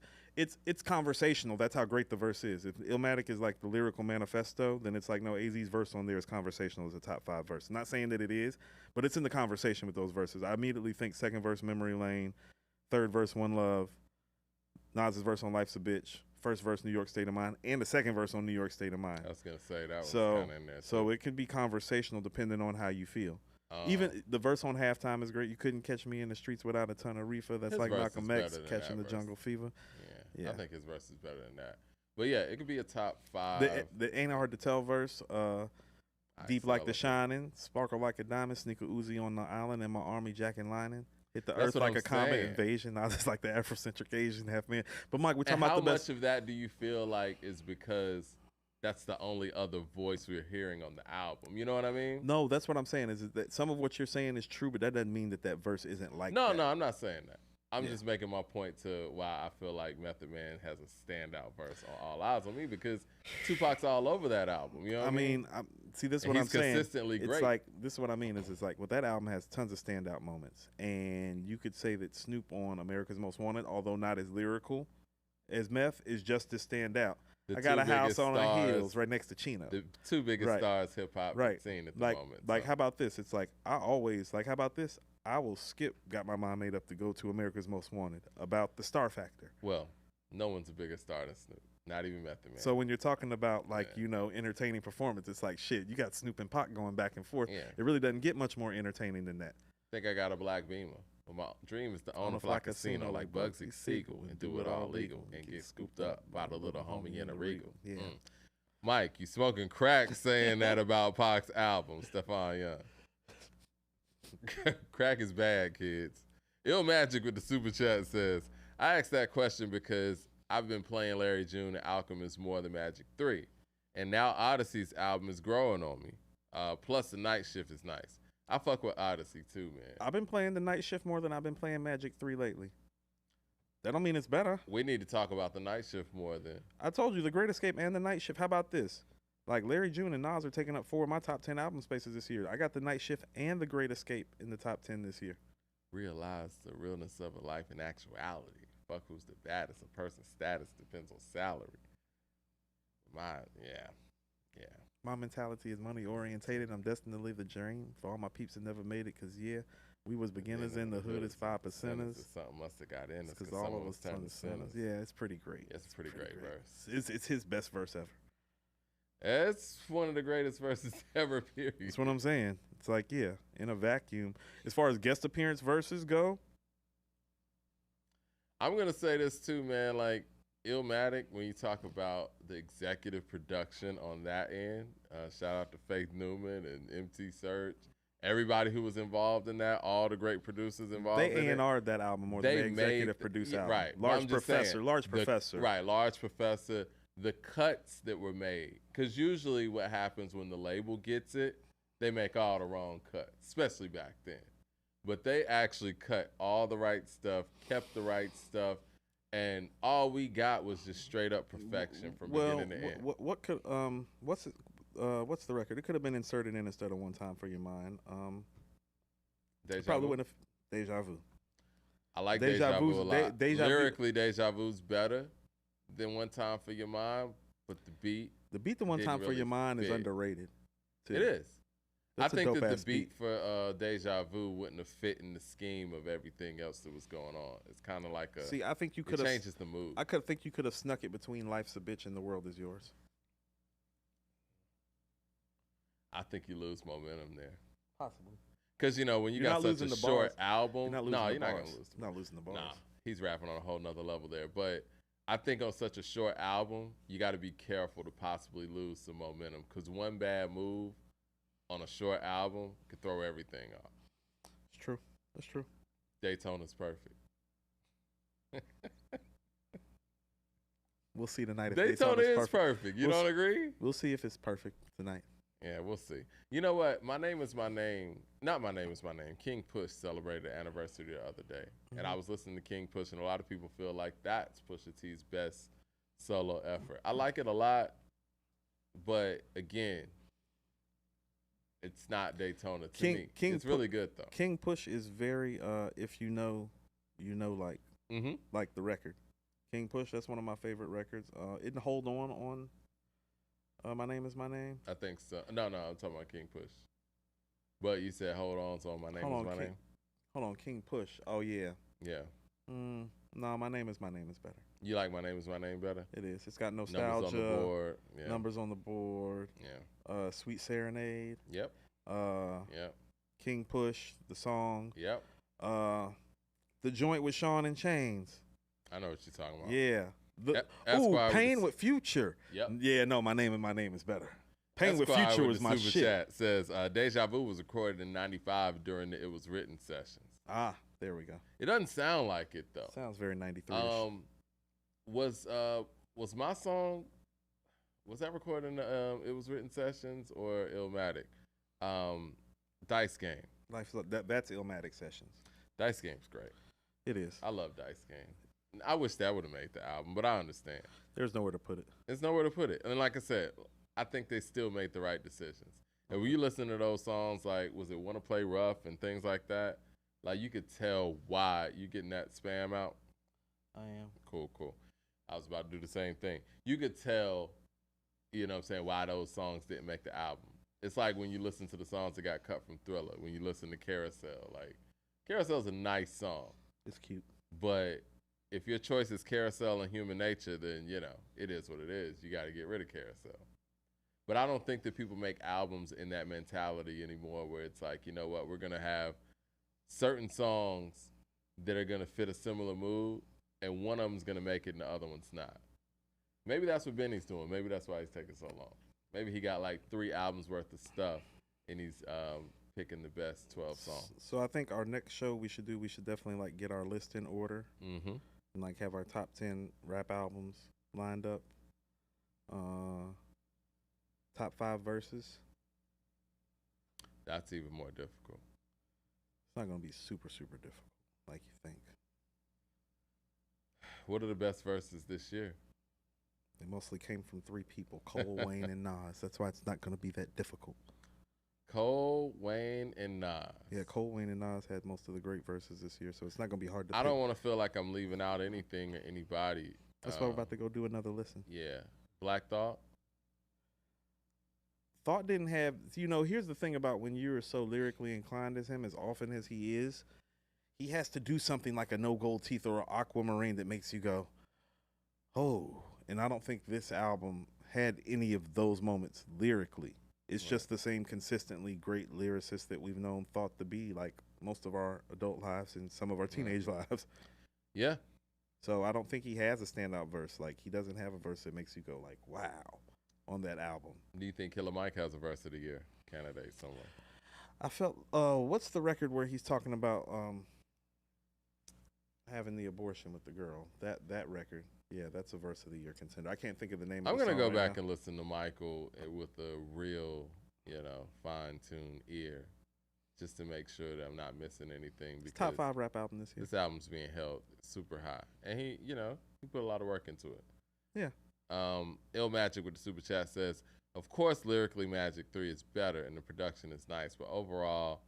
conversational. That's how great the verse is. If Illmatic is like the lyrical manifesto, then it's like, no, AZ's verse on there is conversational as a top 5 verse. I'm not saying that it is, but it's in the conversation with those verses. I immediately think second verse, Memory Lane, third verse, One Love, Nas's verse on Life's a Bitch, first verse, New York State of Mind, and the second verse on New York State of Mind. I was going to say that was kind of in there. So it could be conversational depending on how you feel. Even the verse on Halftime is great. You couldn't catch me in the streets without a ton of reefer. That's like Malcolm X catching the jungle fever. Yeah, I think his verse is better than that. But yeah, it could be a top 5. The Ain't Hard to Tell verse, Deep Like the Shining, Sparkle Like a Diamond, Sneaker Uzi on the Island, and my army jack and lining. Hit the earth like a comet invasion. I just like the Afrocentric Asian half man. But Mike, we're talking about the best. How much of that do you feel like is because that's the only other voice we're hearing on the album? You know what I mean? No, that's what I'm saying. Is that some of what you're saying is true, but that doesn't mean that verse isn't like that. No, I'm not saying that. I'm just making my point to why I feel like Method Man has a standout verse on all albums. I mean, because Tupac's all over that album. You know what I mean? See, this is what I'm saying. He's consistently great. It's like, this is what I mean. It's like, well, that album has tons of standout moments. And you could say that Snoop on America's Most Wanted, although not as lyrical as Meth, is just as standout. I got a house on the hills right next to Chino. The two biggest stars hip-hop scene at the moment. Like, how about this? It's like, how about this? I will skip Got My Mind Made Up to go to America's Most Wanted about the star factor. Well, no one's a bigger star than Snoop. Not even Method Man. So when you're talking about, like, entertaining performance, it's like, shit, you got Snoop and Pac going back and forth. Yeah. It really doesn't get much more entertaining than that. Think I got a black Beamer. But my dream is to own a fly casino like Bugsy Siegel and do it all legal and get scooped up by the little homie in a Regal. Yeah. Mike, you smoking crack saying that about Pac's album, Stephon Young. Crack is bad, kids. Ill Magic with the super chat says, I asked that question because I've been playing Larry June and Alchemist more than Magic 3. And now Odyssey's album is growing on me. Plus the Night Shift is nice. I fuck with Odyssey too, man. I've been playing the Night Shift more than I've been playing Magic 3 lately. That don't mean it's better. We need to talk about the Night Shift more then. I told you, The Great Escape and the Night Shift. How about this? Like, Larry June and Nas are taking up 4 of my top 10 album spaces this year. I got the Night Shift and the Great Escape in the top 10 this year. Realize the realness of a life in actuality. Fuck who's the baddest. A person's status depends on salary. Yeah. My mentality is money orientated. I'm destined to live the dream. For all my peeps that never made it, because, we was beginners in the hood as 5 percenters. Something must have got in us because all of us turned to sinners. Yeah, it's pretty great. It's a pretty great verse. It's his best verse ever. It's one of the greatest verses ever, period. That's what I'm saying. It's like, in a vacuum. As far as guest appearance verses go, I'm going to say this too, man. Like, Illmatic, when you talk about the executive production on that end, shout out to Faith Newman and MT Surge. Everybody who was involved in that, all the great producers involved in it. They A&R'd that album more than they executive produced album. Right. Large Professor. Right, Large Professor. The cuts that were made. Because usually what happens when the label gets it, they make all the wrong cuts, especially back then. But they actually cut all the right stuff, kept the right stuff, and all we got was just straight up perfection from beginning to end. What's the record? It could have been inserted in instead of One Time for Your Mind. Deja Vu. Wouldn't have. Deja Vu. I like Deja Vu a lot. Lyrically, Deja Vu's better than One Time for Your Mind, but the beat. The One Time for Your Mind is underrated. Too. It is. I think that the beat for Deja Vu wouldn't have fit in the scheme of everything else that was going on. It's kind of like I think you could have changes the mood. I could think you could have snuck it between Life's a Bitch and The World Is Yours. I think you lose momentum there. Possibly. Because, when you got such a short album, you're not going to lose. Not losing the bars. Nah, he's rapping on a whole nother level there. But I think on such a short album, you got to be careful to possibly lose some momentum. Because one bad move on a short album could throw everything off. It's true. That's true. Daytona's perfect. We'll see tonight if Daytona is perfect. perfect. You don't agree? We'll see if it's perfect tonight. Yeah, we'll see. You know what? My Name Is My Name. Not My Name Is My Name. King Push celebrated the anniversary the other day. And I was listening to King Push, and a lot of people feel like that's Pusha T's best solo effort. I like it a lot, but again, it's not Daytona to me. It's really good, though. King Push is very, if you know, like the record. King Push, that's one of my favorite records. Isn't Hold On My Name Is My Name? I think so. No, I'm talking about King Push. But you said Hold On, so My Name Is My Name. Hold on, King Push. Oh, yeah. Yeah. No, My Name Is better. You like My Name Is My Name better? It is. It's got nostalgia. Numbers on the board. Yeah. Numbers on the board. Yeah. Sweet Serenade. Yep. Yep. King Push, the song. Yep. The joint with Sean and Chains. I know what you're talking about. Yeah. Pain with Future. Yep. Yeah, no, My Name Is better. Pain with Future was my shit. Chat says Deja Vu was recorded in '95 during the It Was Written sessions. Ah, there we go. It doesn't sound like it though. Sounds very 93. Was my song, was that recorded in the It Was Written sessions or Illmatic? Dice Game. That's Illmatic sessions. Dice Game's great. It is. I love Dice Game. I wish that would have made the album, but I understand. There's nowhere to put it. There's nowhere to put it. And like I said, I think they still made the right decisions. And when you listen to those songs, like, was it Wanna Play Rough and things like that, like, you could tell why you getting that spam out. I am. Cool. I was about to do the same thing. You could tell, you know what I'm saying, why those songs didn't make the album. It's like when you listen to the songs that got cut from Thriller, when you listen to Carousel. Like, Carousel's a nice song. It's cute. But if your choice is Carousel and Human Nature, then, you know, it is what it is. You got to get rid of Carousel. But I don't think that people make albums in that mentality anymore where it's like, you know what, we're going to have certain songs that are going to fit a similar mood, and one of them's going to make it and the other one's not. Maybe that's what Benny's doing. Maybe that's why he's taking so long. Maybe he got like 3 albums worth of stuff, and he's picking the best 12 songs. So I think our next show we should definitely like get our list in order. Mm-hmm. And like have our top 10 rap albums lined up. Top 5 verses. That's even more difficult. It's not going to be super, super difficult like you think. What are the best verses this year? They mostly came from 3 people, Cole, Wayne, and Nas. That's why it's not going to be that difficult. Cole, Wayne, and Nas. Yeah, Cole, Wayne, and Nas had most of the great verses this year, so it's not going to be hard to I don't want to feel like I'm leaving out anything or anybody. That's why we're about to go do another listen. Yeah. Black Thought? Thought didn't have, you know, here's the thing about when you're so lyrically inclined as him, as often as he is, he has to do something like a No Gold Teeth or Aquamarine that makes you go, oh. And I don't think this album had any of those moments lyrically. It's just the same consistently great lyricist that we've known Thought to be like most of our adult lives and some of our teenage lives. Yeah. So I don't think he has a standout verse. Like, he doesn't have a verse that makes you go like, wow, on that album. Do you think Killer Mike has a verse of the year candidate somewhere? I felt, what's the record where he's talking about having the abortion with the girl? That record. Yeah, that's a verse of the year contender. I can't think of the name I'm of the going to song go right back now. and listen to Michael with a real, you know, fine-tuned ear just to make sure that I'm not missing anything. It's Because top 5 rap album this year. this album's being held super high. And he, you know, he put a lot of work into it. Yeah. Ill Magic with the super chat says, of course, lyrically Magic 3 is better and the production is nice, but overall,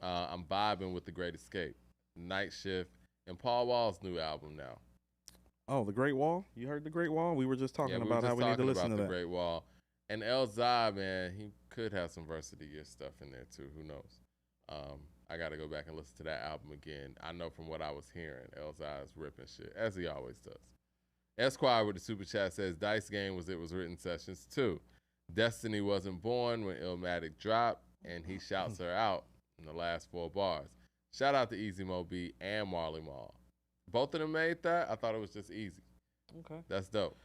I'm vibing with The Great Escape, Night Shift, and Paul Wall's new album now. Oh, The Great Wall? You heard The Great Wall? We were just talking about how we need to listen to The that. Great Wall. And El Zai, man, he could have some verse of the year stuff in there too. Who knows? I got to go back and listen to that album again. I know from what I was hearing, El Zai is ripping shit, as he always does. Esquire with the super chat says, Dice Game was It Was Written Sessions too. Destiny wasn't born when Illmatic dropped, and he shouts her out in the last 4 bars. Shout out to Easy Mo B and Marley Marl. Both of them made that. I thought it was just easy. Okay. That's dope.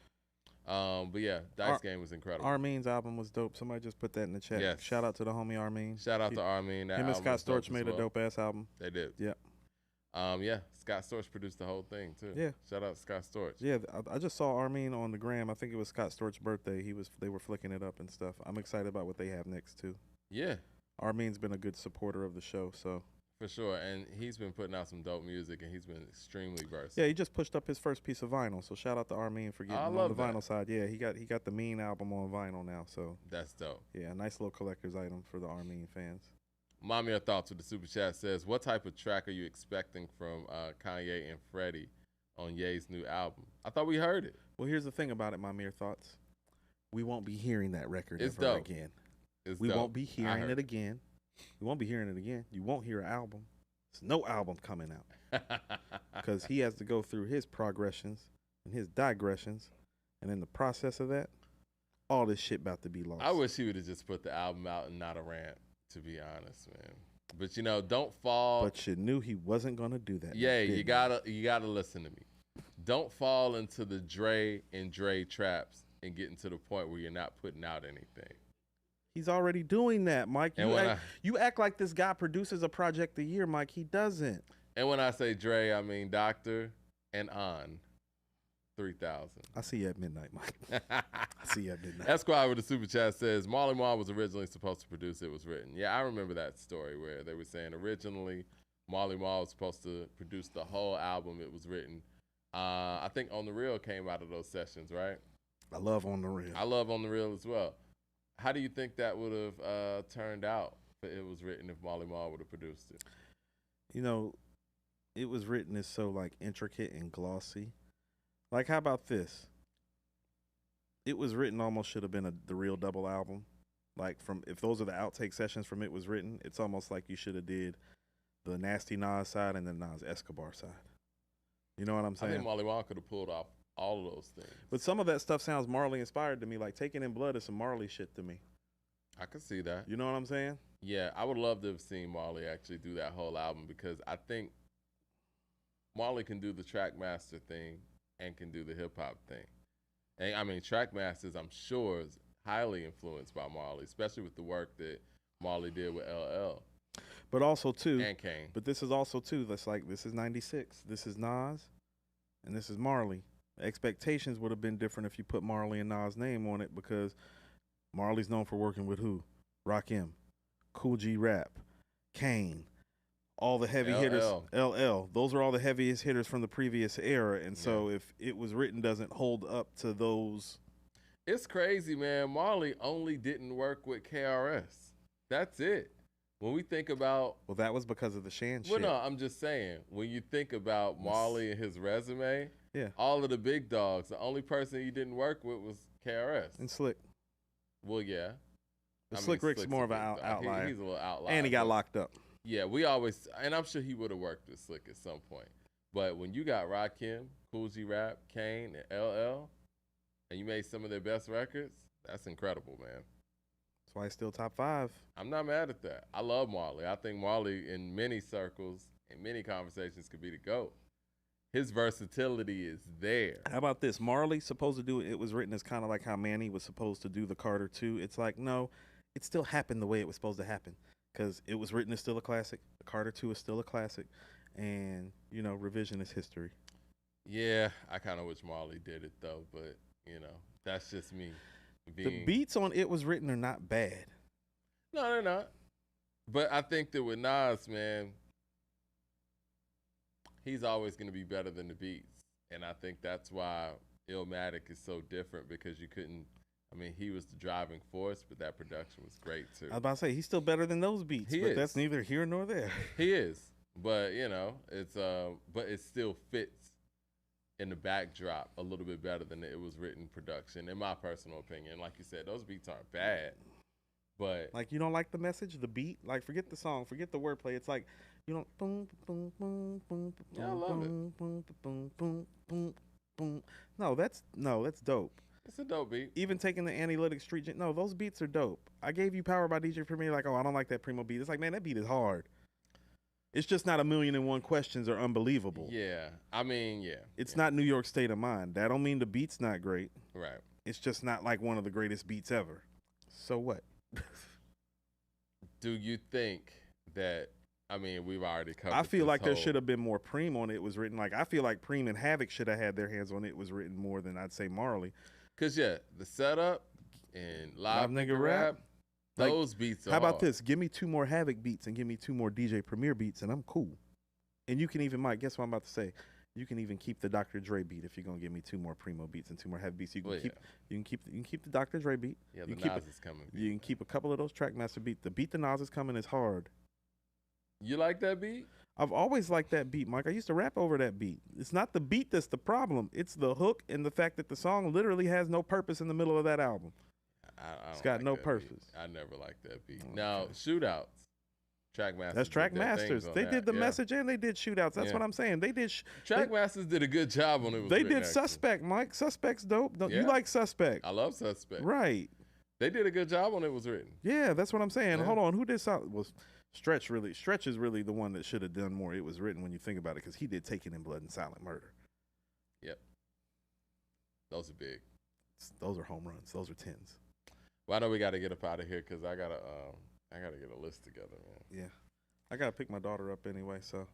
But yeah, Dice Game was incredible. Armin's album was dope. Somebody just put that in the chat. Yes. Shout out to the homie Armin. Shout out to Armin. Him and Scott Storch made a dope ass album. They did. Yeah. Yeah, Scott Storch produced the whole thing too. Yeah. Shout out to Scott Storch. Yeah, I just saw Armin on the gram. I think it was Scott Storch's birthday. They were flicking it up and stuff. I'm excited about what they have next too. Yeah, Armin's been a good supporter of the show, so for sure. And he's been putting out some dope music, and he's been extremely versatile. yeah, he just pushed up his first piece of vinyl. So shout out to Armin for getting on the vinyl side. Yeah, he got the Mean album on vinyl now. So that's dope. Yeah, a nice little collector's item for the Armin fans. Mom, your thoughts with the super chat says, what type of track are you expecting from Kanye and Freddie on Ye's new album? I thought we heard it. Well, here's the thing about it, my mere thoughts. We won't be hearing that record it's ever dope. again. We won't be hearing it again. We won't be hearing it again. You won't hear an album. There's no album coming out. Because he has to go through his progressions and his digressions. And in the process of that, all this shit about to be lost. I wish he would have just put the album out and not a rant, to be honest, man. But, you know, don't fall. But you knew he wasn't going to do that. Yeah, you gotta listen to me. Don't fall into the Dre and Dre traps and getting to the point where you're not putting out anything. He's already doing that, Mike. You act like this guy produces a project a year, Mike. He doesn't. And when I say Dre, I mean Dr. and On 3000. I see you at midnight, Mike. I see you at midnight. Esquire with the super chat says, Marley Marl was originally supposed to produce It Was Written. Yeah, I remember that story where they were saying originally Marley Marl was supposed to produce the whole album It Was Written. I think On The Real came out of those sessions, right? I love On The Real. I love On The Real as well. How do you think that would have turned out if It Was Written if Marley Marl would have produced it? You know, It Was Written is so like intricate and glossy. Like, how about this? It Was Written almost should have been the real double album. Like, if those are the outtake sessions from It Was Written, it's almost like you should have did the Nasty Nas side and the Nas Escobar side. You know what I'm saying? I think Marley Marl could have pulled off all of those things. But some of that stuff sounds Marley inspired to me. Like, Taking in Blood is some Marley shit to me. I could see that. You know what I'm saying? Yeah, I would love to have seen Marley actually do that whole album because I think Marley can do the Trackmaster thing and can do the hip-hop thing. And, I mean, Trackmasters, I'm sure, is highly influenced by Marley, especially with the work that Marley did with LL. But also, too. And Kane. But this is also, too, that's like, this is 96. This is Nas, and this is Marley. The expectations would have been different if you put Marley and Nas' name on it because Marley's known for working with who? Rakim, Cool G Rap, Kane, all the heavy hitters. LL. Those are all the heaviest hitters from the previous era. And so if It Was Written doesn't hold up to those. It's crazy, man. Marley only didn't work with KRS. That's it. When we think about... Well, that was because of the Shan shit. Well, no, I'm just saying. When you think about Marley and his resume, all of the big dogs, the only person he didn't work with was KRS. And Slick. Well, yeah. Slick Rick's more of an outlier. He's a little outlier. And he got locked up. Yeah, we always... And I'm sure he would have worked with Slick at some point. But when you got Rakim, Cool G Rap, Kane, and LL, and you made some of their best records, that's incredible, man. That's why he's still top 5. I'm not mad at that. I love Marley. I think Marley, in many circles, in many conversations, could be the GOAT. His versatility is there. How about this? Marley supposed to do It Was Written as kind of like how Manny was supposed to do the Carter 2. It's like, no, it still happened the way it was supposed to happen. Because It Was Written is still a classic. The Carter 2 is still a classic. And, you know, revision is history. Yeah, I kind of wish Marley did it, though. But, you know, that's just me. The beats on It Was Written are not bad. No, they're not. But I think that with Nas, man, he's always going to be better than the beats. And I think that's why Illmatic is so different because you couldn't, I mean, he was the driving force, but that production was great too. I was about to say, he's still better than those beats, but that's neither here nor there. He is. But, you know, but it still fits in the backdrop a little bit better than It Was Written production, in my personal opinion. Like you said, those beats aren't bad. But like, you don't like the message, the beat? Like, forget the song, forget the wordplay. It's like, you don't boom, boom, boom, boom, yeah, I love boom, boom, boom, boom, boom, boom. No, that's dope. It's a dope beat. Even taking the Analytic Street, no, those beats are dope. I gave you Power by DJ Premier, like, oh, I don't like that Primo beat. It's like, man, that beat is hard. It's just not 1,000,001 Questions are unbelievable. Yeah, I mean, yeah. It's not New York State of Mind. That don't mean the beat's not great. Right. It's just not like one of the greatest beats ever. So what? Do you think that I mean, we've already covered. I feel like there whole... should have been more Preem on It Was Written. Like I feel like Preem and Havoc should have had their hands on It Was Written more than I'd say Marley. Cause yeah, the setup and live nigga rap, like, those beats. How about this? Give me 2 more Havoc beats and give me 2 more DJ Premier beats, and I'm cool. And you can even, Mike, guess what I'm about to say? You can even keep the Dr. Dre beat if you're gonna give me 2 more Primo beats and 2 more Havoc beats. You can you can keep the Dr. Dre beat. Yeah, the Nas is coming. You can keep a couple of those Trackmaster beats. The beat the Nas is coming is hard. You like that beat? I've always liked that beat, Mike. I used to rap over that beat. It's not the beat that's the problem. It's the hook and the fact that the song literally has no purpose in the middle of that album. It's got no purpose. Beat. I never liked that beat. Okay. Now, Shootouts. Trackmasters. That's Trackmasters. They did the message and they did Shootouts. That's what I'm saying. They did. Trackmasters did a good job on it. They did Suspect, Mike. Suspect's dope. You like Suspect? I love Suspect. Right. They did a good job on It Was Written. Yeah, that's what I'm saying. Hold on. Who did something? Was Stretch really? Stretch is really the one that should have done more. It Was Written when you think about it, because he did Taken in Blood and Silent Murder. Yep. Those are big. Those are home runs. Those are 10s. Well, I know we got to get up out of here because I gotta get a list together, man. Yeah, I gotta pick my daughter up anyway, so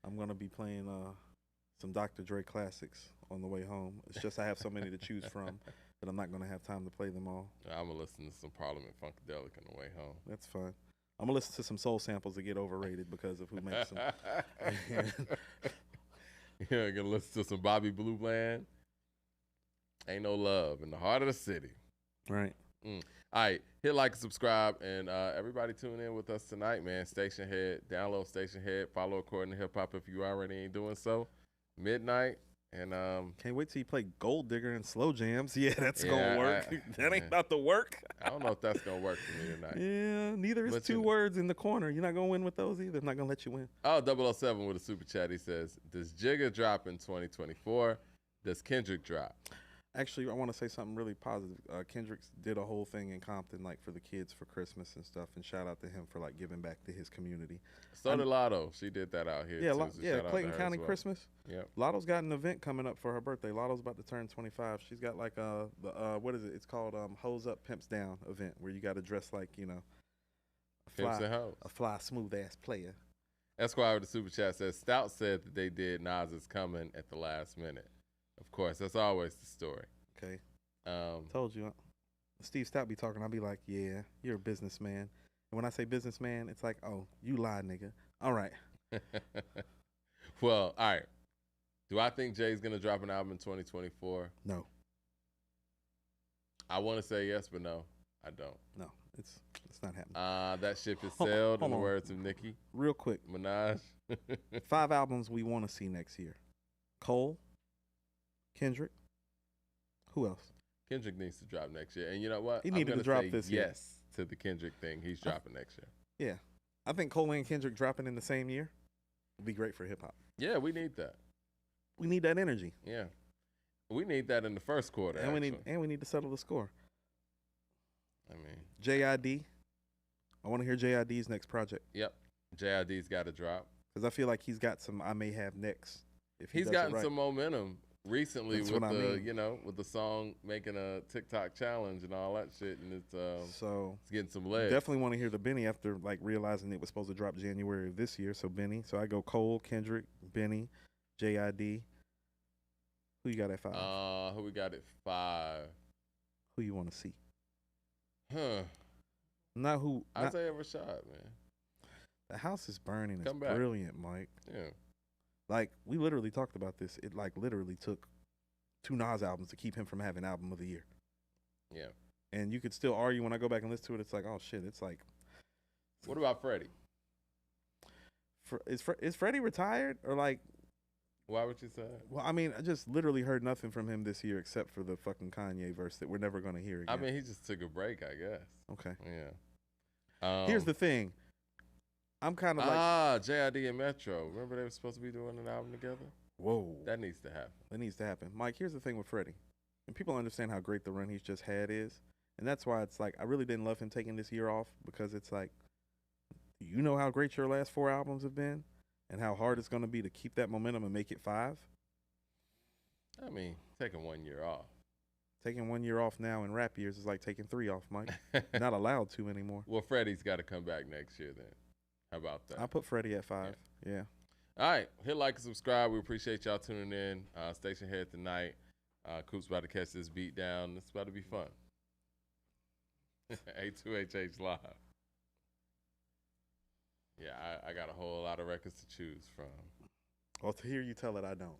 I'm gonna be playing some Dr. Dre classics on the way home. It's just I have so many to choose from that I'm not gonna have time to play them all. I'm gonna listen to some Parliament Funkadelic on the way home. That's fine. I'm gonna listen to some soul samples that get overrated because of who makes them. Yeah, gonna listen to some Bobby Blue Bland. Ain't No Love in the Heart of the City. Right. All right, hit like and subscribe, and everybody tune in with us tonight, man. Station Head, download Station Head, follow According to Hip Hop if you already ain't doing so. Midnight, and can't wait till you play Gold Digger and Slow Jams. Yeah, that's gonna work. That ain't about to work. I don't know if that's gonna work for me tonight. Yeah, neither is 2 words in the corner. You're not gonna win with those either. I'm not gonna let you win. Oh, 007 with a super chat. He says, "Does Jigga drop in 2024? Does Kendrick drop?" Actually, I want to say something really positive. Kendrick did a whole thing in Compton, like for the kids for Christmas and stuff, and shout out to him for like giving back to his community. So did Lotto. She did that out here. Yeah, too, so Clayton County Christmas. Yeah. Lotto's got an event coming up for her birthday. Lotto's about to turn 25. She's got like what is it? It's called Hoes Up Pimps Down event, where you got to dress like a fly smooth ass player. Esquire with the super chat says Stout said that they did Nas Is Coming at the last minute. Of course, that's always the story. Okay. Told you. Steve Stout be talking. I'll be like, yeah, you're a businessman. And when I say businessman, it's like, oh, you lie, nigga. All right. Well, all right. Do I think Jay's going to drop an album in 2024? No. I want to say yes, but no, I don't. No, it's not happening. That ship is sailed, in the words of Nicki. Real quick. Minaj. 5 albums we want to see next year. Cole, Kendrick. Who else? Kendrick needs to drop next year. And you know what? He needed to drop this year. Yes to the Kendrick thing. He's dropping next year. Yeah. I think Cole and Kendrick dropping in the same year would be great for hip-hop. Yeah, we need that. We need that energy. Yeah. We need that in the first quarter, and we need to settle the score. I mean, JID. I want to hear JID's next project. Yep. JID's got to drop. Because I feel like he's got some I may have next. If he's gotten some momentum recently with with the song making a TikTok challenge and all that shit, and it's getting some legs. Definitely want to hear the Benny after like realizing it was supposed to drop January of this year. So Benny. So I go Cole, Kendrick, Benny, JID. Who you got at 5? Who we got at 5? Who you want to see? Huh. Not who. Isaiah Rashad, man. The House is Burning is brilliant, Mike. Yeah. Like, we literally talked about this. It, like, literally took 2 Nas albums to keep him from having Album of the Year. Yeah. And you could still argue when I go back and listen to it, it's like, oh, shit, it's like. What about Freddie? Is Freddie retired? Or, like. Why would you say that? Well, I mean, I just literally heard nothing from him this year except for the fucking Kanye verse that we're never going to hear again. I mean, he just took a break, I guess. Okay. Yeah. Here's the thing. I'm kind of like JID and Metro. Remember they were supposed to be doing an album together? Whoa. That needs to happen. That needs to happen. Mike, here's the thing with Freddie. And people understand how great the run he's just had is. And that's why it's like I really didn't love him taking this year off, because it's like, you know how great your last 4 albums have been and how hard it's going to be to keep that momentum and make it 5? I mean, taking 1 year off. Taking 1 year off now in rap years is like taking 3 off, Mike. Not allowed to anymore. Well, Freddie's got to come back next year then. How about that? I put Freddie at 5. Yeah. All right. Hit like and subscribe. We appreciate y'all tuning in. Station Head tonight. Coop's about to catch this beat down. It's about to be fun. A2HH Live. Yeah, I got a whole lot of records to choose from. Well, to hear you tell it, I don't.